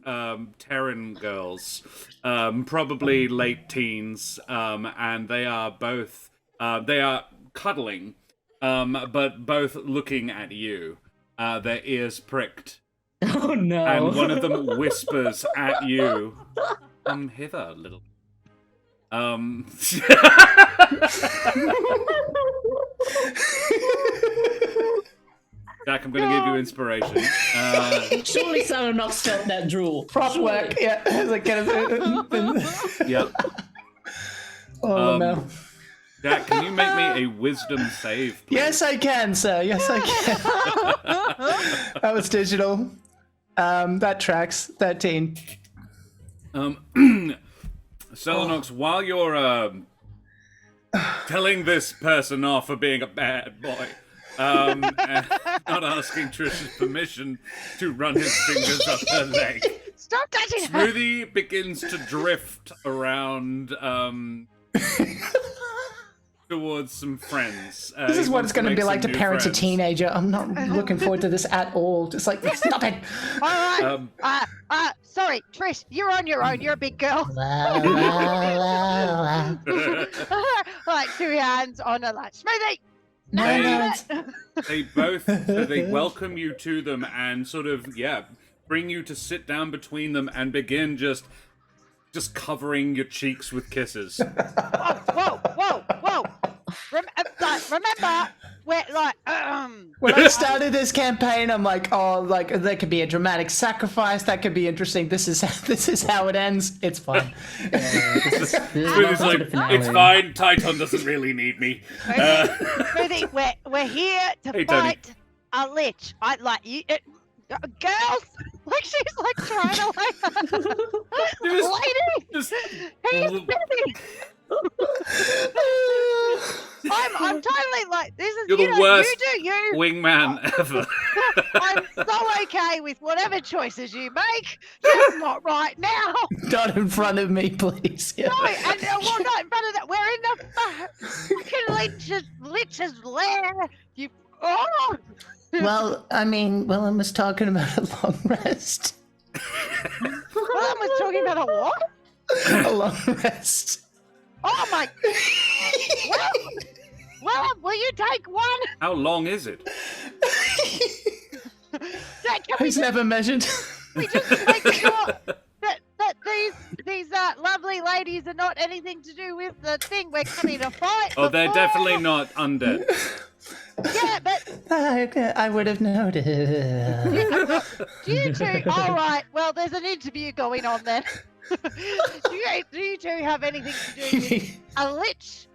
Terran girls, probably late teens, and they are both they are cuddling, but both looking at you, their ears pricked. Oh no. And one of them whispers at you, "Come hither, little." Jack, I'm going to give you inspiration. Surely Selenox felt that drool. Prop work, yeah. Like, Yep. oh no. Jack, can you make me a wisdom save, please? Yes, I can, sir. Yes, I can. That was digital. That tracks. 13. Selenox, while you're telling this person off for being a bad boy, and not asking Trish's permission to run his fingers up her leg. Stop touching her! Smoothie begins to drift around towards some friends. This is He what wants it's going to make be like to some new parent a friends. teenager. I'm not looking forward to this at all. Just like, stop it. All right. Sorry, Trish, you're on your own. You're a big girl. La, la, la, la. Like 2 hands on a like smoothie. No, Hey. no, it's- They welcome you to them and sort of bring you to sit down between them and begin just covering your cheeks with kisses. Whoa! Remember, we're like When I started this campaign, I'm like, oh, like there could be a dramatic sacrifice. That could be interesting. This is how it ends. It's fine. This is Smoothie's like, it's fine. Titan doesn't really need me. Smoothie, we're here to Hey, Tony. fight a lich. I like you, girls. Like she's like trying to like, lady. Just- He's busy. I'm totally like this is You're the you know, worst you do you. wingman ever. I'm so okay with whatever choices you make, just not right now. Not in front of me, please. Yeah. No, and well, not in front of that. We're in the fucking lich's lair. You oh. Well, I mean, Willem was talking about a long rest. Willem was talking about a what? A long rest. Oh my! Willem, will you take one? How long is it? Can we Who's just, never measured? we just make sure that these lovely ladies are not anything to do with the thing we're coming to fight? Oh, they're before? definitely not undead. Yeah, but I would have noted. you two. All right. Well, there's an interview going on then. Do you two have anything to do with a lich?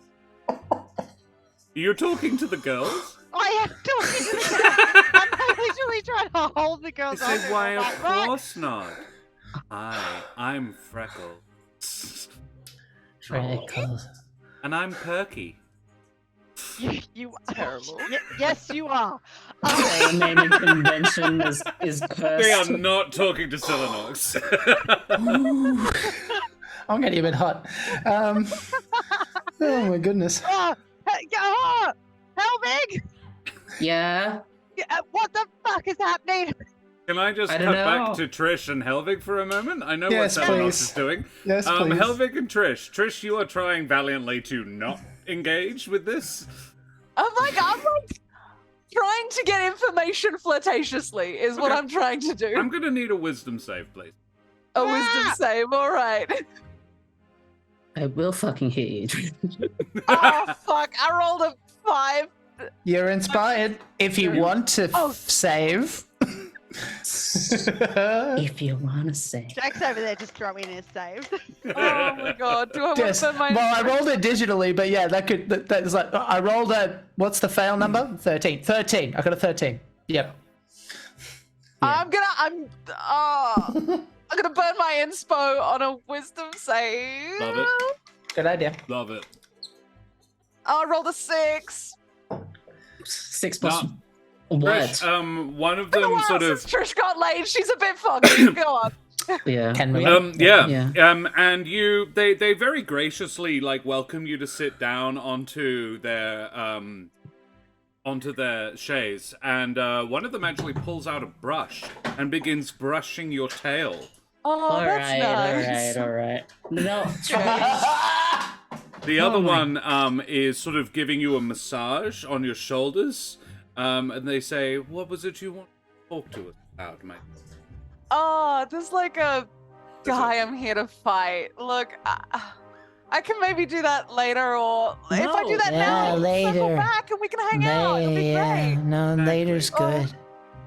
You're talking to the girls? I am talking to the girls. I'm literally trying to hold the They girls. say, off. why, of Like, right. course not. I'm Freckle. Freckles. And I'm Perky. You Terrible. Yes, you are. The naming convention is They are cursed. not talking to Silenox. I'm getting a bit hot. Oh my goodness. Helvig! Yeah. What the fuck is happening? Can I just I cut don't back know. to Trish and Helvig for a moment? I know Yes, what Silenox please. is doing. Yes, please. Helvig and Trish. Trish, you are trying valiantly to not engage with this. I'm like trying to get information flirtatiously is what Okay. I'm trying to do. I'm gonna need a wisdom save, please. A wisdom save, all right. I will fucking hit you. Oh fuck! I rolled a 5. You're inspired. If you want to save. If you want to say. Jack's over there just throwing his save. Oh my god! Do I want Yes. to spend my? Well, I rolled it digitally, but yeah, that's like I rolled a what's the fail number? 13. 13. I got a 13. Yep. I'm gonna burn my inspo on a wisdom save. Love it. Good idea. Love it. I rolled a 6. 6 plus No. what? Trish, one of Been a them while sort of since Trish got laid. She's a bit foggy. Go on. Yeah. Can we? yeah. Yeah. And they very graciously welcome you to sit down onto their chaise, and one of them actually pulls out a brush and begins brushing your tail. Oh, that's nice. all right. No, The other one is sort of giving you a massage on your shoulders, and they say, "What was it you want to talk to us about, mate?" Oh, there's like a guy I'm here to fight. Look, I can maybe do that later, or if I do that Yeah, now, circle later. back and we can hang out. It'll be great. No, Exactly. later's Oh, good.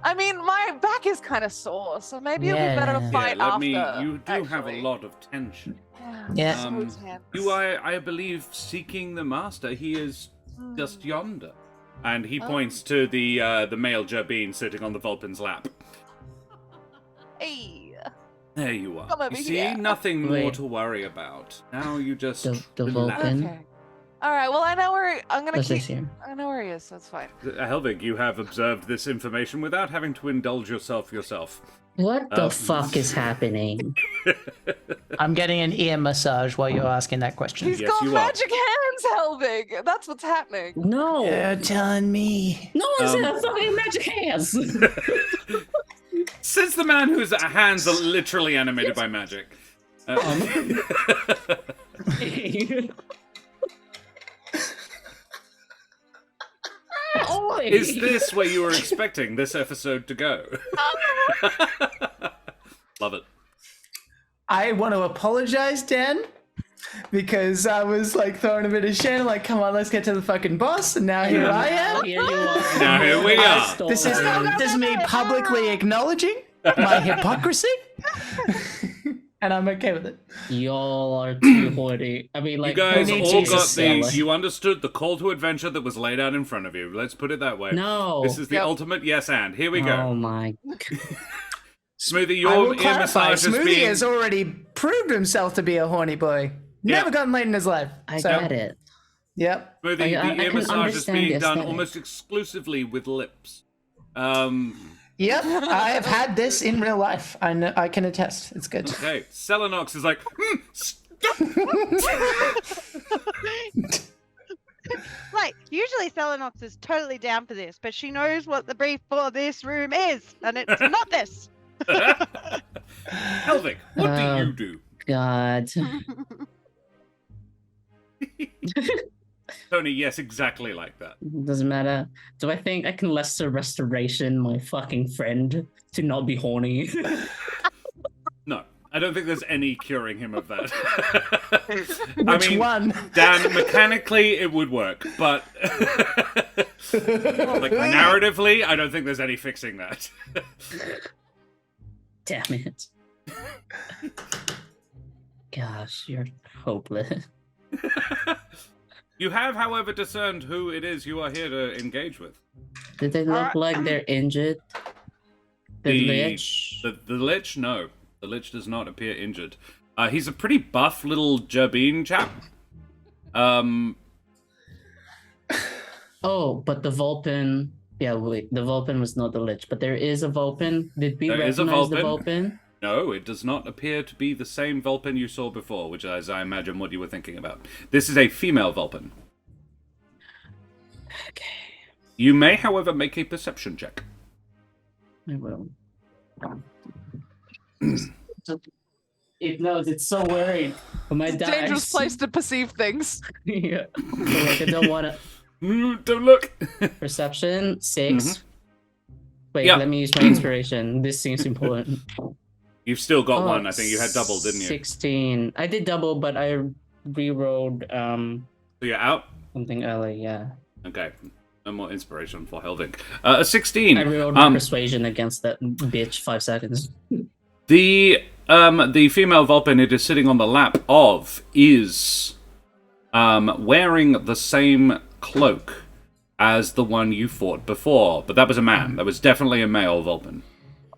I mean, my back is kind of sore, so maybe it'll be better to Yeah. fight let after. me. You do have a actually. lot of tension. Yeah. so Um, tense. You are, I believe, seeking the master. He is just yonder. And he points to the male Jabin sitting on the Vulpin's lap. Hey. There you are. Come over You see, here. nothing more Wait. to worry about. Now you just The relax. Vulpin? Okay. All right. Well, I know where I'm gonna Let's keep. just here. I know where he is. So it's fine. Helvig, you have observed this information without having to indulge yourself. What the fuck is happening? I'm getting an ear massage while you're asking that question. He's Yes, got you are. magic hands, Helvig. That's what's happening. No, You're telling me. no one's in fucking magic hands. Says the man whose hands are literally animated by magic. Oi. Is this where you were expecting this episode to go? Love it. I want to apologize, Dan, because I was like throwing a bit of shit. Like, come on, let's get to the fucking boss. And now here I am. Here you are. Now here we are. This is me publicly acknowledging my hypocrisy, and I'm okay with it. Y'all are too horny. I mean, like, You guys who needs all Jesus, got the. Stella? You understood the call to adventure that was laid out in front of you. Let's put it that way. No. This is the Yep. ultimate yes and. Here we Oh go. my. Smoothie, I your will ear clarify, massage has Smoothie been. has already proved himself to be a horny boy. Never Yeah. gotten laid in his life. I So, got it. Yep. Smoothie, I the ear can massage is understand being the done aesthetic. almost exclusively with lips. Yep. I have had this in real life. I know. I can attest. It's good. Okay, Selenox is like, stop. Like, usually Selenox is totally down for this, but she knows what the brief for this room is, and it's not this. Helvig, what do you do? God. Tony, yes, exactly like that. Doesn't matter. Do I think I can lesser restoration my fucking friend to not be horny? No, I don't think there's any curing him of that. Which one? Dan, mechanically it would work, but like narratively, I don't think there's any fixing that. Damn it. Gosh, you're hopeless. You have, however, discerned who it is you are here to engage with. Did they look like they're injured? The Lich? The Lich? No. The Lich does not appear injured. He's a pretty buff little Gerbine chap. Oh, but the Vulpin... Yeah, wait, the Vulpin was not the Lich, but there is a Vulpin. Did we There is a recognize the Vulpin. Vulpin? No, it does not appear to be the same Vulpin you saw before, which is, I imagine, what you were thinking about. This is a female Vulpin. Okay, You may, however, make a perception check. I will. It knows, it's so worried. For my dice. Dangerous place to perceive things. Yeah. So, like, I don't want to... Don't look! Perception, 6. Wait, Yeah. let me use my inspiration. This seems important. You've still got Oh, one. I think you had double, didn't you? 16. I did double, but I re-rolled So you're out? something early, yeah. Okay. No more inspiration for Helvig. A 16. I re-rolled my persuasion against that bitch 5 seconds. The female Vulpin it is sitting on the lap of is wearing the same cloak as the one you fought before, but that was a man. That was definitely a male Vulpin.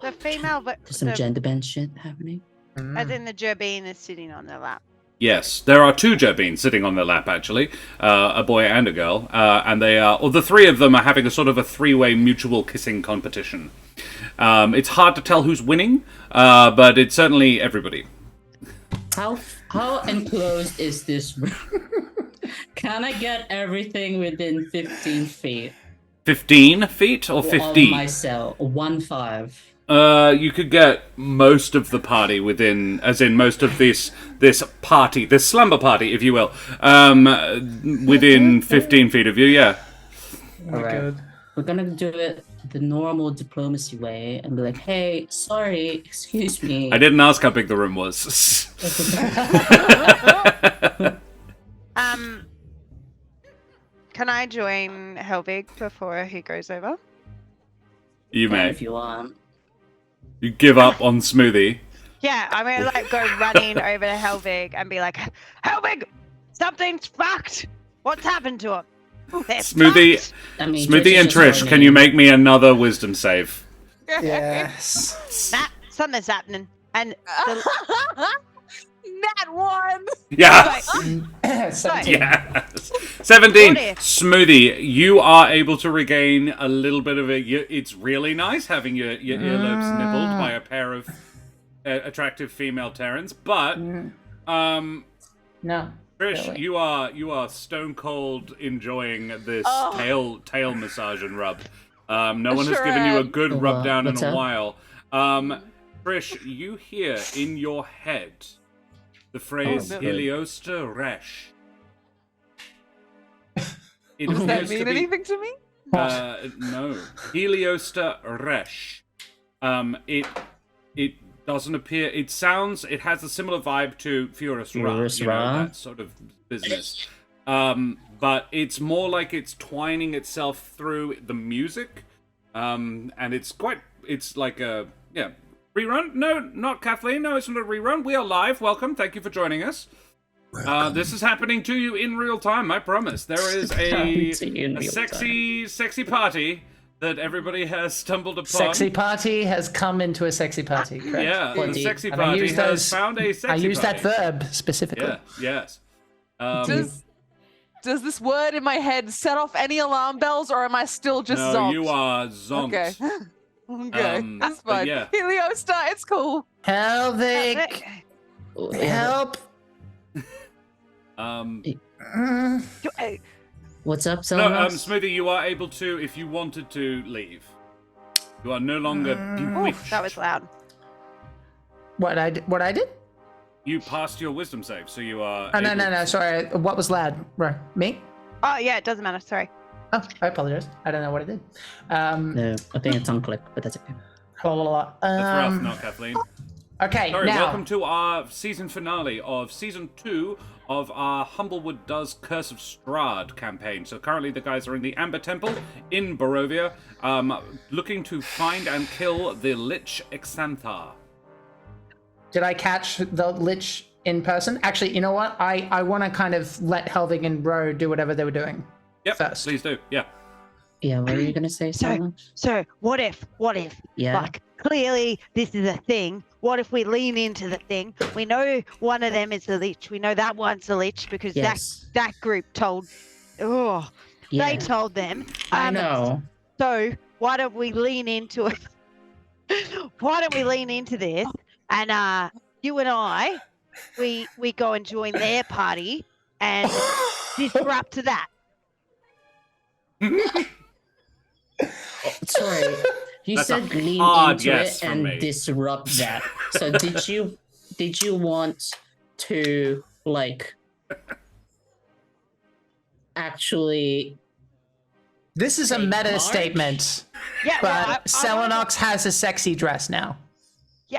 The female, but There's some gender bend shit happening. as in the Gerbine is sitting on their lap. Yes, there are 2 Gerbines sitting on their lap, actually, a boy and a girl, and they are, or the 3 of them are having a sort of a 3-way mutual kissing competition. It's hard to tell who's winning, but it's certainly everybody. How enclosed is this room? Can I get everything within 15 feet 15 feet or of 50? my cell? 1-5. You could get most of the party within, as in most of this party, this slumber party, if you will, within 15 feet of you, yeah. Alright. We're gonna do it the normal diplomacy way and be like, hey, sorry, excuse me. I didn't ask how big the room was. Can I join Helvig before he goes over? You may. If you want. You give up on Smoothie. Yeah, I'm gonna like go running over to Helvig and be like, Helvig, something's fucked. What's happened to him? They're Smoothie, fucked." I mean, Smoothie and is Trish, just can you make me another wisdom save? Yes. Something's happening. And Nat 1! Yeah. Right. 17. Yes. 17. What if- Smoothie, you are able to regain a little bit of it. It's really nice having your earlobes nibbled by a pair of attractive female Terrans, but No. Trish, Really? you are stone cold enjoying this tail massage and rub. No one has Sure given you a am. good rub down in what's a up? while. Trish, you hear in your head the phrase no. Heliosta Resh. It Does that appears to mean be- anything to me? no. Heliosta Resh. It doesn't appear. It has a similar vibe to Furious Ra. Furious You know, Ra? that sort of business. But it's more like it's twining itself through the music. And it's like a, rerun? No, not Kathleen. No, it's not a rerun. We are live. Welcome. Thank you for joining us. This is happening to you in real time, I promise. There is a sexy party that everybody has stumbled upon. Sexy party has come into a sexy party. Correct. Yeah, What the do you- sexy And I party use has those- found a sexy I use party. that verb specifically. Yeah, yes. Does this word in my head set off any alarm bells, or am I still just no, zonked? you are zonked. Okay. Okay, that's but fine. yeah. Heliosta, it's cool. Helvig, help. Mm. What's up, No, Selenos? Smoothie, you are able to, if you wanted to, leave. You are no longer bewitched. That was loud. What I did? You passed your wisdom save, so you are. Oh, no, able no, no. to- Sorry. What was loud? Me? Oh yeah, it doesn't matter. Sorry. Oh, I apologize. I don't know what I did. No, I think it's on click, but that's okay. Blah, blah, blah. That's rough, not Kathleen. Okay, Sorry, now. welcome to our season finale of season 2 of our Humblewood Does Curse of Strahd campaign. So currently the guys are in the Amber Temple in Barovia, looking to find and kill the Lich Exthantar. Did I catch the Lich in person? Actually, you know what? I want to kind of let Helvig and Bro do whatever they were doing. Yep, First. please do. Yeah. Yeah, what are you gonna say, So- Selenos? So what if? Yeah. Like clearly this is a thing. What if we lean into the thing? We know one of them is the Lich. We know that one's the Lich because Yes. that group told. Oh, Yeah. they told them. I know. So why don't we lean into it? Why don't we lean into this? And you and I, we go and join their party and disrupt that. Sorry. You That's said a lean hard into yes it from and me. disrupt that. So did you want to like actually This is a Take meta March? statement, Yeah, well, but Selenox has a sexy dress now.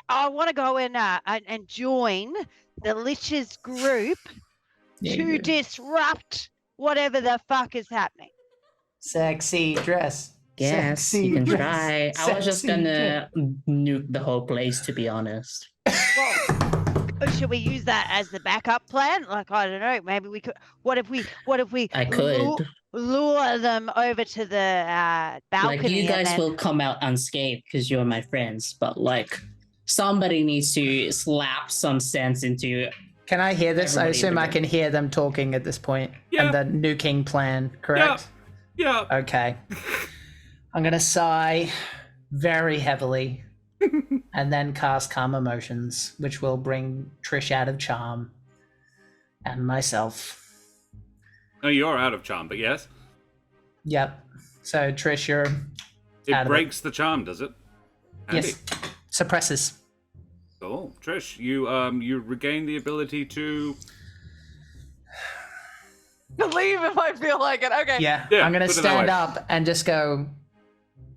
I want to go and join the Lich's group Yeah, to you do. disrupt whatever the fuck is happening. Sexy dress. Yes, Sexy you can dress. try. I was just Sexy gonna nuke the whole place, to be honest. Well, should we use that as the backup plan? Like I don't know, maybe we could. What if we I could. lure them over to the balcony? Like, you and guys then- will come out unscathed because you're my friends, but like, somebody needs to slap some sense into. Can I hear this? I Everybody assume I in the can hear them talking at this point. Yeah. And the nuking plan, correct? Yeah. Okay. I'm gonna sigh very heavily and then cast Calm Emotions, which will bring Trish out of charm and myself. No, you're out of charm, but yes. Yep. So Trish, you're It Out of it. breaks the charm, does it? Handy. yes, suppresses. Cool. Trish, you regain the ability to. Leave if I feel like it. Okay. Yeah. Yeah, I'm gonna put it that stand way. up and just go.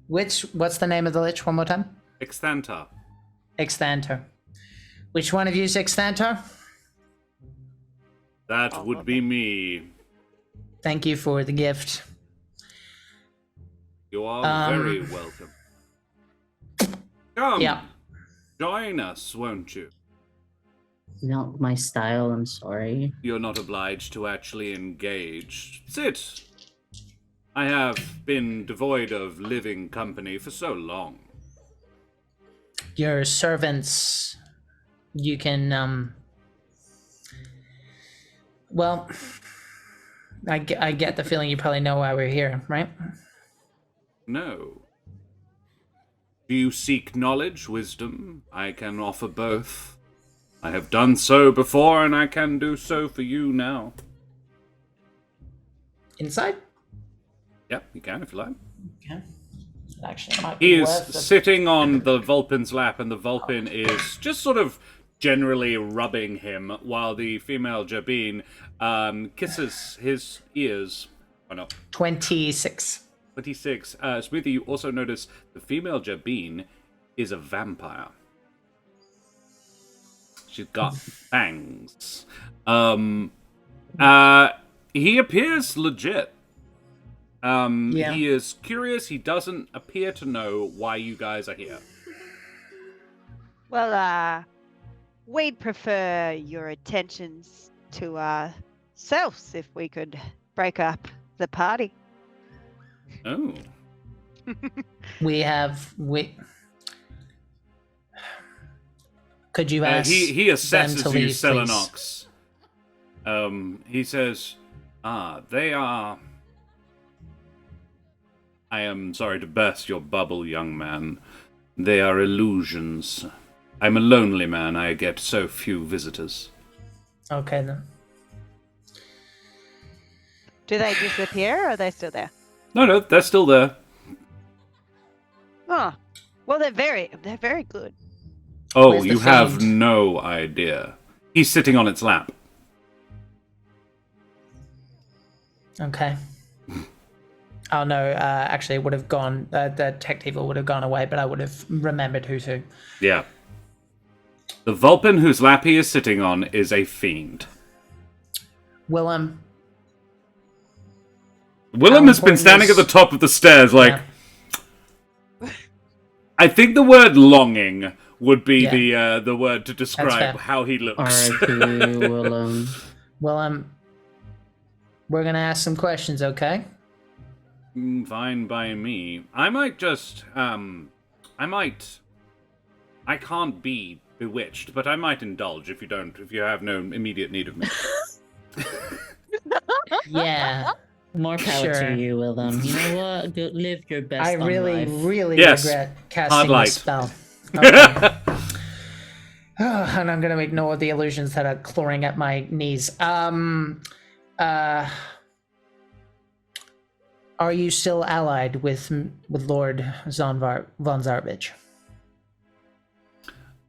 What's the name of the Lich one more time? Exthantar. Exthantar. Which one of you's Exthantar? That would be me. Thank you for the gift. You are very welcome. Come. Yeah. Join us, won't you? Not my style, I'm sorry. You're not obliged to actually engage. Sit. I have been devoid of living company for so long. Your servants, you can Well, I get the feeling you probably know why we're here, right? No. Do you seek knowledge, wisdom? I can offer both. I have done so before, and I can do so for you now. Inside? Yep, you can if you like. Okay. Actually, might He be is worth it. sitting on the Vulpin's lap, and the Vulpin is just sort of generally rubbing him, while the female Jabin kisses his ears. Oh no. 26. 26. Smithy, you also notice the female Jabin is a vampire. She's got fangs. He appears legit. He is curious. He doesn't appear to know why you guys are here. Well, we'd prefer your attentions to ourselves if we could break up the party. Oh. Could you ask he them assesses to you, leave, please? Selenox. He says, they are... I am sorry to burst your bubble, young man. They are illusions. I'm a lonely man. I get so few visitors. Okay, then. Do they disappear or are they still there? No, they're still there. Oh, well, they're very good. Oh, Where's the you have fiend? no idea. He's sitting on its lap. Okay. Oh, no, actually, it would have gone... the tech evil would have gone away, but I would have remembered who to. Yeah. The Vulpin whose lap he is sitting on is a fiend. Willem, Willem has been important standing is- at the top of the stairs like... Yeah. I think the word longing would be Yeah. the word to fair. describe how he looks. R.I.P. Willem. Willem, we're going to ask some questions, okay? Fine by me. I might just, I can't be bewitched, but I might indulge if you have no immediate need of me. Yeah. More power Sure. to you, Willem. You know what? Go live your best I really, life. really Yes. regret Hard casting light. this spell. Okay. And I'm going to ignore the illusions that are clawing at my knees. Are you still allied with Lord von Zarovich?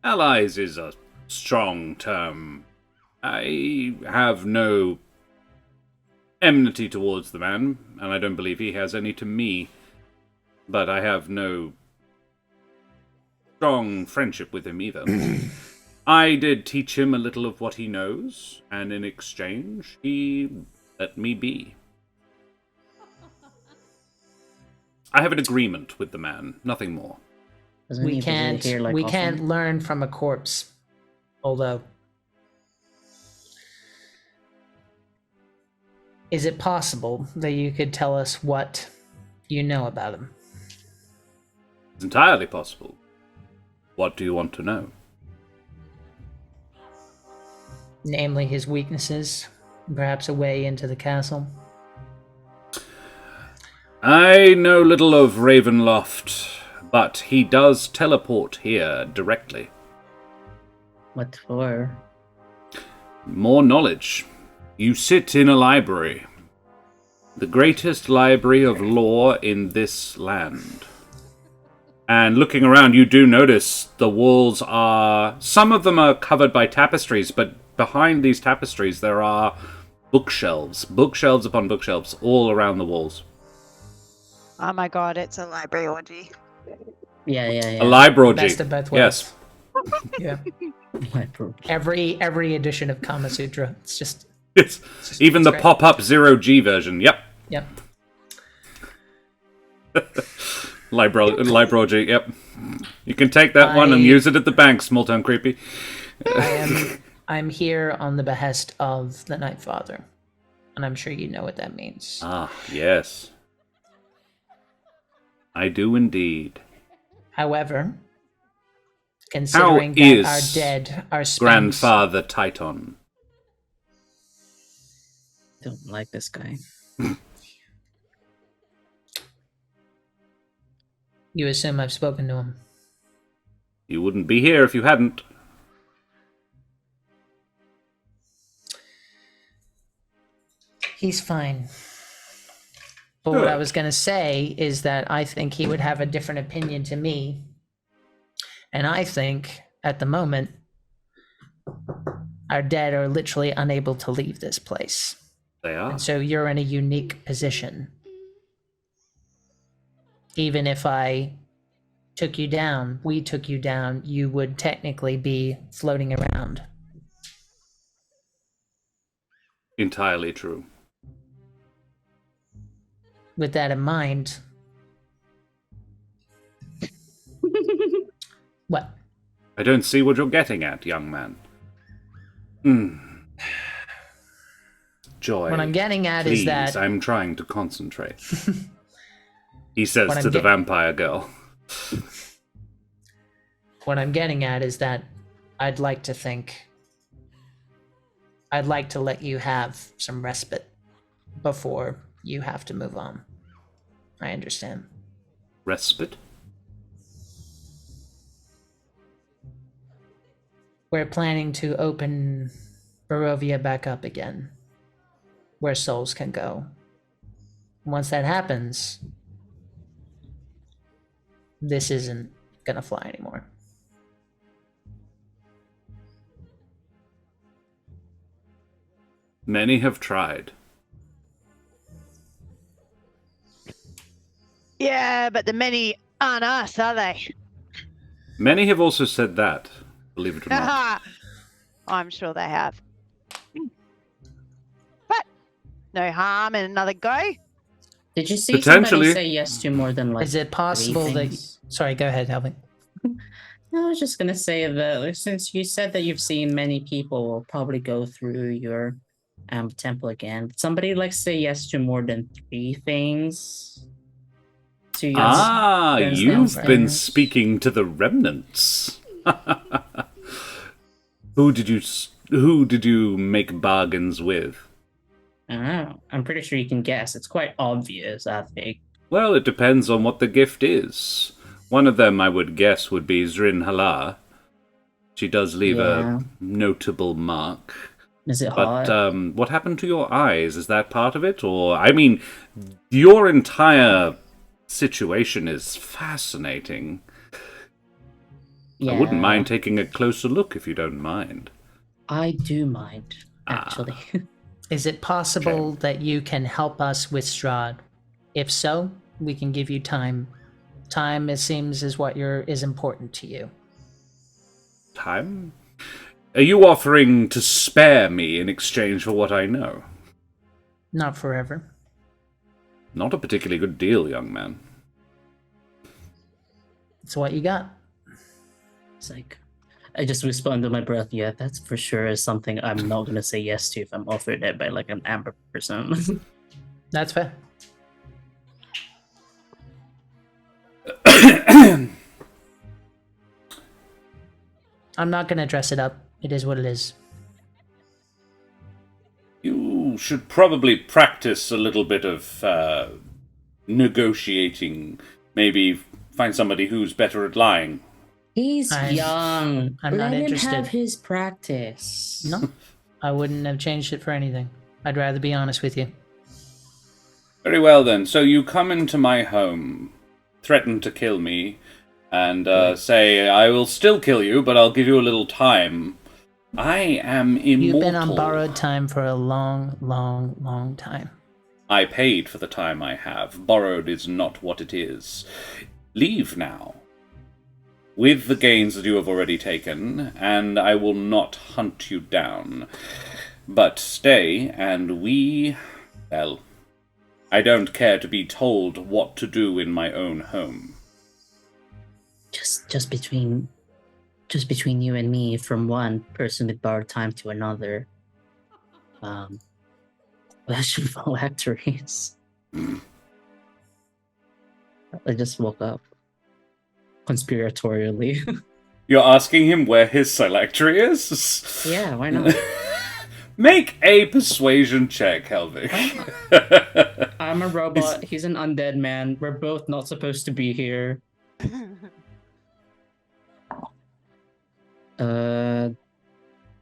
Allies is a strong term. I have no enmity towards the man, and I don't believe he has any to me. But I have no strong friendship with him either. I did teach him a little of what he knows, and in exchange, he let me be. I have an agreement with the man, nothing more. Doesn't We he visit can't. here, like, we often? can't learn from a corpse. Although, is it possible that you could tell us what you know about him? It's entirely possible. What do you want to know? Namely, his weaknesses, perhaps a way into the castle. I know little of Ravenloft, but he does teleport here directly. What for? More knowledge. You sit in a library. The greatest library of lore in this land. And looking around, you do notice the walls are... Some of them are covered by tapestries, but behind these tapestries there are bookshelves. Bookshelves upon bookshelves all around the walls. Oh my god, it's a library orgy. Yeah. A library. Best of both Yes. worlds. Yeah. Library. Every edition of Kama Sutra. It's just... It's even it's the great. pop-up 0G version. Yep. Yep. Librology, yep. You can take that one and use it at the bank, Small Town Creepy. I'm here on the behest of the Night Father. And I'm sure you know what that means. Ah, yes. I do indeed. However, considering that is our dead are spent... Grandfather Titon. don't like this guy. You assume I've spoken to him. You wouldn't be here if you hadn't. He's fine. But what I was going to say is that I think he would have a different opinion to me. And I think, at the moment, our dead are literally unable to leave this place. They are. And so you're in a unique position. Even if I took you down, we took you down, you would technically be floating around. Entirely true. With that in mind... What? I don't see what you're getting at, young man. Joy. What I'm getting at please, is that... I'm trying to concentrate. He says What to I'm the get- vampire girl. What I'm getting at is that I'd like to let you have some respite before you have to move on. I understand. Respite? We're planning to open Barovia back up again, where souls can go. Once that happens, this isn't gonna fly anymore. Many have tried. Yeah, but the many aren't us, are they? Many have also said that, believe it or not. I'm sure they have. But no harm in another go. Did you see Potentially. somebody say yes to more than like Is it possible that... things? Sorry, go ahead, Helvig. No, I was just gonna say that like, since you said that you've seen many people will probably go through your temple again. Did somebody like say yes to more than 3 things? To your friends You've been downstairs? speaking to the remnants. Who did you make bargains with? I don't know. I'm pretty sure you can guess. It's quite obvious, I think. Well, it depends on what the gift is. One of them, I would guess, would be Zrin Halar. She does leave Yeah. a notable mark. Is it But hot? what happened to your eyes? Is that part of it? Or, I mean, your entire situation is fascinating. Yeah. I wouldn't mind taking a closer look if you don't mind. I do mind, actually. Is it possible that you can help us with Strahd? If so, we can give you time. Time, it seems, is what is important to you. Time? Are you offering to spare me in exchange for what I know? Not forever. Not a particularly good deal, young man. It's what you got. It's like, I just whisper under my breath, yeah, that's for sure is something I'm not going to say yes to if I'm offered it by like an amber person. That's fair. I'm not going to dress it up. It is what it is. You should probably practice a little bit of negotiating. Maybe find somebody who's better at lying. He's young. I'm Let not him interested. have his practice. No, I wouldn't have changed it for anything. I'd rather be honest with you. Very well, then. So you come into my home, threaten to kill me, and say, I will still kill you, but I'll give you a little time. I am immortal. You've been on borrowed time for a long, long, long time. I paid for the time I have. Borrowed is not what it is. Leave now, with the gains that you have already taken, and I will not hunt you down. But stay, and well, I don't care to be told what to do in my own home. Just between you and me, from one person with borrowed time to another. Fashion phylacteries. I just woke up. Conspiratorially. You're asking him where his phylactery is? Yeah, why not? Make a persuasion check, Helvig. I'm a robot. He's an undead man. We're both not supposed to be here.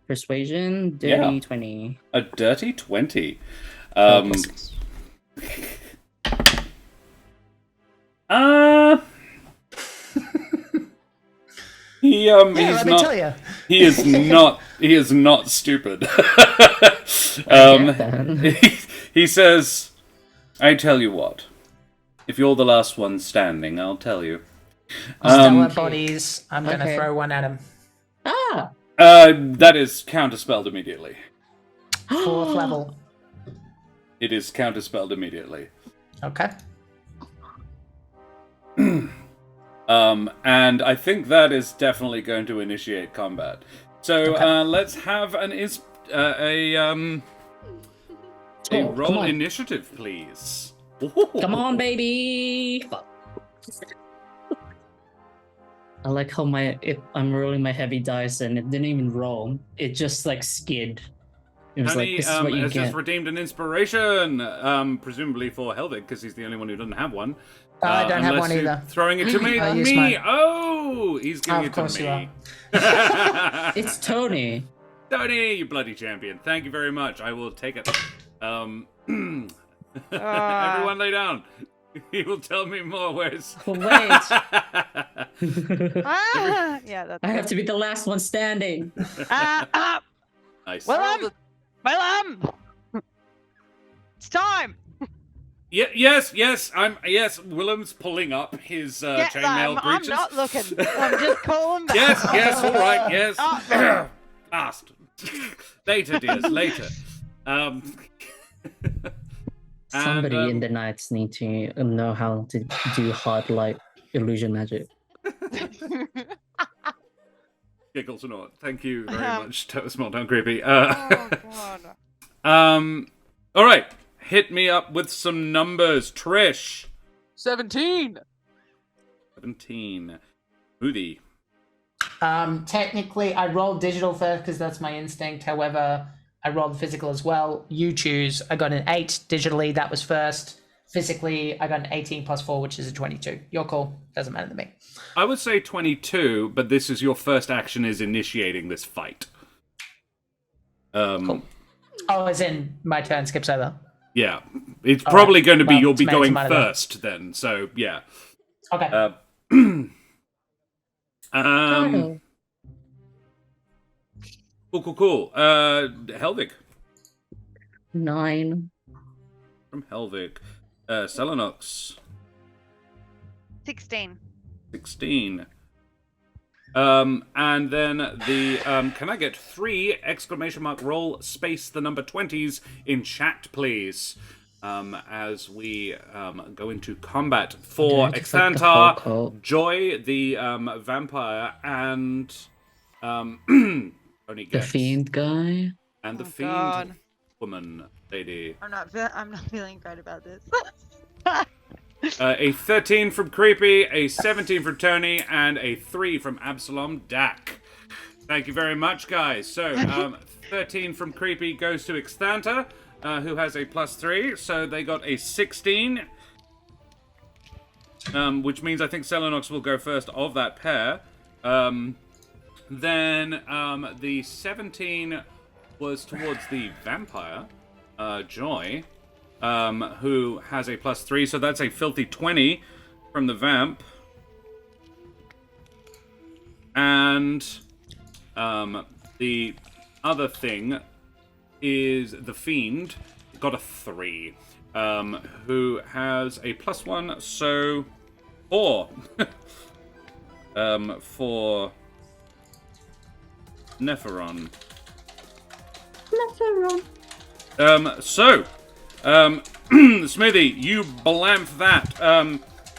Persuasion, dirty 20. A dirty 20. Let me tell you. He is not stupid. He says, I tell you what. If you're the last one standing, I'll tell you. Stellar bodies. I'm going to throw one at him. That is counterspelled immediately. 4th level. It is counterspelled immediately. Okay. And I think that is definitely going to initiate combat. So let's have a roll initiative, please. Come on, baby! Fuck. I like how I'm rolling my heavy dice and it didn't even roll. It just like skid. It was Honey, like, this is what you has get. just redeemed an inspiration, presumably for Helvig, because he's the only one who doesn't have one. I don't have one either. Throwing it to me. Oh, he's giving it to me. It's Tony. Tony, you bloody champion. Thank you very much. I will take it. Everyone lay down. He will tell me more. Where's... Wait. Yeah, that's I have to be the last one standing. Nice. Willem! It's time! Yes. Willem's pulling up his chainmail breeches. I'm not looking. I'm just calling back. Yes, all right, yes. Fast. Later, dears, later. Somebody in the Knights need to know how to do hard light illusion magic. Giggles or not. Thank you very much, Small Town Creepy. Oh, God. All right. Hit me up with some numbers, Trish. 17. 17. Moody. Technically, I rolled digital first because that's my instinct. However, I rolled physical as well. You choose. I got an 8 digitally. That was first. Physically, I got an 18 plus 4, which is a 22. Your call. Doesn't matter to me. I would say 22, but this is your first action is initiating this fight. Cool. Oh, as in my turn skips over. Yeah. It's probably going to be you'll be going then. first then. So, yeah. Okay. Cool. Helvig. 9. From Helvig. Selenox. 16. 16. And then the can I get 3 exclamation mark roll space the number 20s in chat, please? As we go into combat for Exthantar, Joy, the vampire, and Tony The Gex. Fiend guy. And the Fiend God. woman lady. I'm not feeling great about this. A 13 from Creepy, a 17 from Tony, and a 3 from Absalom Dak. Thank you very much, guys. So, 13 from Creepy goes to Exthantar, who has a +3, so they got a 16. Which means I think Selenox will go first of that pair. Then the 17 was towards the vampire, Joy. Who has a +3, so that's a filthy 20 from the vamp. And the other thing is the fiend got a 3, who has a +1, so 4 for Nepheron. Smoothie, you blamf that.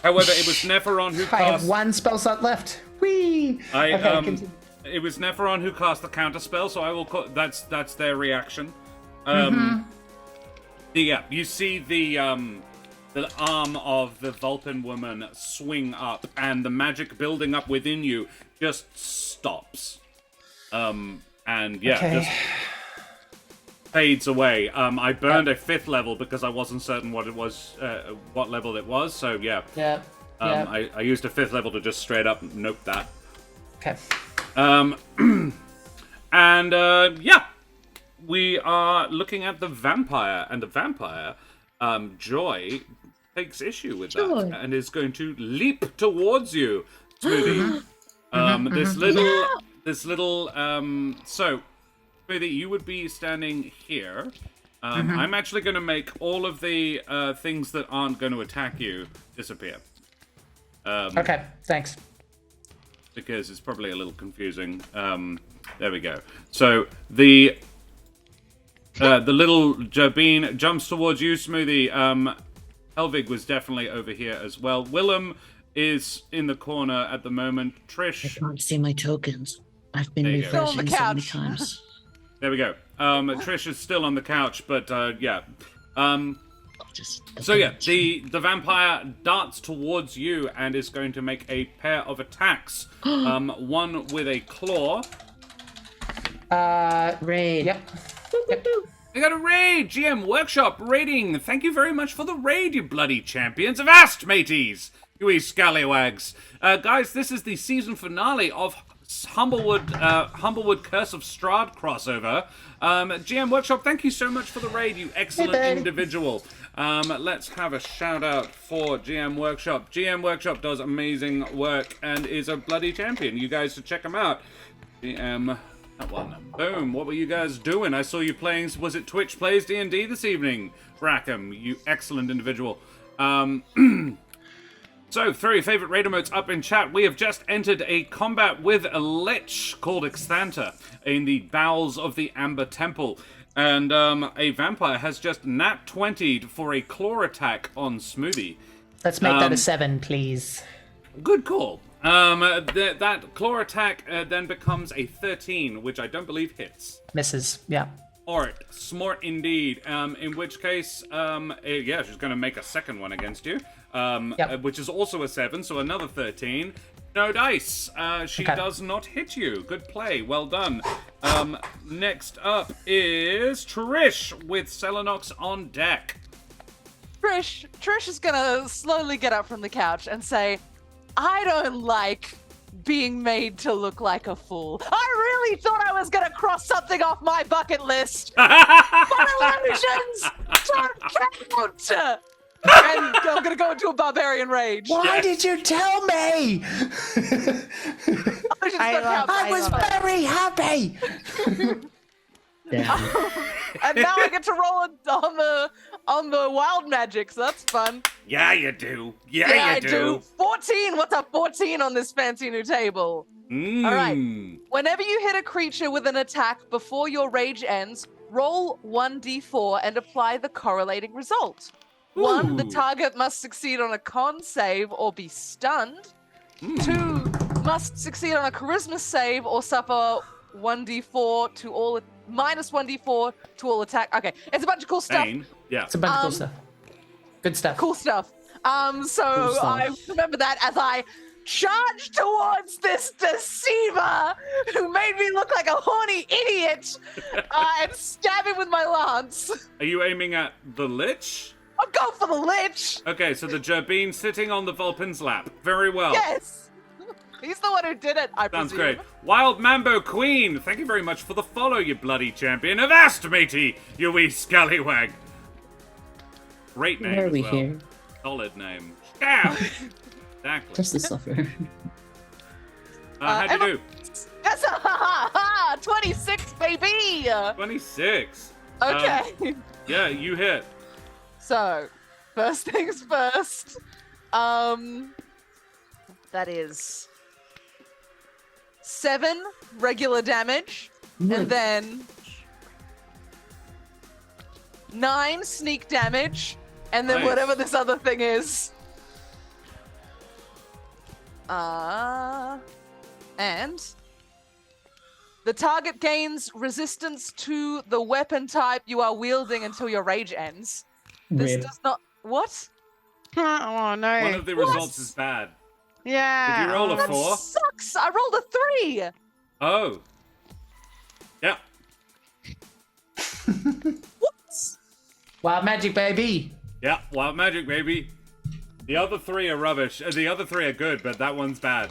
However, it was Nepheron who cast... I have 1 spell slot left. Whee! It was Nepheron who cast the counter spell, so I will call... That's their reaction. Yeah, you see the arm of the Vulcan woman swing up, and the magic building up within you just stops. And yeah, Okay. just... fades away. I burned a 5th level because I wasn't certain what it was, what level it was. So yeah. Yeah. I used a 5th level to just straight up nope that. Okay. And yeah, we are looking at the vampire, and the vampire, Joy, takes issue with that and is going to leap towards you, Smoothie. This little. So, Smoothie, you would be standing here. I'm actually going to make all of the things that aren't going to attack you disappear. Okay. Thanks. Because it's probably a little confusing. There we go. So the little Jabin jumps towards you, Smoothie. Helvig was definitely over here as well. Willem is in the corner at the moment. Trish. I can't see my tokens. I've been There you go. refreshing so many times. There we go. Trish is still on the couch, but yeah. So yeah, the vampire darts towards you and is going to make a pair of attacks. One with a claw. Raid. Yep. I got a raid! GM Workshop raiding! Thank you very much for the raid, you bloody champions. Avast, mateys! You wee scallywags. Guys, this is the season finale of Humblewood Curse of Strahd crossover. GM Workshop, thank you so much for the raid, you excellent individual. Let's have a shout out for GM Workshop. GM Workshop does amazing work and is a bloody champion. You guys should check him out. GM... That one. Boom. What were you guys doing? I saw you playing, was it Twitch Plays D&D this evening? Rackham, you excellent individual. So, throw your favorite raid emotes up in chat. We have just entered a combat with a Lich called Exthantar in the bowels of the Amber Temple. And a vampire has just nat 20'd for a claw attack on Smoothie. Let's make that a 7, please. Good call. That claw attack then becomes a 13, which I don't believe hits. Misses. Yeah. Alright, smart indeed. In which case, yeah, she's going to make a second one against you, which is also a 7, so another 13. No dice. She does not hit you. Good play. Well done. Next up is Trish with Selenox on deck. Trish is gonna slowly get up from the couch and say, I don't like being made to look like a fool. I really thought I was gonna cross something off my bucket list. But illusions don't count. And I'm gonna go into a barbarian rage. Why did you tell me? I was very happy. And now I get to roll on the wild magic, so that's fun. Yeah, you do. Yeah, you do. 14. What's a 14 on this fancy new table? All right. Whenever you hit a creature with an attack before your rage ends, roll 1d4 and apply the correlating result. 1, the target must succeed on a con save or be stunned. 2, must succeed on a charisma save or suffer 1d4 to all minus 1d4 to all attack. Okay, it's a bunch of cool stuff. Yeah, it's a bunch of cool stuff. Good stuff. Cool stuff. I remember that as I charge towards this deceiver who made me look like a horny idiot and stab him with my lance. Are you aiming at the Lich? I'll go for the Lich. Okay, so the Jabin sitting on the Vulpin's lap. Very well. Yes. He's the one who did it, I Sounds presume. great. Wild Mambo Queen, thank you very much for the follow, you bloody champion. Avast, matey, you wee scallywag. Great name as well. Here? Solid name. Yeah. Exactly. Just the suffer. How'd you do? That's 26, baby. 26. Okay. Yeah, you hit. So, first things first. That is 7 regular damage, and then 9 sneak damage, and then whatever this other thing is. And the target gains resistance to the weapon type you are wielding until your rage ends. This does not... What? Oh, no. One of the results is bad. Yeah. Did you roll a 4? That sucks! I rolled a 3! Oh. Yeah. Wild magic, baby. Yeah, wild magic, baby. The other three are rubbish. The other three are good, but that one's bad.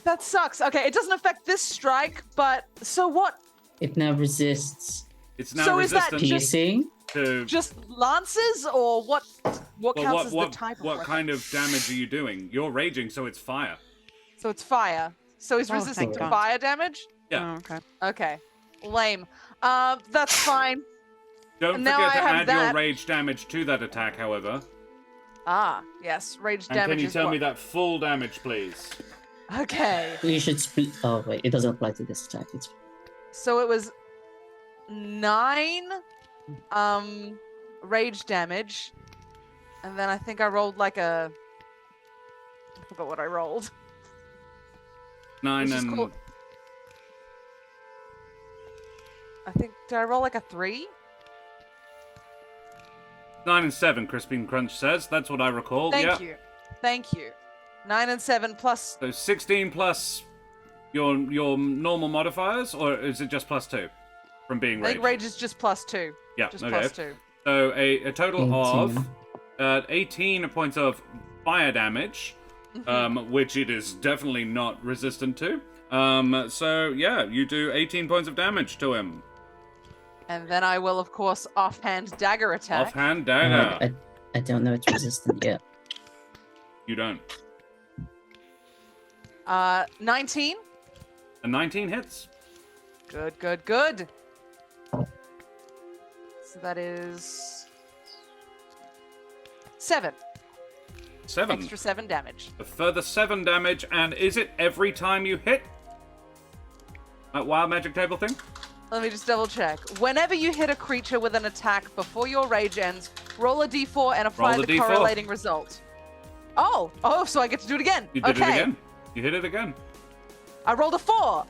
That sucks. Okay, it doesn't affect this strike, but so what? It now resists It's now So is that resistant piercing. to... Just lances, or what? What Well, counts as what the type of what weapon? kind of damage are you doing? You're raging, so it's fire. So it's fire. So he's Oh, resistant thank to God. fire damage. Yeah. Oh, okay. Okay, lame. That's fine. Don't Now forget I to have add that. your rage damage to that attack, however. Ah, yes, rage And damage can you is tell what? me that full damage, please? Okay, You should split. Oh wait, it doesn't apply to this attack. It's so it was 9, rage damage, and then I think I rolled like a. I forgot what I rolled. 9 Which is and... cool. I think did I roll like a 3? 9 and 7, Crispin Crunch says. That's what I recall. Thank you. 9 and 7 plus. So 16 plus your normal modifiers, or is it just plus 2 from being I think raged? rage is just plus 2. Yeah, Just okay. plus 2. So a total 18. of 18 points of fire damage, which it is definitely not resistant to. So yeah, you do 18 points of damage to him. And then I will, of course, offhand dagger attack. Offhand dagger. I don't know it's resistant yet. You don't. 19. A 19 hits. Good, good, good. So that is 7. 7. Extra 7 damage. A further 7 damage, and is it every time you hit? That wild magic table thing? Let me just double check. Whenever you hit a creature with an attack before your rage ends, roll a d4 and apply Roll the a D4. correlating result. Oh, so I get to do it again. You did okay. it again. You hit it again. I rolled a 4.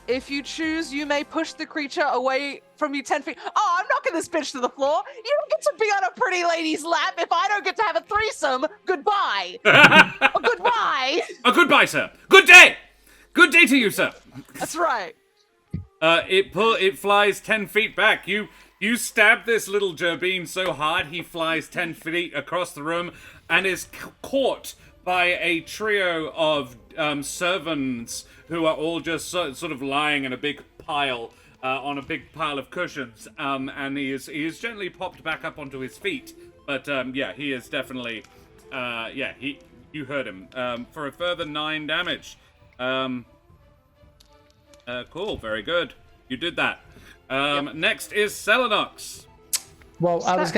If you choose, you may push the creature away from you 10 feet. Oh, I'm knocking this bitch to the floor. You don't get to be on a pretty lady's lap if I don't get to have a threesome. Goodbye. Oh, goodbye. Oh, goodbye, sir. Good day. Good day to you, sir. That's right. It flies 10 feet back. You stab this little gerbine so hard he flies 10 feet across the room and is caught by a trio of servants who are all just sort of lying in a big pile on a big pile of cushions. And he is gently popped back up onto his feet. But yeah, he is definitely you heard him for a further 9 damage. Cool, very good. You did that. Next is Selenox. Well, I was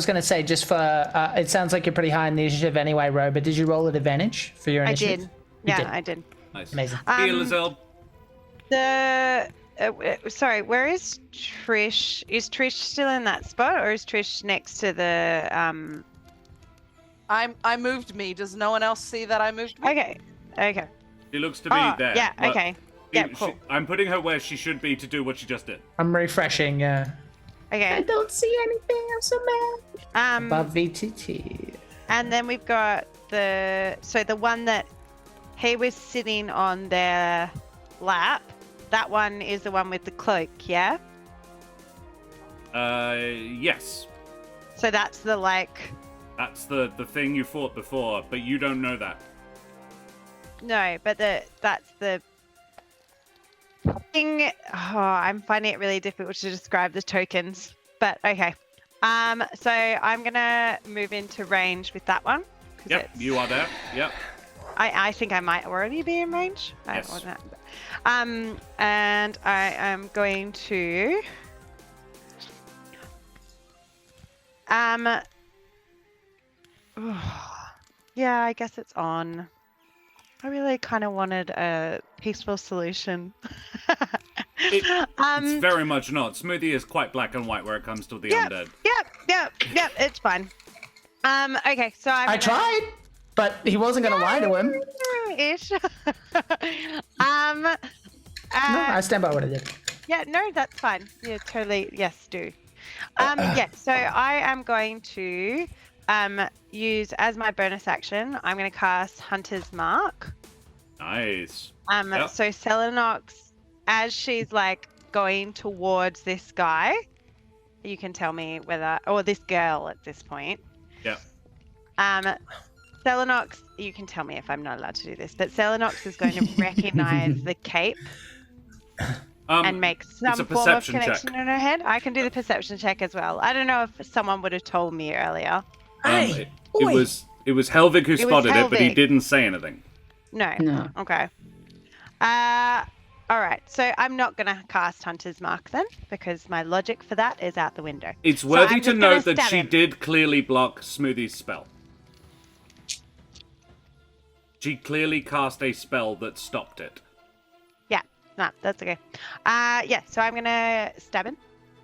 gonna say just for it sounds like you're pretty high in the initiative anyway, Ro. But did you roll at advantage for your I initiative? did. You Yeah, did. I did. Nice. Amazing. Lizelle. Sorry, where is Trish? Is Trish still in that spot, or is Trish next to the I moved me. Does no one else see that I moved me? Okay. She looks to be Oh, there. yeah. but Okay. Yeah. Cool. I'm putting her where she should be to do what she just did. I'm refreshing. Okay. don't see anything. I'm so mad. Above VTT. And then we've got the one that he was sitting on their lap. That one is the one with the cloak, yeah? Yes. So that's the That's the thing you fought before, but you don't know that. no, but that's the thing. Oh, I'm finding it really difficult to describe the tokens, but okay. So I'm gonna move into range with that one. 'Cause Yep, it's- you are there. Yep. I think I might already be in range. Yes. And I am going to yeah, I guess it's on. I really kind of wanted a peaceful solution. It's very much not. Smoothie is quite black and white where it comes to the undead. Yep, it's fine. Okay, so I tried, but he wasn't gonna lie to him. Ish. No, I stand by what I did. Yeah, no, that's fine. Yeah, totally. Yes, do. Yeah, so I am going to use as my bonus action. I'm going to cast Hunter's Mark. Nice. Yep. So Selenox, as she's like going towards this guy, you can tell me whether, or this girl at this point. Yeah. Selenox, you can tell me if I'm not allowed to do this, but Selenox is going to recognize the cape and make some it's a form of perception connection check. in her head. I can do the perception check as well. I don't know if someone would have told me earlier. Hey, It boy. was Helvig who It was spotted it, but he Helvig. didn't say anything. No. No. Okay. All right. So I'm not going to cast Hunter's Mark then, because my logic for that is out the window. It's So worthy I'm to just gonna note that stab she him. did clearly block Smoothie's spell. She clearly cast a spell that stopped it. Yeah. No, that's okay. Yeah. So I'm going to stab him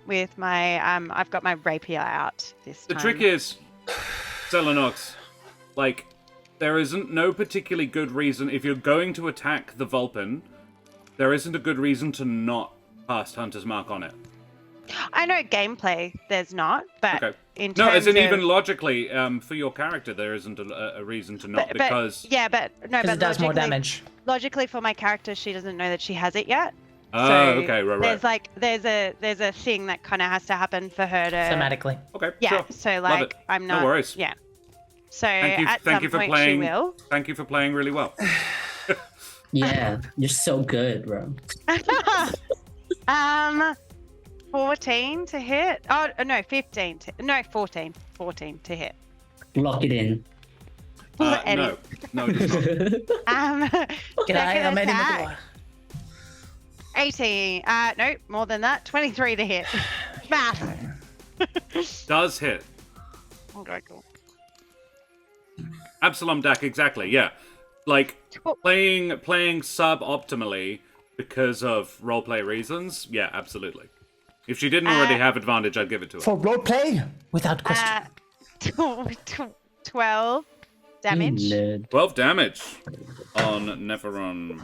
with my. I've got my rapier out this The time. trick is, Selenox, like, there isn't no particularly good reason, if you're going to attack the Vulpin, there isn't a good reason to not cast Hunter's Mark on it. I know gameplay there's not, but Okay. in No, terms as in of, even logically, for your character, there isn't a reason to not, because... yeah, but no, Because but it does more logically- damage. Logically, for my character, she doesn't know that she has it yet. Oh, So okay, right. There's like there's a thing that kind of has to happen for her to. Thematically. Okay, Yeah. sure. So Love like it. I'm No not. worries. Yeah. So Thank at some you for point playing. she will. Thank you for playing really well. Yeah, you're so good, bro. 14 to hit. Oh no, 15. No, 14. 14 to hit. Lock it in. No, it does not. G'day, I'm Eddie attack. McGuire. 18. No, more than that. 23 to hit. Math. Does hit. Okay, cool. Absalom Dak, exactly, yeah. Like, Cool. playing suboptimally because of roleplay reasons, yeah, absolutely. If she didn't already have advantage, I'd give it to her. For roleplay, without question. 12 damage. Nerd. 12 damage on Neferon.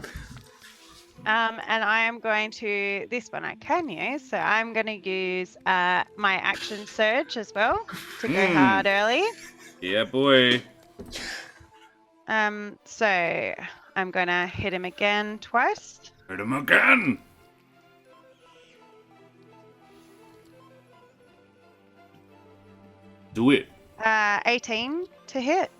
And I am going to, this one I can use, so I'm going to use my action surge as well to go hard early. Yeah, boy. So I'm going to hit him again twice. Hit him again! Do it. 18 to hit.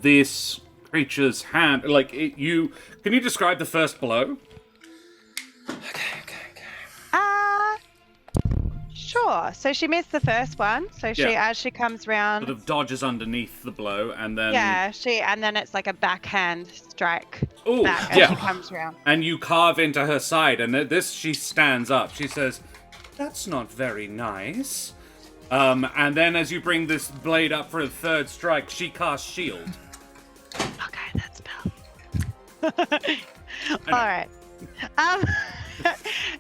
This creature's hand, like, can you describe the first blow? Sure. So she missed the first one. So she, Yeah. as she comes round, Sort of dodges underneath the blow, and then... yeah, and then it's like a backhand strike Ooh, back as yeah. she comes round. And you carve into her side, and at this she stands up. She says, "That's not very nice." And then as you bring this blade up for a third strike, she casts shield. Okay, that's spell. All right.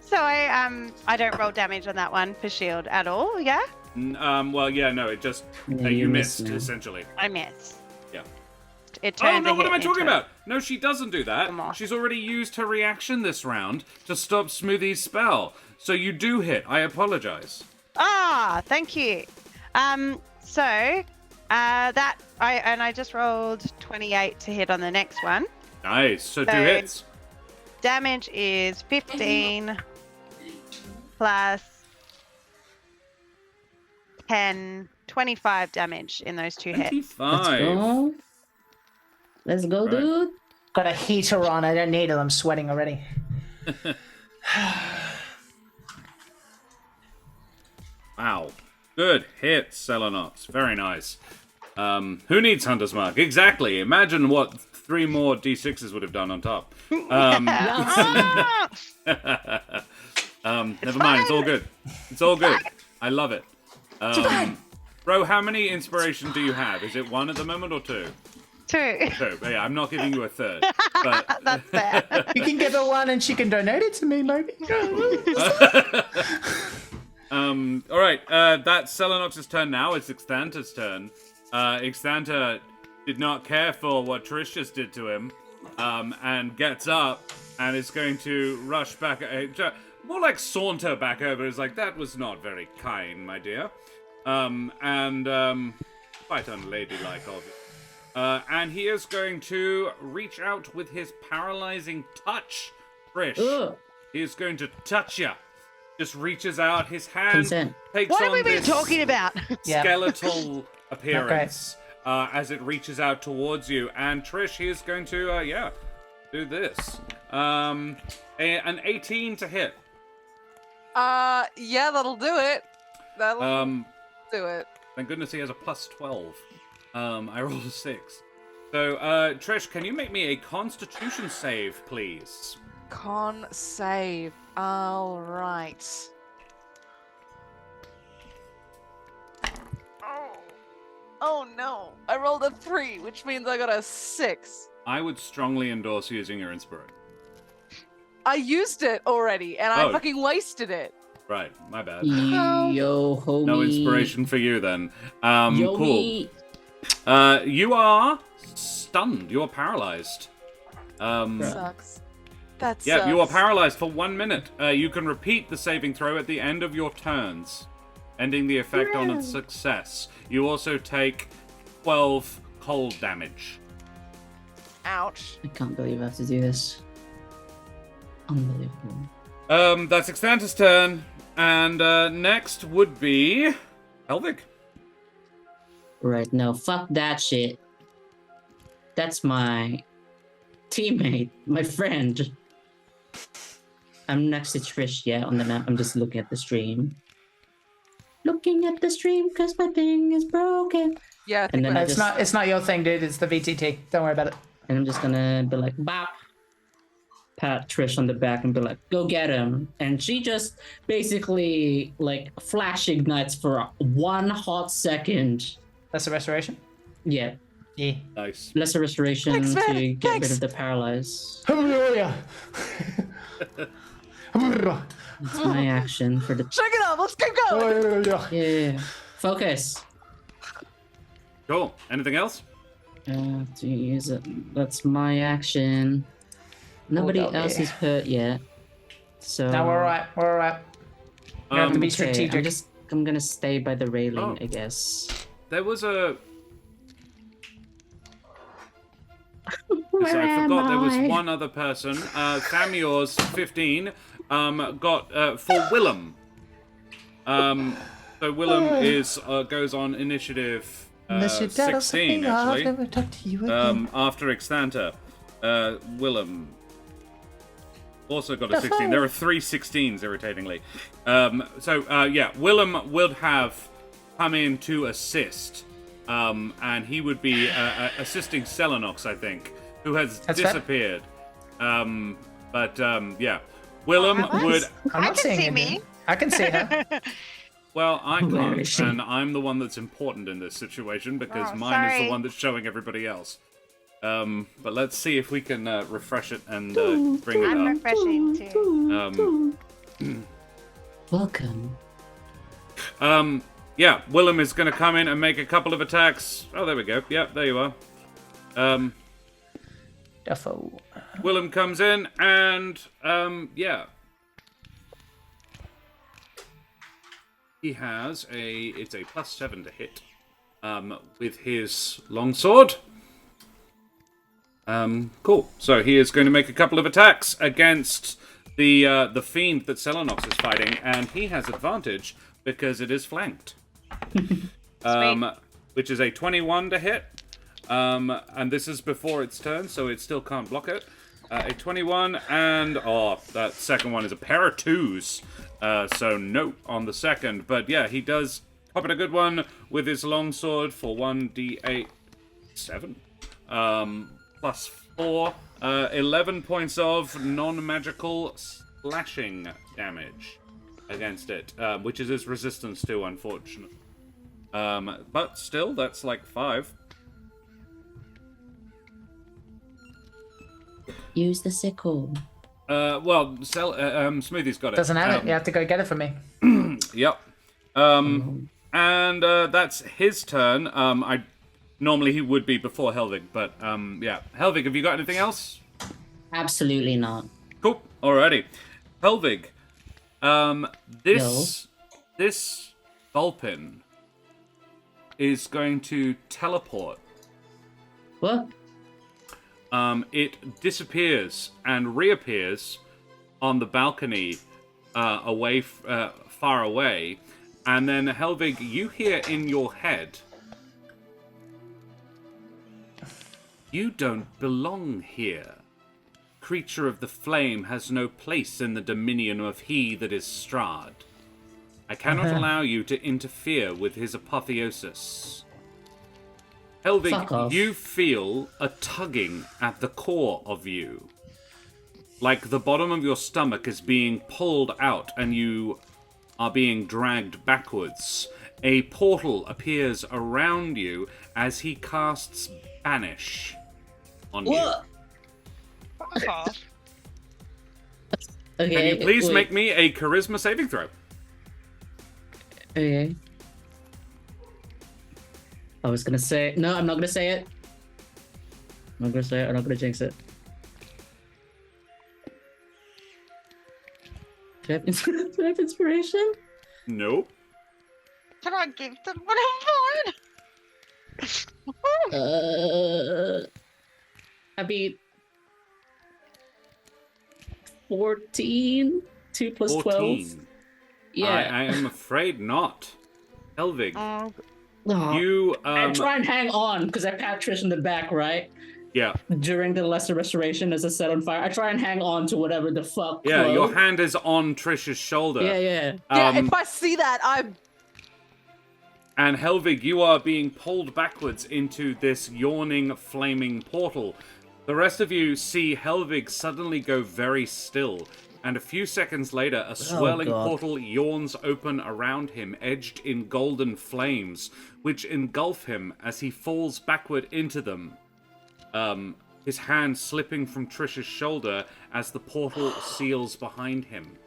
So I don't roll damage on that one for shield at all. Yeah, Well, yeah, no, it just Yeah, you you missed missed, man. essentially. I miss. Yeah. It Oh turns. no, a what hit am I talking into- about? No, she doesn't do that. Come on. She's already used her reaction this round to stop Smoothie's spell. So you do hit. I apologize. Ah, thank you. So I just rolled 28 to hit on the next one. Nice. So two So- hits. Damage is 15 plus 10, 25 damage in those two hits. 25. Let's go, Right. dude. Got a heater on. I don't need it. I'm sweating already. Wow. Good hit, Selenox. Very nice. Who needs Hunter's Mark? Exactly. Imagine what 3 more D6s would have done on top. Ah! Never mind. It's all good. It's all good. I love it. Bro, how many inspiration do you have? Is it 1 at the moment or 2? 2. 2. Yeah, I'm not giving you a third. But That's fair. You can give her one and she can donate it to me, maybe. all right. That's Selenox's turn now. It's Exthantar's turn. Exthantar did not care for what Trish just did to him, and gets up and is going to rush back. More like saunter back over. It's like, that was not very kind, my dear. Quite unladylike of you. And he is going to reach out with his paralyzing touch, Trish. Ugh. He is going to touch you. just reaches out his hand, Consent. takes What on have we been this talking about? Yeah. skeletal appearance as it reaches out towards you. And Trish, he is going to, do this. An 18 to hit. Yeah, that'll do it. That'll do it. Thank goodness he has a plus 12. I rolled a 6. So, Trish, can you make me a Constitution save, please? Con save. All right. Oh no! I rolled a 3, which means I got a 6. I would strongly endorse using your inspiration. I used it already, and I Oh. fucking wasted it. Right, my bad. Yo, homie. No inspiration for you then. Yo, Cool. me. You are stunned. You are paralyzed. Sucks. That sucks. Yeah, you are paralyzed for 1 minute. You can repeat the saving throw at the end of your turns, ending the effect on a success. You also take 12 cold damage. Ouch. I can't believe I have to do this. Unbelievable. That's Exthantar's turn, and next would be Helvig. Right, no, fuck that shit. That's my teammate, my friend. I'm next to Trish, yeah, on the map. I'm just looking at the stream. Looking at the stream because my thing is broken. Yeah, I And think then we're- I It's not your thing, dude. It's the VTT. Don't worry about it. And I'm just gonna be like, bop. Pat Trish on the back and be like, go get him. And she just basically like flash ignites for 1 hot second. That's a restoration. Yeah. Yeah. Nice. Lesser restoration Thanks, man. to get Thanks. rid of the paralyze. That's my action for the. Shake it up. Let's keep going. Yeah. Focus. Cool. Anything else? To use it. That's my action. Nobody doggy. else is hurt yet. So. No, we're alright. We're alright. You have to be Okay, strategic. I'm gonna stay by the railing, Oh. I guess. There was a... Where I forgot there was am I? one other person. Samuel's 15 got for Willem. So Willem is goes on initiative Unless your dad or 16 something, I'll actually. never talk to you again. After Exthantar, Willem also got a 16. There are 3 16s, irritatingly. Willem would have come in to assist, and he would be assisting Selenox, I think, who has That's fair. disappeared. Willem would. I'm I not can seeing see it. me. I can see her. Well, I Where is can't, she? and I'm the one that's important in this situation because Oh, mine is sorry. the one that's showing everybody else. But let's see if we can refresh it and bring it I'm up. refreshing too. Welcome. Willem is going to come in and make a couple of attacks. Oh, there we go. Yep, there you are. Duffo. Willem comes in and, he has it's a +7 to hit, with his longsword. Cool. So he is going to make a couple of attacks against the fiend that Selenox is fighting, and he has advantage because it is flanked. Which is a 21 to hit. And this is before its turn, so it still can't block it. A 21, and that second one is a pair of 2s. So no on the second. But yeah, he does pop it a good one with his longsword for 1d8 7. +4. 11 points of non-magical slashing damage against it, which is his resistance to, unfortunately. But still, that's like 5. Use the sickle. Smoothie's got it. Doesn't have it. You have to go get it for me. Yep. And that's his turn. Normally he would be before Helvig, but Helvig, have you got anything else? Absolutely not. Cool. Alrighty. Helvig. This Vulpin is going to teleport. What? It disappears and reappears on the balcony far away, and then Helvig, you hear in your head, "You don't belong here. Creature of the flame has no place in the dominion of he that is Strahd. I cannot allow you to interfere with his apotheosis." Helvig, you feel a tugging at the core of you. Like the bottom of your stomach is being pulled out and you are being dragged backwards. A portal appears around you as he casts Banish on you. Fuck off. Okay, Can you please make me a charisma saving throw? Okay. I was gonna say... No, I'm not gonna say it. I'm not gonna say it. I'm not gonna jinx it. Do I have inspiration? Nope. Can I give them what I want? I beat 14. 2 plus 12. 14. Yeah. I am afraid not. Helvig, Oh, you... I try and hang on, because I pat Trish in the back, right? Yeah. During the Lesser Restoration as a set on fire. I try and hang on to whatever the fuck. Yeah, your hand is on Trish's shoulder. Yeah. Yeah, if I see that, I'm... And Helvig, you are being pulled backwards into this yawning, flaming portal. The rest of you see Helvig suddenly go very still, and a few seconds later, a swirling portal yawns open around him, edged in golden flames, which engulf him as he falls backward into them. His hand slipping from Trish's shoulder as the portal seals behind him.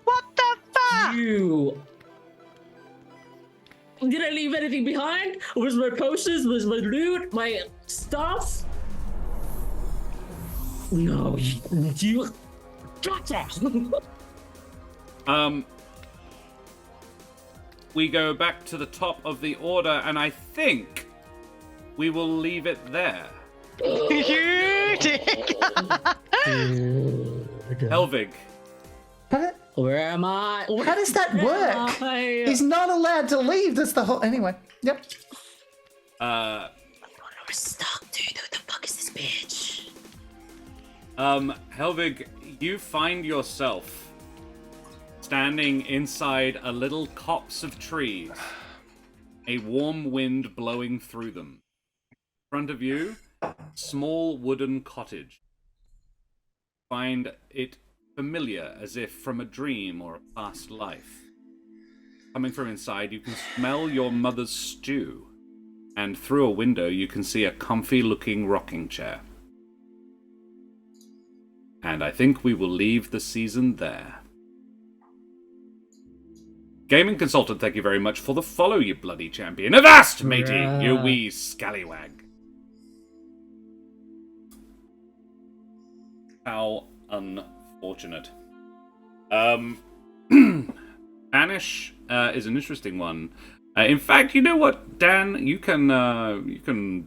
What the fuck? You... Did I leave anything behind? Was my potions? Was my loot? My stuff? No, you... Gotcha! We go back to the top of the order, and I think we will leave it there. You dick. Helvig. Where am I? How does that work? He's not allowed to leave. That's the whole. Anyway. Yep. We're stuck, dude. Who the fuck is this bitch? Helvig, you find yourself standing inside a little copse of trees, a warm wind blowing through them. In front of you, small wooden cottage. Find it familiar, as if from a dream or a past life. Coming from inside, you can smell your mother's stew, and through a window you can see a comfy-looking rocking chair. And I think we will leave the season there. Gaming Consultant, thank you very much for the follow, you bloody champion. Avast, matey, you wee scallywag. How unfortunate. Banish is an interesting one. In fact, you know what, Dan? You can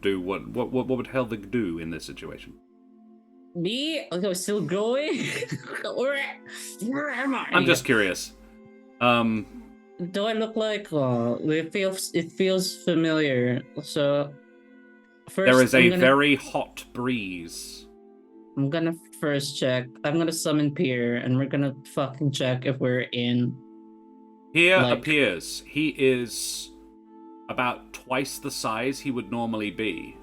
do what would Helvig do in this situation? Me? Okay, still going? Where am I? I'm just curious. Do I look like? It feels familiar. So first, There is a very hot breeze. I'm gonna first check. I'm gonna summon Pier, and we're gonna fucking check if we're in. Pier appears. He is about twice the size he would normally be.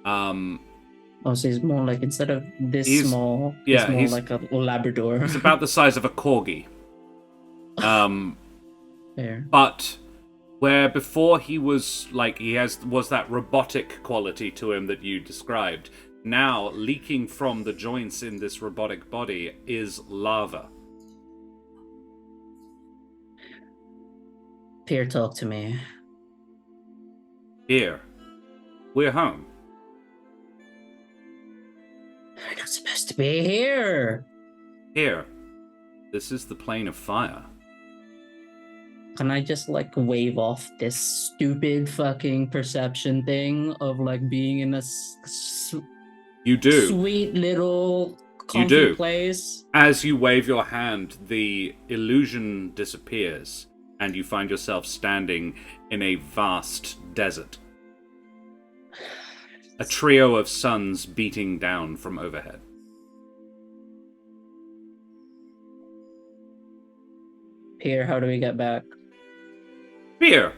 Oh, so he's more like, instead of this small, he's like a Labrador. He's about the size of a corgi. Fair. But where before he was like was that robotic quality to him that you described. Now, leaking from the joints in this robotic body is lava. Pier, talk to me. Here, we're home. We're not supposed to be here. Here, this is the plane of fire. Can I just like wave off this stupid fucking perception thing of like being in a You do. sweet little You do. Place. As you wave your hand, the illusion disappears, and you find yourself standing in a vast desert. A trio of suns beating down from overhead. Here, how do we get back? Here!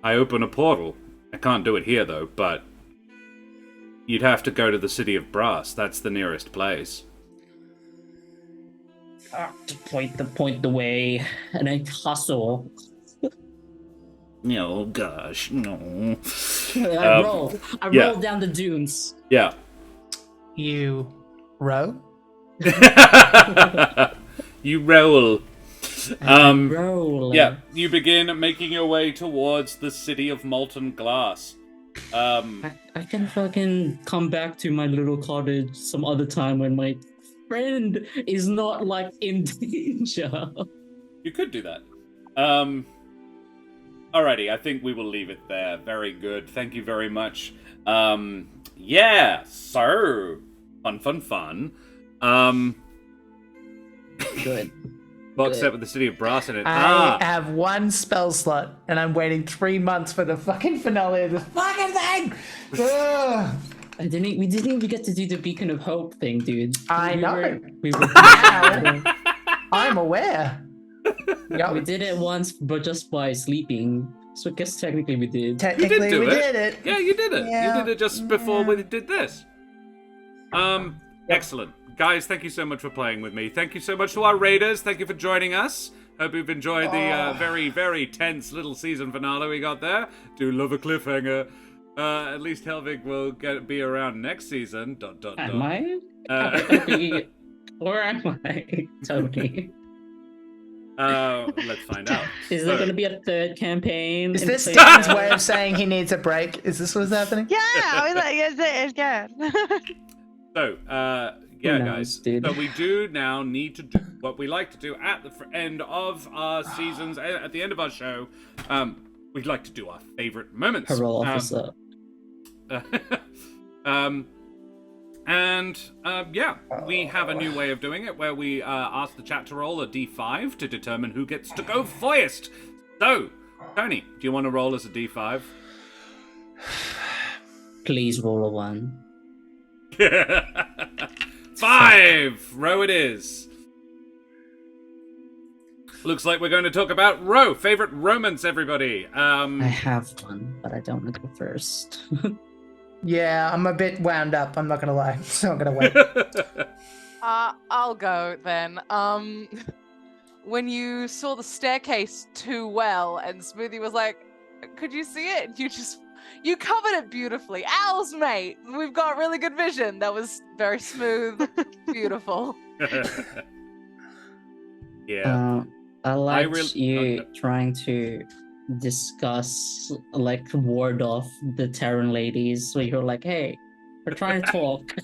I open a portal. I can't do it here, though, but you'd have to go to the City of Brass. That's the nearest place. To point the way, and I hustle. Oh, gosh, no. I roll down the dunes. Yeah. You row? You roll. Roll. Yeah, you begin making your way towards the City of Molten Glass. I can fucking come back to my little cottage some other time when my friend is not like in danger. You could do that. Alrighty, I think we will leave it there. Very good. Thank you very much. Yeah, so fun. Good. Box set with the City of Brass in it. I have one spell slot, and I'm waiting 3 months for the fucking finale of this fucking thing! Ugh. We didn't even get to do the Beacon of Hope thing, dude. I know. We were I'm aware. We did it once, but just by sleeping. So I guess technically we did. Technically, we did it. Yeah, you did it. Yeah. You did it just before we did this. Excellent. Guys, thank you so much for playing with me. Thank you so much to our raiders. Thank you for joining us. Hope you've enjoyed the very, very tense little season finale we got there. Do love a cliffhanger. At least Helvig will be around next season. ... Am I? Or am I, Tony? Let's find out. Is there going to be a third campaign? Is this Steven's way of saying he needs a break? Is this what's happening? Yeah, I was like, it's good. So, yeah, guys. Dude. So we do now need to do what we like to do at the end of our seasons, at the end of our show. We'd like to do our favorite moments. Parole officer. Yeah, we have a new way of doing it where we ask the chat to roll a d5 to determine who gets to go first. So, Tony, do you want to roll as a d5? Please roll a 1. 5! Row it is. Looks like we're going to talk about Row. Favorite romance, everybody. I have one, but I don't want to go first. Yeah, I'm a bit wound up. I'm not gonna lie. So I'm gonna wait. I'll go then. When you saw the staircase too well, and Smoothie was like, "Could you see it?" You covered it beautifully. Owls, mate. We've got really good vision. That was very smooth, beautiful. Yeah. I liked you trying to discuss, like, ward off the Terran ladies. So you're like, hey, we're trying to talk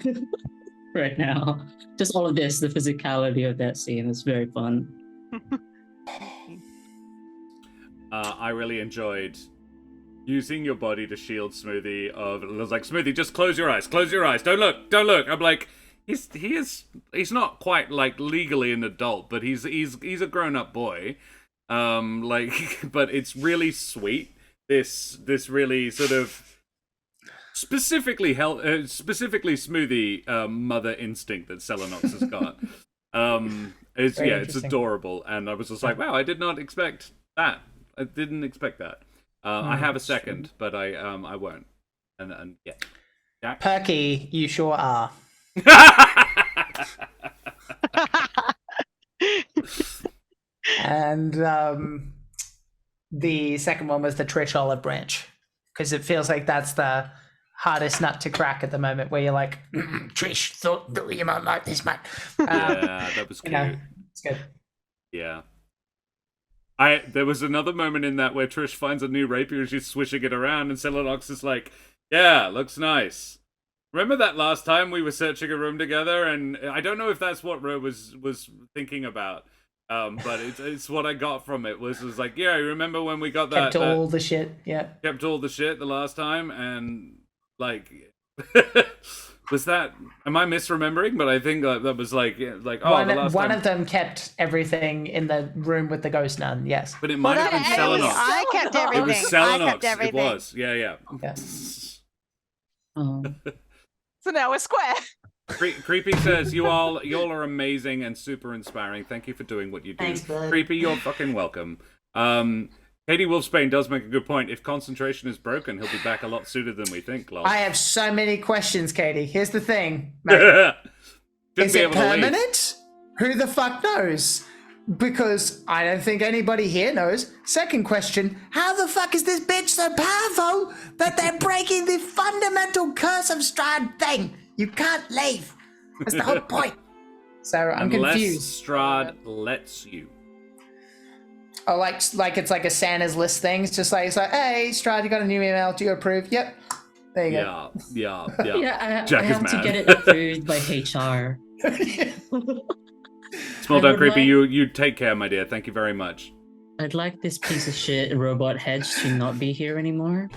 right now. Just all of this, the physicality of that scene is very fun. I really enjoyed using your body to shield Smoothie. It was like, Smoothie, just close your eyes, don't look. I'm like, he's not quite like legally an adult, but he's a grown-up boy. But it's really sweet. This really sort of specifically Smoothie mother instinct that Selenox has got. It's adorable, and I was just like, wow, I did not expect that. I didn't expect that. I have a second, but I won't. And yeah, Jack? Perky, you sure are. And the second one was the Trish olive branch, because it feels like that's the hardest nut to crack at the moment, where you're like, Trish, thought you might like this, mate. Yeah, that was cute. It's good. Yeah. There was another moment in that where Trish finds a new rapier and she's swishing it around, and Selenox is like, yeah, looks nice. Remember that last time we were searching a room together, and I don't know if that's what Ro was thinking about. But it's what I got from it was like, yeah, you remember when we got that? Kept all the shit, yeah. Kept all the shit the last time, and like, Was that? Am I misremembering? But I think that was like oh, the last One time. of them kept everything in the room with the ghost nun. Yes. But it might have been Selenox. I kept It everything. was I kept Selenox. It everything. was. Yeah. Yeah. So now we're square. Creepy says, you all are amazing and super inspiring. Thank you for doing what you do. Thanks, bud. Creepy, you're fucking welcome. Katie Wolfsbane does make a good point. If concentration is broken, he'll be back a lot sooner than we think, lol. I have so many questions, Katie. Here's the thing, mate. Shouldn't Is be it able to leave. permanent? Who the fuck knows? Because I don't think anybody here knows. Second question, how the fuck is this bitch so powerful that they're breaking the fundamental curse of Strahd thing? You can't leave. That's the whole point. So I'm Unless confused. Strahd lets you. Oh, like it's like a Santa's list thing. It's just like, hey, Strahd, you got a new email. Do you approve? Yep. There you go. Yeah. Yeah, Jack I is have to mad. get it approved by HR. Small I down would Creepy, like- you take care, my dear. Thank you very much. I'd like this piece of shit robot hedge to not be here anymore.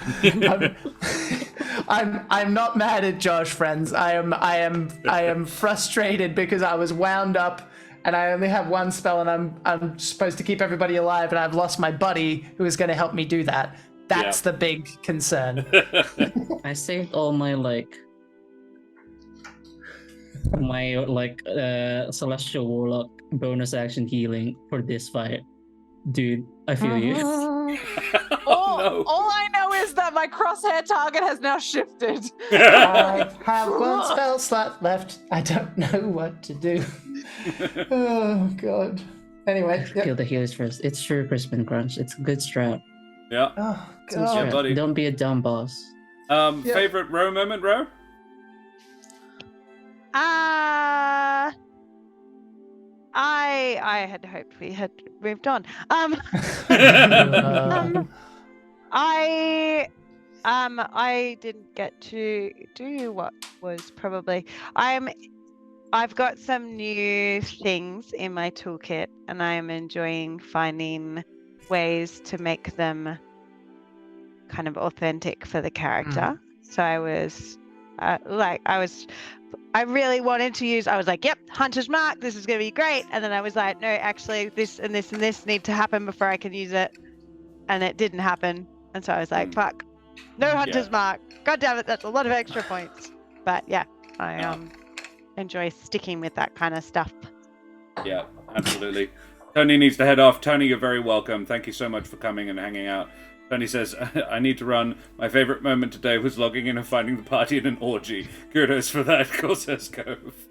I'm not mad at Josh, friends. I am frustrated because I was wound up and I only have one spell and I'm supposed to keep everybody alive and I've lost my buddy who is going to help me do that. That's the big concern. I saved all my Celestial Warlock bonus action healing for this fight. Dude, I feel you. No. All I know is that my crosshair target has now shifted. I have one spell slot left. I don't know what to do. Oh god. Anyway, Kill the healers first. It's true, Crispin Crunch. It's a good strat. Yeah. Oh It's a good god. Yeah, strat. buddy. Don't be a dumb boss. Favorite Ro moment, Ro? I had hoped we had moved on. I didn't get to do what was probably I've got some new things in my toolkit and I am enjoying finding ways to make them kind of authentic for the character. So I was I really wanted to use, I was like, yep, Hunter's Mark, this is going to be great. And then I was like, no, actually, this and this and this need to happen before I can use it. And it didn't happen. And so I was like, fuck, no Hunter's Mark. God damn it, that's a lot of extra points. But yeah, I enjoy sticking with that kind of stuff. Yeah, absolutely. Tony needs to head off. Tony, you're very welcome. Thank you so much for coming and hanging out. Tony says, I need to run. My favorite moment today was logging in and finding the party in an orgy. Kudos for that, Corsair's Cove.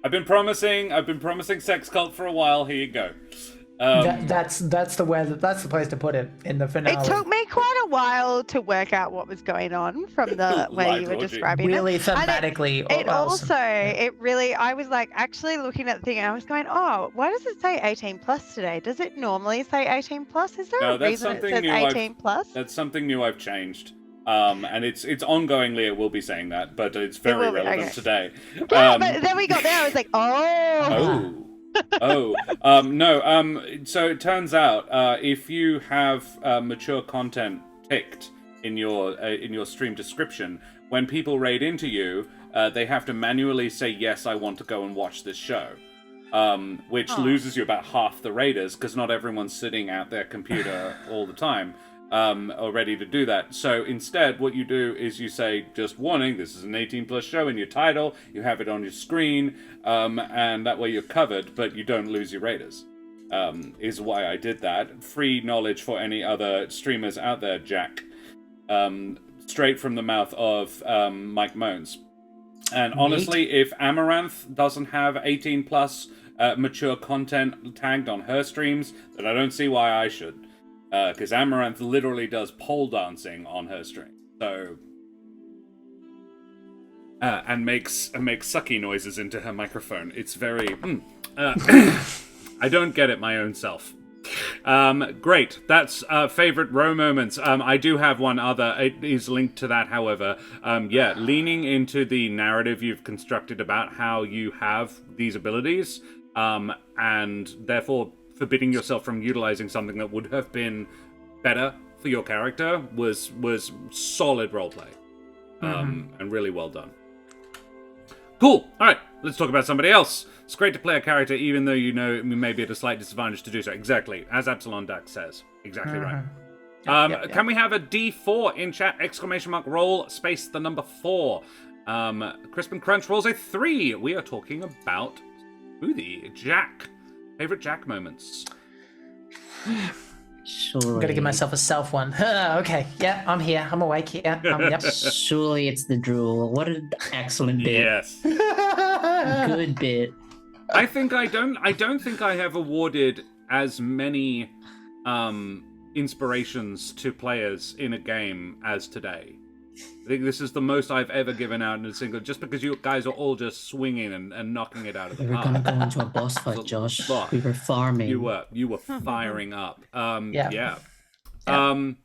I've been promising sex cult for a while. Here you go. That's the place to put it in the finale. It took me quite a while to work out what was going on from the way you were orgy. describing really it. thematically. It awesome. also, it really, I was like actually looking at the thing and I was going, oh, why does it say 18 plus today? Does it normally say 18 plus? Is there No, a that's reason it something says new 18 plus? That's something new I've changed. And it's ongoingly it will be saying that, but it's very will be, relevant okay. today. Yeah, but then we got there, I was like, no. So it turns out if you have mature content ticked in your stream description, when people raid into you, they have to manually say, yes, I want to go and watch this show. Which loses you about half the raiders, because not everyone's sitting at their computer all the time or ready to do that. So instead, what you do is you say, just warning, this is an 18 plus show in your title, you have it on your screen, and that way you're covered, but you don't lose your raiders. Is why I did that. Free knowledge for any other streamers out there, Jack. Straight from the mouth of Mike Moans. And honestly, if Amaranth doesn't have 18 plus mature content tagged on her streams, then I don't see why I should. Because Amaranth literally does pole dancing on her stream. So... and makes sucky noises into her microphone. It's very... I don't get it my own self. Great. That's favorite Ro moments. I do have one other. It is linked to that, however. Leaning into the narrative you've constructed about how you have these abilities, and therefore forbidding yourself from utilizing something that would have been better for your character was solid roleplay. And really well done. Cool. All right, let's talk about somebody else. It's great to play a character even though you know we may be at a slight disadvantage to do so. Exactly, as Absalon Dax says. Exactly right. Can we have a D4 in chat? Exclamation mark roll space the number 4. Crispin Crunch rolls a 3. We are talking about Smoothie Jack. Favorite Jack moments. Surely. I'm gonna give myself a self one. Okay, yeah, I'm here. I'm awake. Yeah, yep. Surely it's the drool. What an excellent bit. Yes. Good bit. I don't think I have awarded as many inspirations to players in a game as today. I think this is the most I've ever given out in a single, just because you guys are all just swinging and knocking it out of the We were park. gonna go into a boss fight, Josh. We were farming. You were firing up. Yeah, that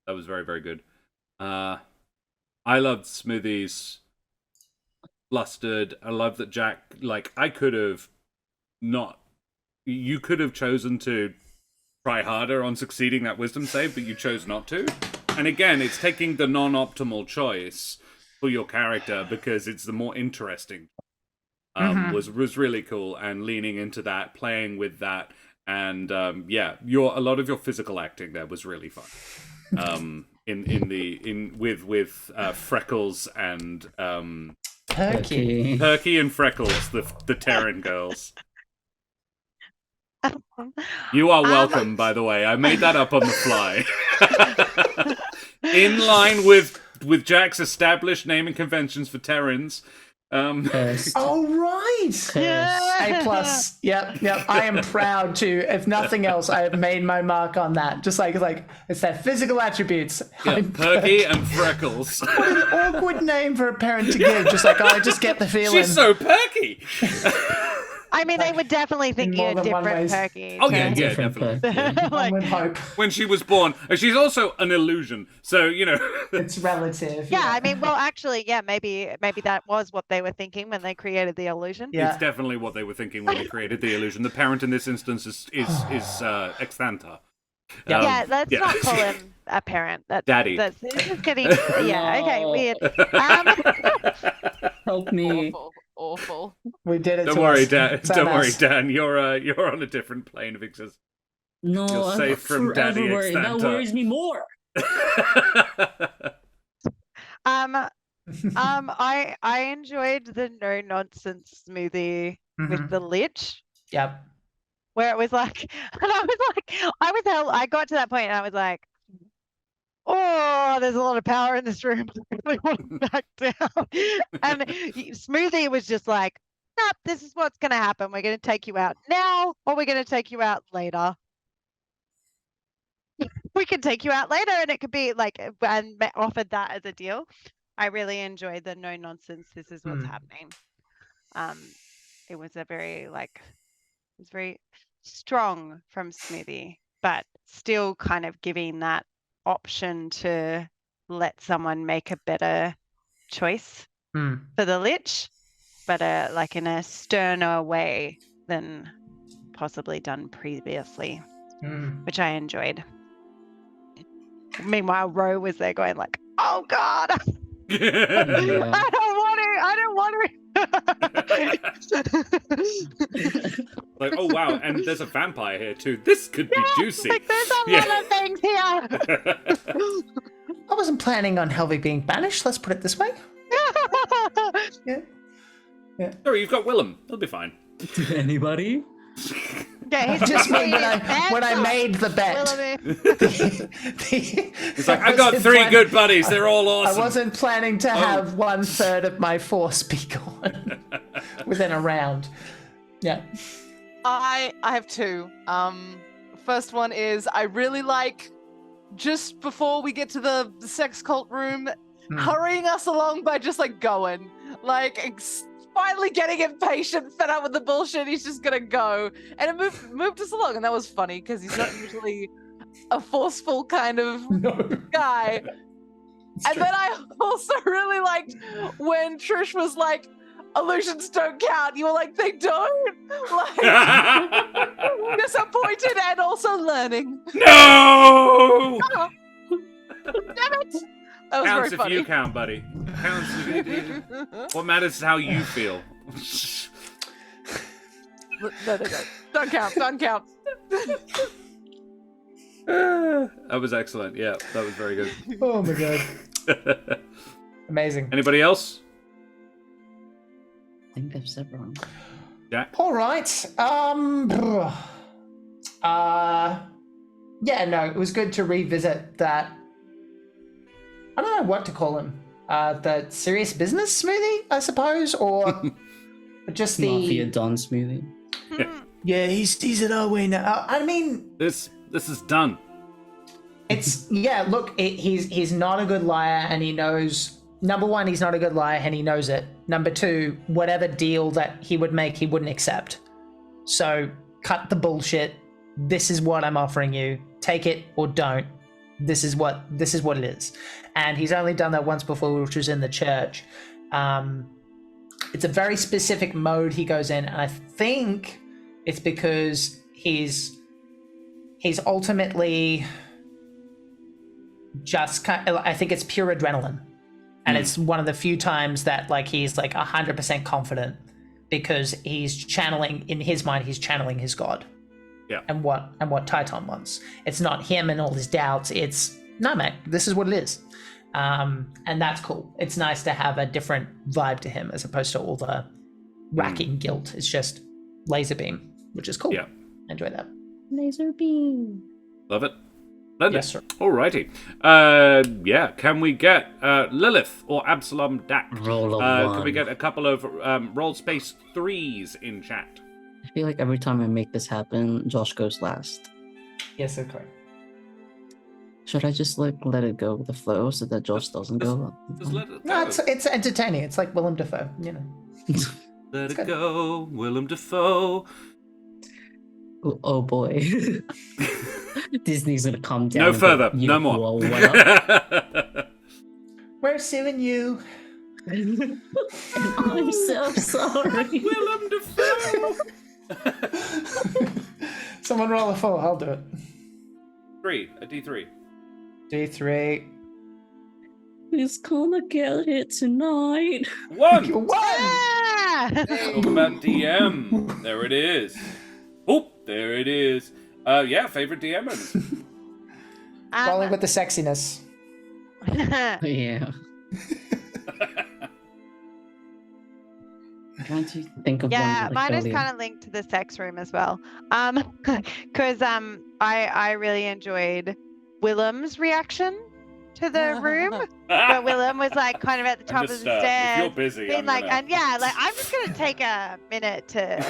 was very, very good. I loved Smoothie's flustered. I love that Jack, I could have not, you could have chosen to try harder on succeeding that wisdom save, but you chose not to. And again, it's taking the non-optimal choice for your character because it's the more interesting. Was really cool, and leaning into that, playing with that, and a lot of your physical acting there was really fun. With Freckles and Perky and Freckles, the Terran girls. You are welcome, by the way. I made that up on the fly. In line with Jack's established naming conventions for Terrans. Oh, right. A+. Yep. I am proud to. If nothing else, I have made my mark on that. Just like it's their physical attributes. Yeah, Perky and Freckles. What an awkward name for a parent to give. Just I just get the feeling. She's so perky. I mean, they would definitely think you're different, Perky. Oh, yeah, definitely. With hope. When she was born. She's also an illusion, so, It's relative. Yeah, I mean, well, actually, maybe that was what they were thinking when they created the illusion. Yeah. It's definitely what they were thinking when they created the illusion. The parent in this instance is Exthantar. Let's not call him a parent. Daddy. That's just getting... Yeah, okay, weird. Help me. Awful. We did it. Don't worry, Dan. Don't worry, Dan. You're on a different plane of existence. No, You're safe from Daddy worried. That Exthantar. worries me more. I enjoyed the no nonsense smoothie with the Lich. Yep. Where it was like, and I got to that point and I was like, oh, there's a lot of power in this room. I really want to back down. And Smoothie was just like, nope, this is what's going to happen. We're going to take you out now, or we're going to take you out later. We can take you out later, and it could be and offered that as a deal. I really enjoyed the no nonsense. This is what's happening. It was very strong from Smoothie, but still kind of giving that option to let someone make a better choice for the Lich, but in a sterner way than possibly done previously, which I enjoyed. Meanwhile, Ro was there going like, "Oh God, I don't want to." Oh wow, and there's a vampire here too. This could be juicy. There's a lot of things here. I wasn't planning on Helvig being banished. Let's put it this way. Yeah. Sorry, you've got Willem. He'll be fine. Anybody? Yeah, he's Just when I made the bet. It's like, I've got 3 good buddies. They're all awesome. I wasn't planning to have 1/3 of my force be gone within a round. Yeah. I have 2. First one is I really like, just before we get to the sex cult room, hurrying us along by just going. Finally getting impatient, fed up with the bullshit, he's just gonna go. And it moved us along, and that was funny, because he's not usually a forceful kind of guy. And then I also really liked when Trish was like, illusions don't count. You were like, they don't? Disappointed and also learning. No! Damn it! That was Counts very if funny. you count, buddy. Counts if you. What matters is how you feel. No. Don't count. Don't count. That was excellent. Yeah, that was very good. Oh my god. Amazing. Anybody else? I think I've said wrong. All right. Yeah, no, it was good to revisit that. I don't know what to call him. The serious business smoothie, I suppose, or just the Mafia Don smoothie. Yeah, he's at Owen now. I mean, This is done. it's yeah. Look, he's not a good liar, and he knows. Number one, he's not a good liar, and he knows it. Number two, whatever deal that he would make, he wouldn't accept. So cut the bullshit. This is what I'm offering you. Take it or don't. This is what it is. And he's only done that once before, which was in the church. It's a very specific mode he goes in, and I think it's because he's ultimately just I think it's pure adrenaline. And it's one of the few times that like he's like 100% confident because he's channeling, in his mind, he's channeling his god. Yeah. And what Titan wants. It's not him and all his doubts. It's no, mate, this is what it is. And that's cool. It's nice to have a different vibe to him as opposed to all the racking guilt. It's just laser beam, which is cool. Yeah. Enjoy that. Laser beam. Love it. Splendid. Yes, sir. Alrighty. Yeah, can we get Lilith or Absalom Dak? Roll a one. Can we get a couple of roll space 3s in chat? I feel like every time I make this happen, Josh goes last. Yes, that's correct. Should I just like let it go with the flow so that Josh doesn't go? Just let it go. No, it's entertaining. It's like Willem Dafoe, you know. Let it good. go, Willem Dafoe. Oh boy. Disney's gonna come down. No and further, go, "You no more. whoa, what up?" We're suing you. And I'm so sorry. Willem Dafoe. Someone roll a 4. I'll do it. 3, a D3. D3. He's gonna get it tonight. 1. You won! Ah! Talk about DM. There it is. Oh, there it is. Yeah, favorite DMers. Rolling with the sexiness. Yeah. I'm trying to think of Yeah, one. mine is kind of linked to the sex room as well. Because I really enjoyed Willem's reaction to the room. But Willem was like kind of at the top of the If you're stairs, busy, being I'm like, gonna... and yeah, like I'm just gonna take a minute to.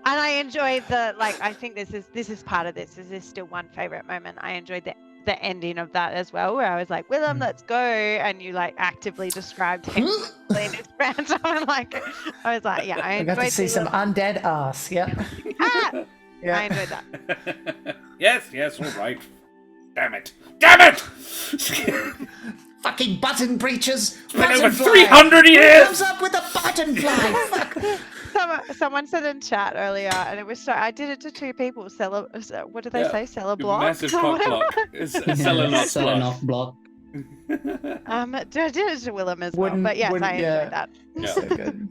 And I enjoyed the like. I think this is part of this. This is still one favorite moment. I enjoyed the ending of that as well, where I was like, Willem, let's go, and you like actively described him in his friends. I'm like, I was like, yeah, I I enjoyed. got to see some undead ass. Yeah. Ah! Yeah. I enjoyed that. Yes, all right. Damn it! Fucking button breachers. Been over Button fly. 300 Who years! comes up with a button fly? Fuck. Someone said in chat earlier, and it was so. I did it to 2 people. What do they say? Sell a block. Massive or cock whatever. block. It's a selling off selling block. off block. I did it to Willem as well. Wouldn't- But yes, wouldn't- I enjoyed yeah. that. Yeah. So good.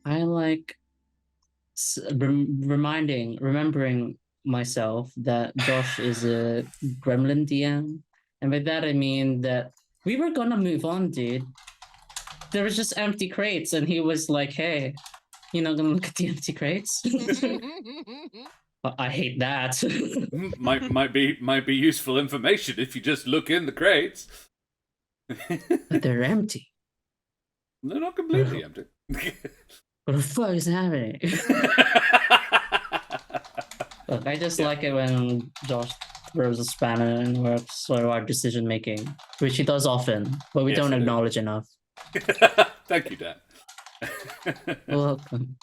I like remembering myself that Josh is a gremlin DM, and by that I mean that we were gonna move on, dude. There was just empty crates, and he was like, "Hey, you're not gonna look at the empty crates?" I hate that. might be useful information if you just look in the crates. But they're empty. They're not completely empty. What the fuck is happening? Look, I just like it when Josh throws a spanner in works for our decision making, which he does often, but we Yes, don't I do. acknowledge enough. Thank you, Dan. Welcome.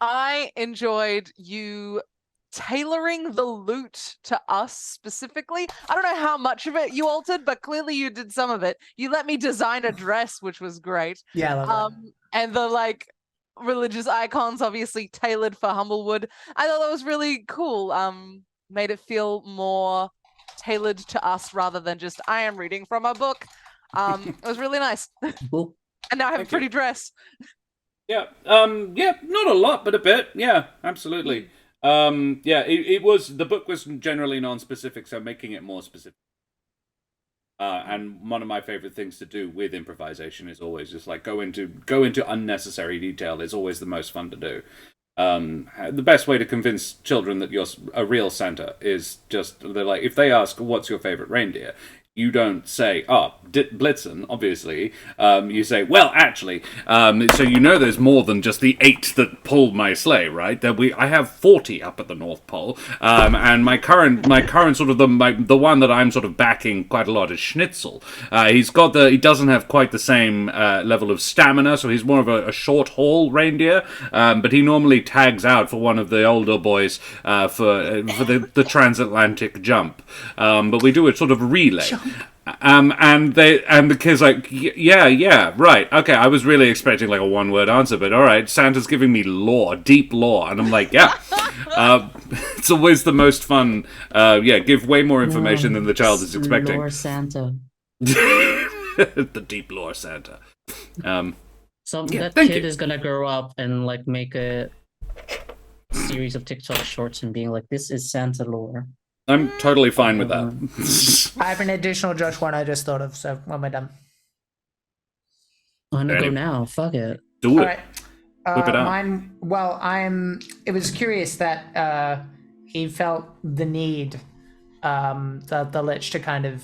I enjoyed you tailoring the loot to us specifically. I don't know how much of it you altered, but clearly you did some of it. You let me design a dress, which was great. Yeah, I love that. And the like religious icons obviously tailored for Humblewood. I thought that was really cool. Made it feel more tailored to us rather than just I am reading from a book. It was really nice. Cool. And now I have Thank a pretty you. dress. Yeah, not a lot, but a bit. Yeah, absolutely. It was, the book was generally non-specific, so making it more specific. And one of my favorite things to do with improvisation is always just like go into unnecessary detail. Is always the most fun to do. The best way to convince children that you're a real Santa is just, they're like, if they ask what's your favorite reindeer, you don't say, Blitzen, obviously. You say, well, actually, so there's more than just the 8 that pulled my sleigh, right? I have 40 up at the North Pole, and my current sort of the one that I'm sort of backing quite a lot is Schnitzel. He doesn't have quite the same level of stamina, so he's more of a short haul reindeer, but he normally tags out for one of the older boys for the transatlantic jump. But we do a sort of relay. And the kid's like, yeah, right, okay, I was really expecting like a one-word answer, but all right, Santa's giving me lore, deep lore, and I'm like, yeah. It's always the most fun. Give way more information than the child is expecting. Lore Santa. The deep lore Santa. That kid is gonna grow up and like make a series of TikTok shorts and being like, this is Santa lore. I'm totally fine with that. I have an additional Josh one I just thought of, so when we're done. I'm gonna go now. Fuck it. Do it. All right. Whip it out. Mine, it was curious that he felt the need, the Lich, to kind of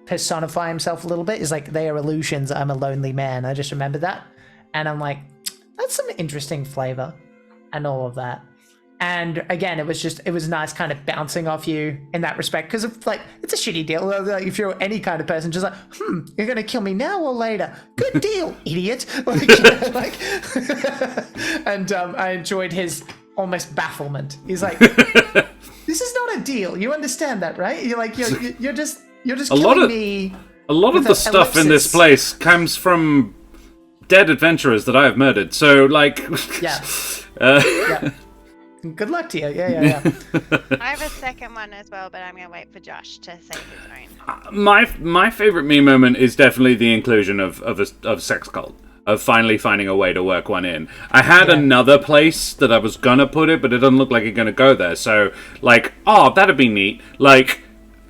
personify himself a little bit. Is like, they are illusions, I'm a lonely man. I just remembered that. And I'm like, that's some interesting flavor and all of that. And again, it was nice kind of bouncing off you in that respect, because it's a shitty deal. Like, if you're any kind of person, just like, you're gonna kill me now or later? Good deal, idiot. And I enjoyed his almost bafflement. He's like, this is not a deal. You understand that, right? You're like, you're just killing me. A lot of the stuff in this place comes from dead adventurers that I have murdered. So like, yeah. Yeah. Good luck to you. Yeah. I have a second one as well, but I'm going to wait for Josh to say his own. My favorite me moment is definitely the inclusion of sex cult, of finally finding a way to work one in. I had another place that I was gonna put it, but it doesn't look like it's gonna go there. So like, that'd be neat. Like,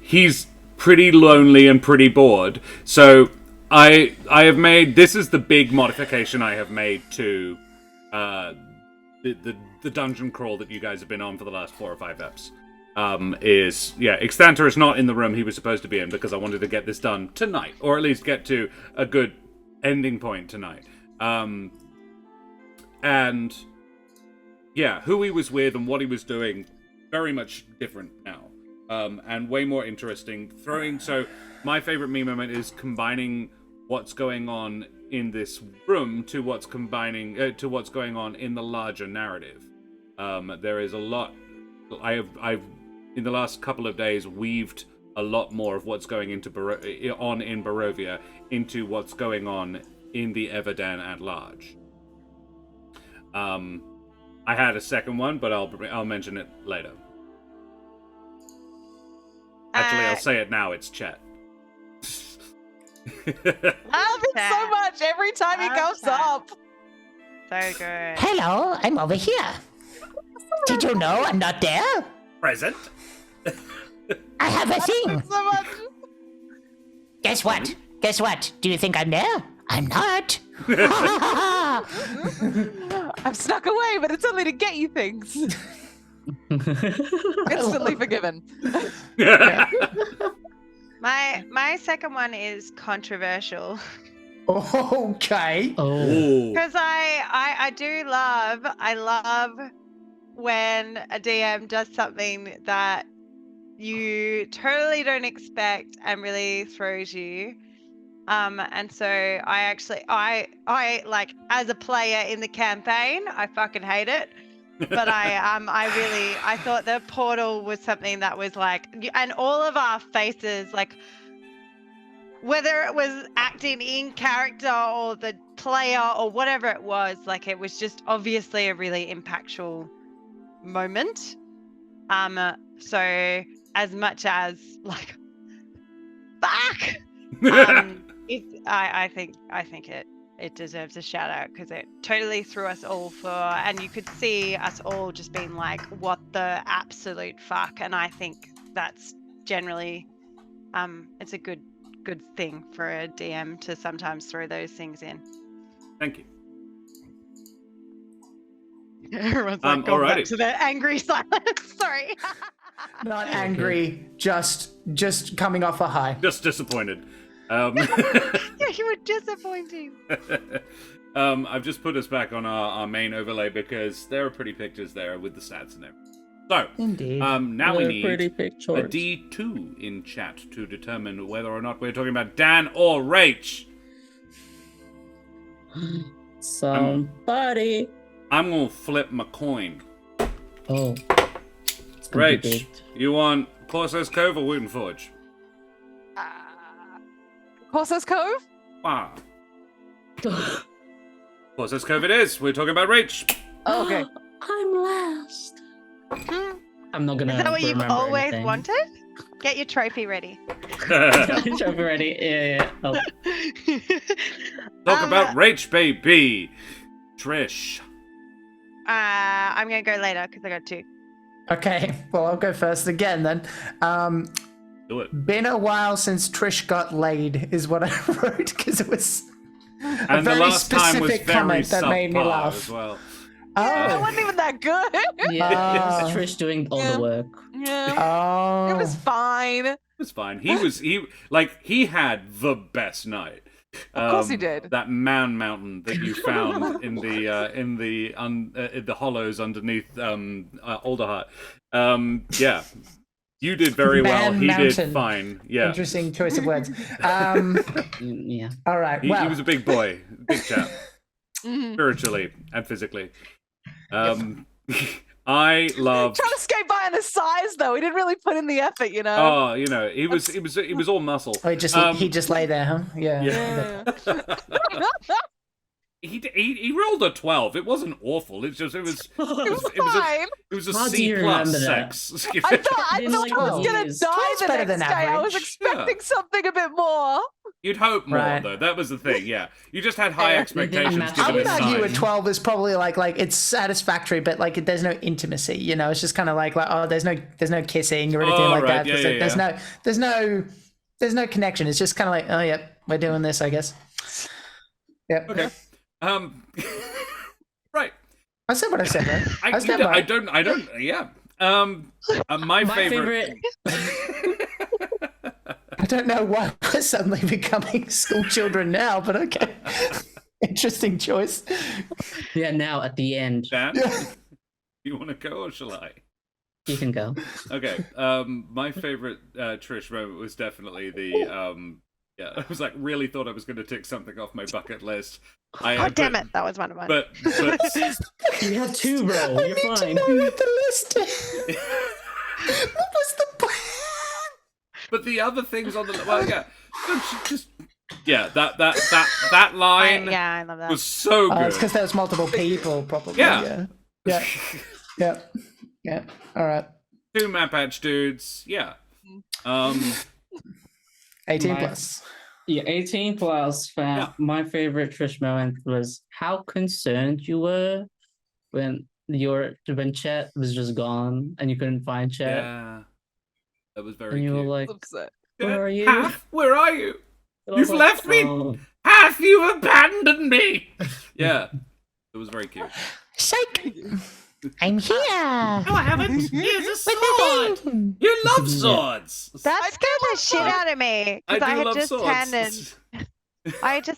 he's pretty lonely and pretty bored. So I have made, this is the big modification I have made to the dungeon crawl that you guys have been on for the last 4 or 5 eps. Exthantar is not in the room he was supposed to be in, because I wanted to get this done tonight, or at least get to a good ending point tonight. And yeah, who he was with and what he was doing, very much different now, and way more interesting. So my favorite me moment is combining what's going on in this room to what's going on in the larger narrative. There is a lot. I've in the last couple of days weaved a lot more of what's going into in Barovia into what's going on in the Everdan at large. I had a second one, but I'll mention it later. Actually, I'll say it now. It's Chet. Love it so much every time he comes up. So good. Hello, I'm over here. Did you know I'm not there? Present. I have a thing. So much. Guess what? Do you think I'm there? I'm not. I've snuck away, but it's only to get you things. Instantly forgiven. My second one is controversial. Okay. Oh. Because I love when a DM does something that you totally don't expect and really throws you. And so I like, as a player in the campaign, I fucking hate it. But I thought the portal was something that was like, and all of our faces, like, whether it was acting in character or the player or whatever it was, like, it was just obviously a really impactful moment. So, as much as like, fuck. I think it deserves a shout out because it totally threw us all and you could see us all just being like, what the absolute fuck? And I think that's generally, it's a good thing for a DM to sometimes throw those things in. Thank you. Everyone's like, going back to their angry silence. Sorry. Not angry, just coming off a high. Just disappointed. Yeah, you were disappointing. I've just put us back on our main overlay because there are pretty pictures there with the stats in there. So, Indeed. now we need pretty a pictures. D2 in chat to determine whether or not we're talking about Dan or Rach. Somebody. I'm gonna flip my coin. Oh. It's gonna be Rach, big. you want Corsair's Cove or Wooten Forge? Corsair's Cove? Ah. Corsair's Cove it is. We're talking about Rach. Oh, okay. I'm last. I'm not gonna. Is that what you've remember always anything. wanted? Get your trophy ready. Trophy ready. Yeah. Oh. Talk about Rach, baby. Trish. I'm gonna go later because I got 2. Okay, well, I'll go first again then. Do it. Been a while since Trish got laid, is what I wrote, because it was a And the very last time was specific very comment that made me subpar laugh. as well. It Oh, wasn't even that good. Yeah, it was Trish doing all Yeah. the work. Yeah. oh. It was fine. It was fine. He had the best night. Of course he did. That man mountain that you found in the hollows underneath Alderheart. Yeah, you did very well. Man He mountain. did fine. Yeah, Interesting choice of words. Yeah. All right, he well, was a big boy, big chap, Mhm. spiritually and physically. I love. Trying to skate by on his size, though. He didn't really put in the effort, you know. Oh, you know, he was all muscle. oh, he just lay there, huh? Yeah. Yeah. He rolled a 12. It wasn't awful. It was It was fine. it was a How do C you plus remember that? 6. I thought I Didn't like was the gonna years. die Twelve's the better next than day. I was average. expecting something a bit more. You'd hope more Right. though. That was the thing. Yeah, you just had high Yeah. expectations match I given would his argue a size. 12 is probably like it's satisfactory, but like there's no intimacy. You know, it's just kind of like oh, there's no kissing or anything Oh, like right. that. Yeah, There's no connection. It's just kind of like oh, yep, we're doing this, I guess. Yep. Okay. Right. I said what I said, right? I stand by it. don't. Yeah. My favorite. I don't know why we're suddenly becoming school children now, but okay. Interesting choice. Yeah, now at the end, Dan, you want to go or shall I? you can go. Okay. My favorite Trish moment was definitely the yeah. I was like really thought I was going to tick something off my bucket list. God damn it, that was one of mine. But You have 2, bro. You're fine. Know what the list is. What was the plan? but the other things on the that line yeah, I love that. was so good. It's because there was multiple people, probably. Yeah. Yeah. All right. 2 map patch dudes. Yeah. 18 My- plus. Yeah, 18 plus. Yeah. My favorite Trish moment was how concerned you were when chat was just gone and you couldn't find chat. Yeah. That was very And you were cute. like, Upset. where are you? Half, where are you? And I was You've like, left me. "Oh." Half, you've abandoned me. Yeah. It was very cute. Shake! I'm here! No, I haven't. Here's a sword. You love swords. That I scared the shit out of me I because do I had love just swords.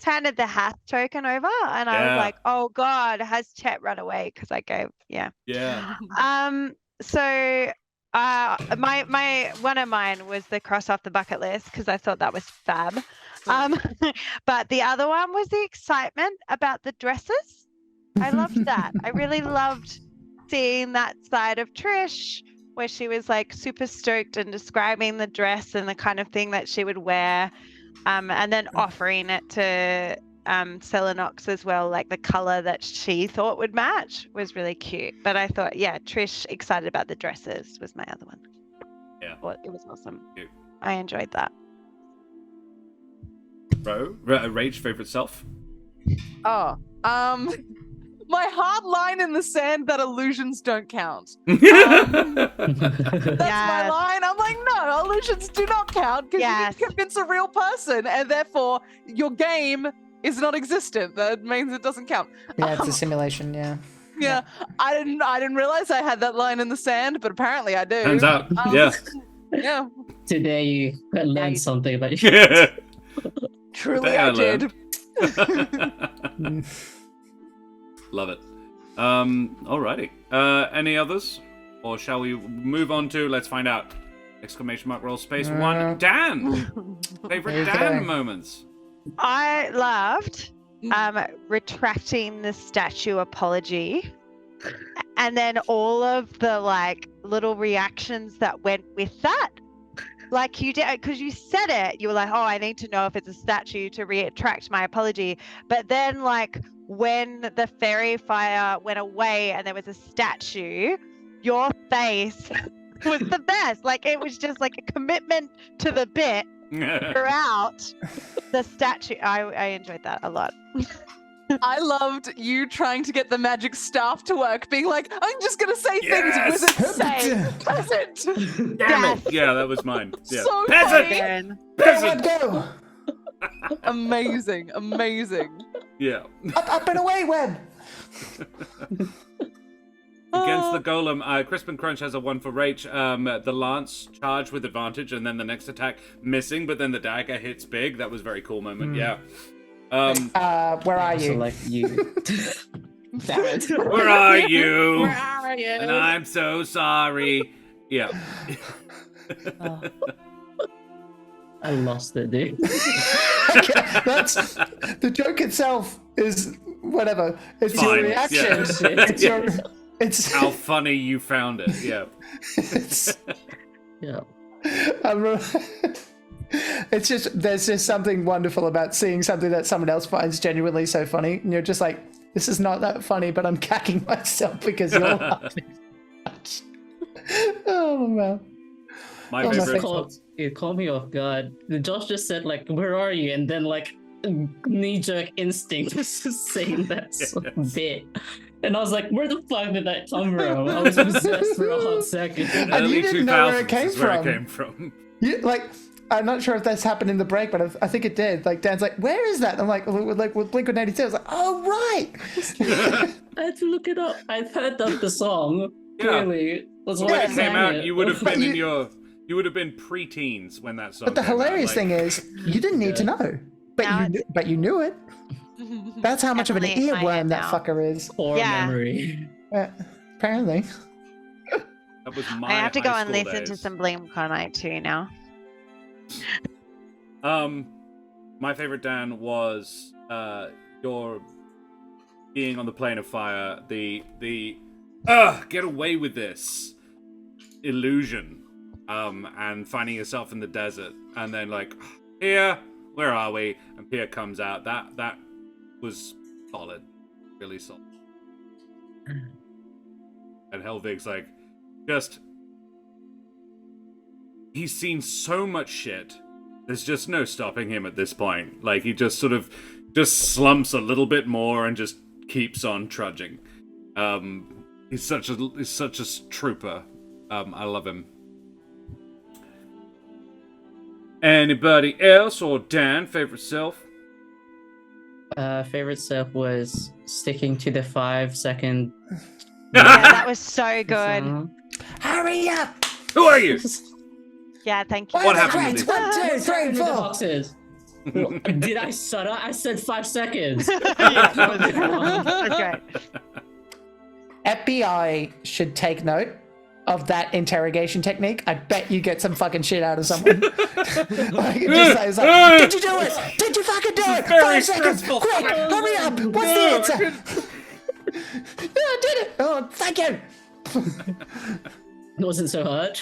handed the hath token over, and I Yeah. was like, "Oh God, has Chet run away?" Because I gave, yeah. Yeah. So, my one of mine was the cross off the bucket list because I thought that was fab. But the other one was the excitement about the dresses. I loved that. I really loved seeing that side of Trish where she was like super stoked and describing the dress and the kind of thing that she would wear, and then offering it to Selenox as well, like the color that she thought would match was really cute. But I thought, yeah, Trish excited about the dresses was my other one. Yeah. It was awesome. Yeah. I enjoyed that. Rage, favorite self? Oh, my hard line in the sand that illusions don't count. That's my Yes. line. I'm like, no, illusions do not count because Yes. you can convince a real person, and therefore your game is not existent. That means it doesn't count. Yeah, it's a simulation. Yeah. Yeah, I didn't realize I had that line in the sand, but apparently I do. Turns out, yeah. Yeah, Today you learned something about you. truly Today I I learned. did. Love it. Alrighty. Any others? Or shall we move on to, let's find out. Exclamation mark roll space one. Dan! Favorite Dan moments. I loved retracting the statue apology, and then all of the like little reactions that went with that. Like you did, because you said it, you were like, oh, I need to know if it's a statue to retract my apology. But then, like, when the fairy fire went away and there was a statue, your face was the best. Like, it was just like a commitment to the bit throughout the statue. I enjoyed that a lot. I loved you trying to get the magic staff to work, being like, I'm just gonna say Yes! things wizards say. Peasant. Damn Yes. it! Yeah, that was mine. Yeah. So Peasant! funny. Aaron. Peasant! Go! Amazing, amazing. Yeah. Up and away, Web! Against the golem, Crispin Crunch has a 1 for Rach. The lance charge with advantage, and then the next attack missing, but then the dagger hits big. That was a very cool moment. Yeah. Where are So you? like you. Damn it. Where are you? Where are you? And I'm so sorry. Yeah. I lost it, dude. That's the joke itself is whatever. It's Fine, your reaction. yeah. It's your. It's. How funny you found it. Yeah. It's. Yeah. It's just there's just something wonderful about seeing something that someone else finds genuinely so funny, and you're just like, this is not that funny, but I'm cacking myself because you're laughing. Oh man. My Oh, my favorite. face. It caught me off guard. Josh just said like, "Where are you?" and then like knee-jerk instinct was just saying that bit, and I was like, "Where the fuck did that come from?" I was obsessed for a hot second. And Early you didn't know where it 2000s came is where it from. came from. You, like, I'm not sure if that's happened in the break, but I think it did. Like, Dan's like, "Where is that?" And I'm like with Blink-182. I was like, "Oh right." I had to look it up. I'd heard of the song. Yeah. Clearly, that's When why I it came sang out, it. you would have been in You- your. You would have been pre-teens when that song. But the came out, hilarious like- thing is, you didn't need to know, Now but you knew it. That's how much of an Definitely in my head earworm that now. fucker is. Poor Yeah. memory. Apparently. That was my I have to go high and school listen to days. some Blink-182 too now. My favorite Dan was your being on the plane of fire. The get away with this illusion, and finding yourself in the desert, and then like, Pia, where are we? And Pia comes out. That was solid, really solid. And Helvig's like, he's seen so much shit. There's just no stopping him at this point. Like, he just sort of slumps a little bit more and just keeps on trudging. He's such a trooper. I love him. Anybody else, or Dan, favorite self? Favorite self was sticking to the 5-second. Yeah, that was so good. song. Hurry up! Who are you? Yeah, thank you. What happened to Great. this? 1, 2, 3, Through the 4. boxes. Did I stutter? I said 5 seconds. Yeah, that was great. FBI should take note of that interrogation technique. I bet you get some fucking shit out of someone. Like, it just says like, did you do it? Did you fucking do it? very 5 seconds! stressful. Quick! Hurry up! What's the answer? Yeah, I did it! Oh, thank you! It wasn't so hard.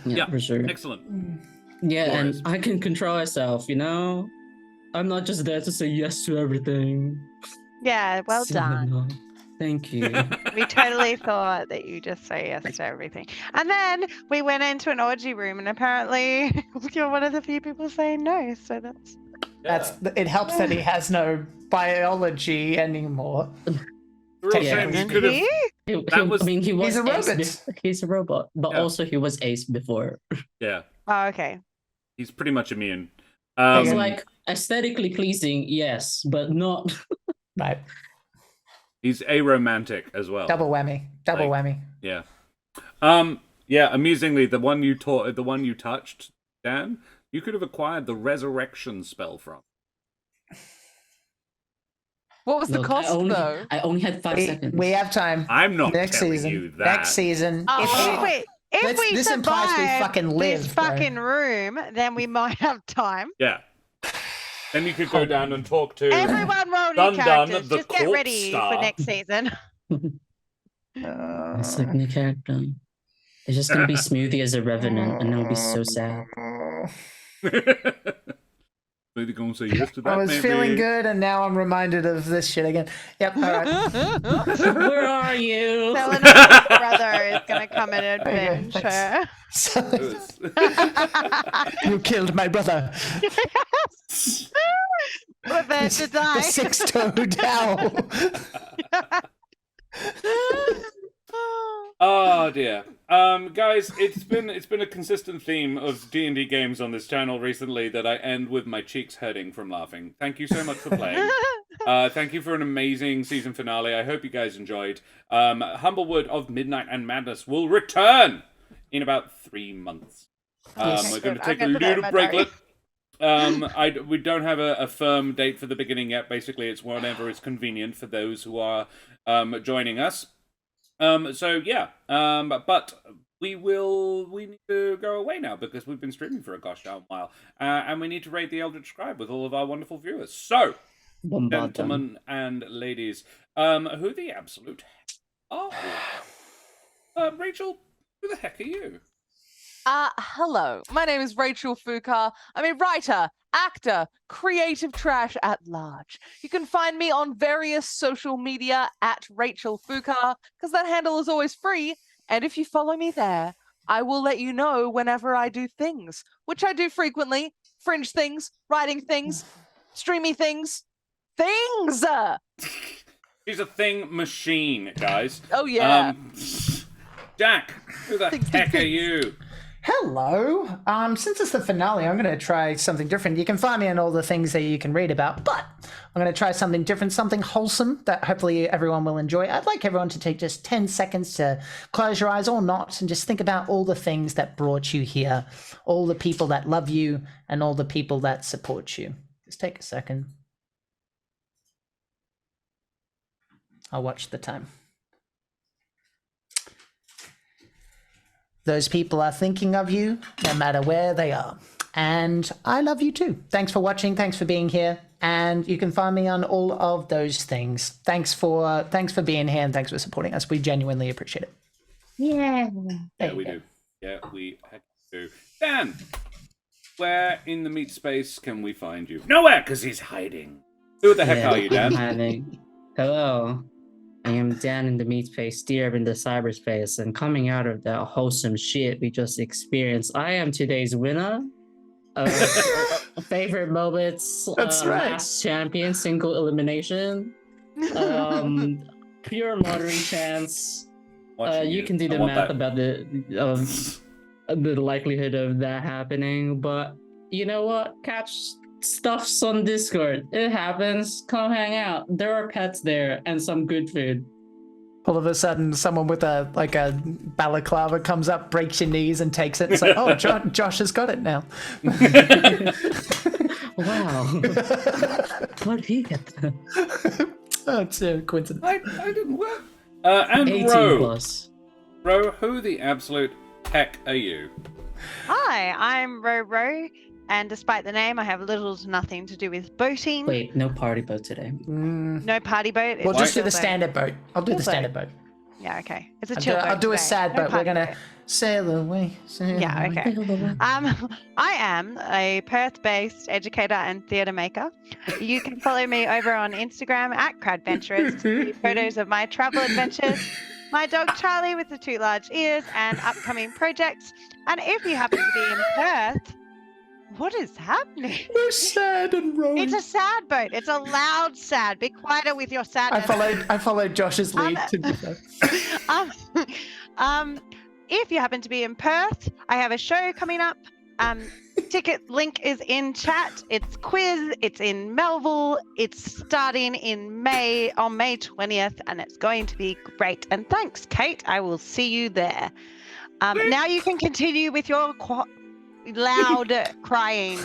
Yeah, for sure. Excellent. Yeah, Glorious. and I can control myself, you know? I'm not just there to say yes to everything. Yeah, well So, done. Thank you. We totally thought that you just say yes to everything. And then we went into an orgy room, and apparently you're one of the few people saying no. So that's It helps that he has no biology anymore. Real shame you could have. I mean, he was He's a robot. He's a robot, but Yeah. also he was ace before. Yeah, Oh, okay. he's pretty much immune. It's like aesthetically pleasing, yes, but not. Right. He's aromantic as well. Double whammy. Double whammy. Yeah. Yeah. Amusingly, the one you touched, Dan, you could have acquired the resurrection spell from. What was the Look, cost, though? I only had 5 seconds. We have time. I'm not Next telling season. you that. Next season. If we this implies we survive fucking live, this bro. fucking room, then we might have time. Yeah. Then you could go down and talk to Everyone roll new Dun characters. the Just get corpse ready star. for next season. It's like new character. It's just gonna be Smoothie as a revenant, and it'll be so sad. Maybe gonna say yes to that. I was maybe. feeling good, and now I'm reminded of this shit again. Yep. All right. Where are you? Selena's brother is going to come and Okay, adventure. You killed my brother. Prepare to die. The six-toed owl. Oh dear. Guys, it's been a consistent theme of D&D games on this channel recently that I end with my cheeks hurting from laughing. Thank you so much for playing. Thank you for an amazing season finale. I hope you guys enjoyed. Humblewood of Midnight and Madness will return in about 3 months. We're going to take a little breaklet. We don't have a firm date for the beginning yet. Basically, it's whenever is convenient for those who are joining us. So yeah, but we need to go away now because we've been streaming for a gosh darn while, and we need to raid the Eldritch Scribe with all of our wonderful viewers. So, gentlemen and ladies, who the absolute heck are you? Rachel, who the heck are you? Hello. My name is Rachel Fukar. I'm a writer, actor, creative trash at large. You can find me on various social media at Rachel Fukar, because that handle is always free. And if you follow me there, I will let you know whenever I do things, which I do frequently. Fringe things, writing things, streamy things. Things! She's a thing machine, guys. Oh, yeah. Jack, who the heck are you? Hello. Since it's the finale, I'm going to try something different. You can find me on all the things that you can read about, but I'm going to try something different, something wholesome that hopefully everyone will enjoy. I'd like everyone to take just 10 seconds to close your eyes or not and just think about all the things that brought you here, all the people that love you, and all the people that support you. Just take a second. I'll watch the time. Those people are thinking of you no matter where they are. And I love you too. Thanks for watching. Thanks for being here. And you can find me on all of those things. Thanks for being here and thanks for supporting us. We genuinely appreciate it. Yeah, we do. Yeah, we do. Dan, where in the meat space can we find you? Nowhere, because he's hiding. Who the heck are you, Dan? I'm hiding. Hello. I am Dan in the meat space, Deer in the cyberspace, and coming out of that wholesome shit we just experienced, I am today's winner of favorite moments. That's right. Last champion, single elimination, pure lottery chance. You can do the math about the likelihood of that happening, but you know what? Catch stuffs on Discord. It happens. Come hang out. There are pets there and some good food. All of a sudden, someone with a balaclava comes up, breaks your knees, and takes it. It's like, oh, Josh has got it now. Wow. What did he get then? Oh, it's a coincidence. I didn't work. And 18 Ro. plus. Ro, who the absolute heck are you? Hi, I'm Ro, and despite the name, I have little to nothing to do with boating. Wait, no party boat today. No party boat. We'll it's just do chill the boat. standard boat. I'll do the Also- standard boat. Yeah, okay. It's a chill boat. I'll do a today. sad No boat. We're party gonna boat. Sail away. Sail Yeah, away. okay. I am a Perth-based educator and theatre maker. You can follow me over on Instagram at Cradventurers to see photos of my travel adventures, my dog Charlie with the 2 large ears, and upcoming projects. And if you happen to be in Perth, what is happening? We're sad and rowing. It's a sad boat. It's a loud sad. Be quieter with your sadness. I followed Josh's lead. To be fair. If you happen to be in Perth, I have a show coming up. Ticket link is in chat. It's quiz. It's in Melville. It's starting in May, on May 20th, and it's going to be great. And thanks, Kate. I will see you there. Now you can continue with your loud crying.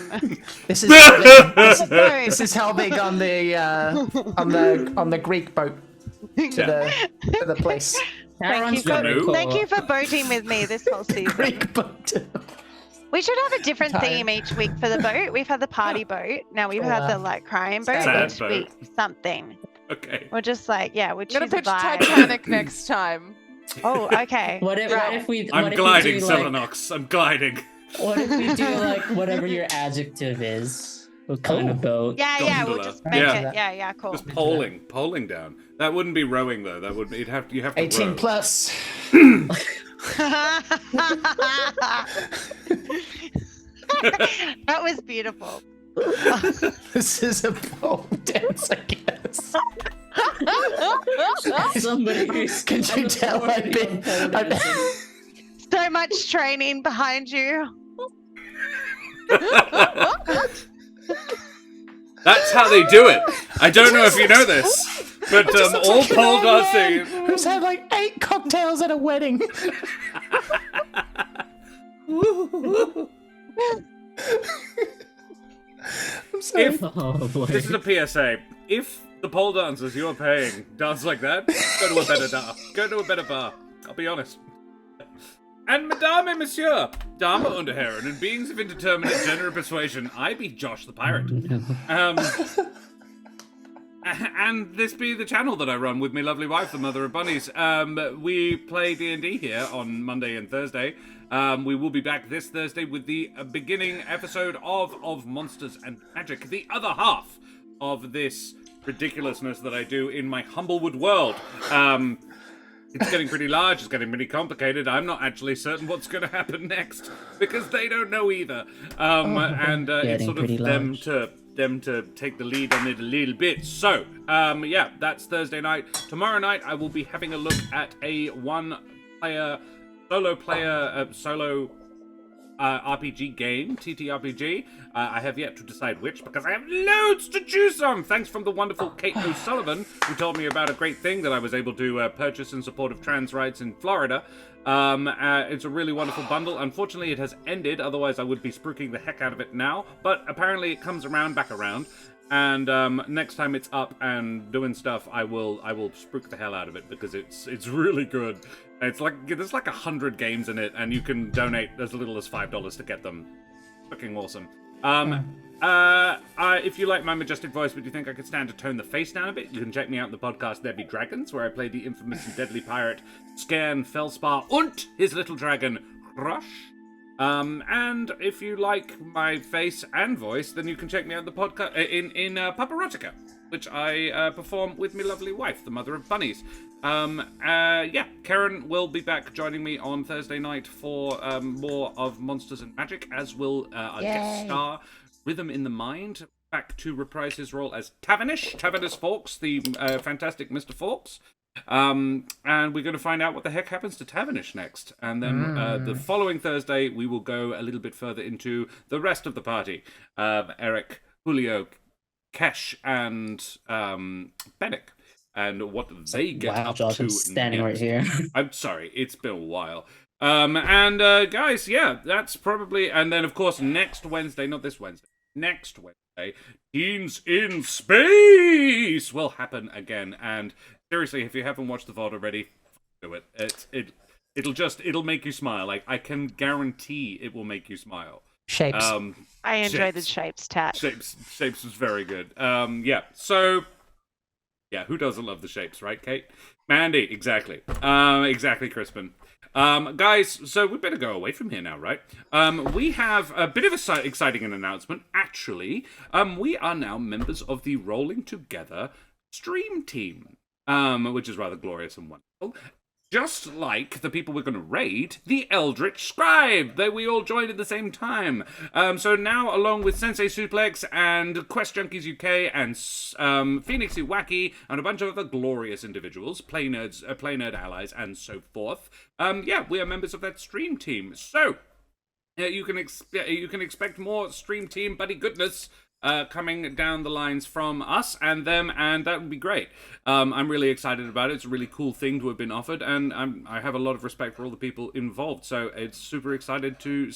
This is Helvig on the Greek boat to the place. Thank you for boating with me this whole season. Greek boat. We should have a different theme each week for the boat. We've had the party boat. Now we've had the crying boat. Sad Each boat. week, something. Okay. We're just we'll I'm gonna choose a pitch vibe. Titanic next time. Oh, okay. What if we? I'm what gliding, if we do, like, Selenox. I'm gliding. What if we do like whatever your adjective is? What kind of boat? Yeah, we'll Gondola. just make Yeah. it. Yeah, cool. Just polling down. That wouldn't be rowing though. That would you have to 18 row. plus. That was beautiful. This is a pole dance, I guess. Somebody who's Can you tell I've been So much training behind you. That's how they do it. I don't know if you know this, but all pole dancing. who's had like 8 cocktails at a wedding. I'm sorry. If Oh boy. this is a PSA, if the pole dancers you're paying dance like that, go to a better bar. Go to a better bar. I'll be honest. And Madame et Monsieur, Dame und Herren, and beings of indeterminate gender and persuasion, I be Josh the Pirate. And this be the channel that I run with my lovely wife, the Mother of Bunnies. We play D&D here on Monday and Thursday. We will be back this Thursday with the beginning episode of Monsters and Magic, the other half of this ridiculousness that I do in my Humblewood world. It's getting pretty large, it's getting pretty complicated. I'm not actually certain what's going to happen next, because they don't know either. It's sort of them to take the lead on it a little bit. So, that's Thursday night. Tomorrow night, I will be having a look at a solo RPG game, TTRPG. I have yet to decide which, because I have loads to choose from. Thanks from the wonderful Kate O'Sullivan, who told me about a great thing that I was able to purchase in support of trans rights in Florida. It's a really wonderful bundle. Unfortunately, it has ended. Otherwise, I would be spruiking the heck out of it now. But apparently, it comes back around. And next time it's up and doing stuff, I will spruik the hell out of it, because it's really good. It's like there's like 100 games in it, and you can donate as little as $5 to get them. Fucking awesome. If you like my majestic voice, but you think I could stand to tone the face down a bit, you can check me out in the podcast There Be Dragons, where I play the infamous and deadly pirate Scairn Felspar und his little dragon Crush. And if you like my face and voice, then you can check me out in the podcast in Paparotica, which I perform with my lovely wife, the Mother of Bunnies. Karen will be back joining me on Thursday night for more of Monsters and Magic, as will our guest star, Rhythm in the Mind, back to reprise his role as Tavernus Fawkes, the fantastic Mr. Fawkes. And we're going to find out what the heck happens to Tavernish next. And then the following Thursday, we will go a little bit further into the rest of the party. Eric, Julio, Kesh, and Bennick. And what they get up Josh, to I'm standing right here. I'm sorry, it's been a while. Guys, that's probably... And then, of course, next Wednesday, not this Wednesday, next Wednesday, Teens in Space will happen again. And seriously, if you haven't watched the VOD already, do it. It'll make you smile. Like, I can guarantee it will make you smile. Shapes. I enjoyed the shapes tat. Shapes was very good. So... Yeah, who doesn't love the shapes, right, Kate? Mandy, exactly. Exactly, Crispin. Guys, so we better go away from here now, right? We have a bit of a exciting announcement. Actually, we are now members of the Rolling Together stream team, which is rather glorious and wonderful. Just like the people we're going to raid, the Eldritch Scribe, that we all joined at the same time. So now, along with Sensei Suplex and Quest Junkies UK and Phoenix Wacky and a bunch of other glorious individuals, Play Nerd allies, and so forth, we are members of that stream team. So you can expect more stream team buddy goodness coming down the lines from us and them, and that would be great. I'm really excited about it. It's a really cool thing to have been offered, and I have a lot of respect for all the people involved, so it's super exciting to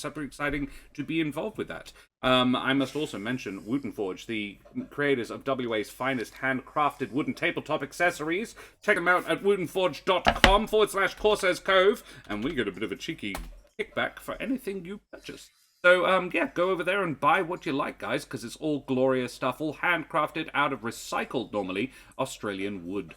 be involved with that. I must also mention Wooden Forge, the creators of WA's finest handcrafted wooden tabletop accessories. Check them out at woodenforge.com/Corsairs Cove, and we get a bit of a cheeky kickback for anything you purchase. So, go over there and buy what you like, guys, because it's all glorious stuff, all handcrafted out of recycled, normally, Australian wood,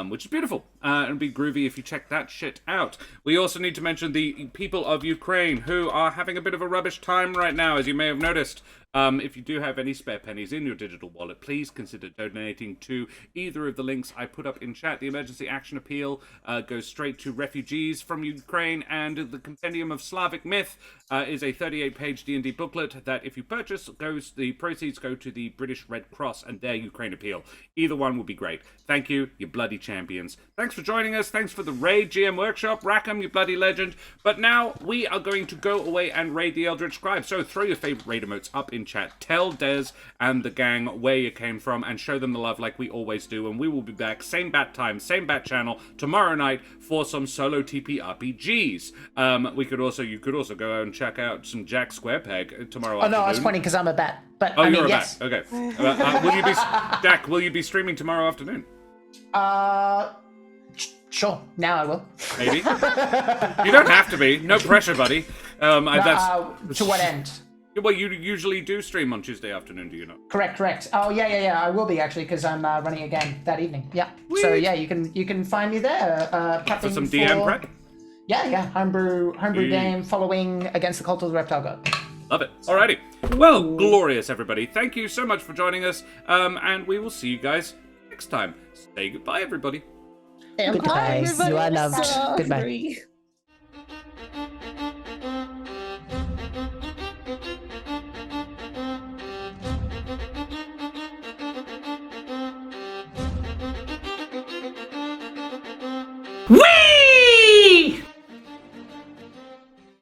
which is beautiful. It'd be groovy if you check that shit out. We also need to mention the people of Ukraine, who are having a bit of a rubbish time right now, as you may have noticed. If you do have any spare pennies in your digital wallet, please consider donating to either of the links I put up in chat. The Emergency Action Appeal goes straight to refugees from Ukraine, and the Compendium of Slavic Myth is a 38-page D&D booklet that, if you purchase, the proceeds go to the British Red Cross and their Ukraine appeal. Either one would be great. Thank you, you bloody champions. Thanks for joining us. Thanks for the raid, GM Workshop. Rackham, you bloody legend. But now we are going to go away and raid the Eldritch Scribe. So throw your favorite raid emotes up in chat. Tell Des and the gang where you came from and show them the love like we always do. And we will be back, same bat time, same bat channel, tomorrow night for some solo TP RPGs. You could also go out and check out some Jack Squarepeg tomorrow afternoon. No, I was pointing because I'm a bat. But oh, I mean, you're a yes. bat. Okay. Jack, will you be streaming tomorrow afternoon? Sure. Now I will. Maybe. You don't have to be. No pressure, buddy. To what end? Well, you usually do stream on Tuesday afternoon, do you not? Correct. Oh, yeah. I will be, actually, because I'm running again that evening. Yeah. Whee! So, yeah, you can find me there. For some DM prep? Yeah. Homebrew game following Against the Cult of the Reptile God. Love it. Alrighty. Well, glorious, everybody. Thank you so much for joining us, and we will see you guys next time. Say goodbye, everybody. Goodbye. You are loved. Goodbye.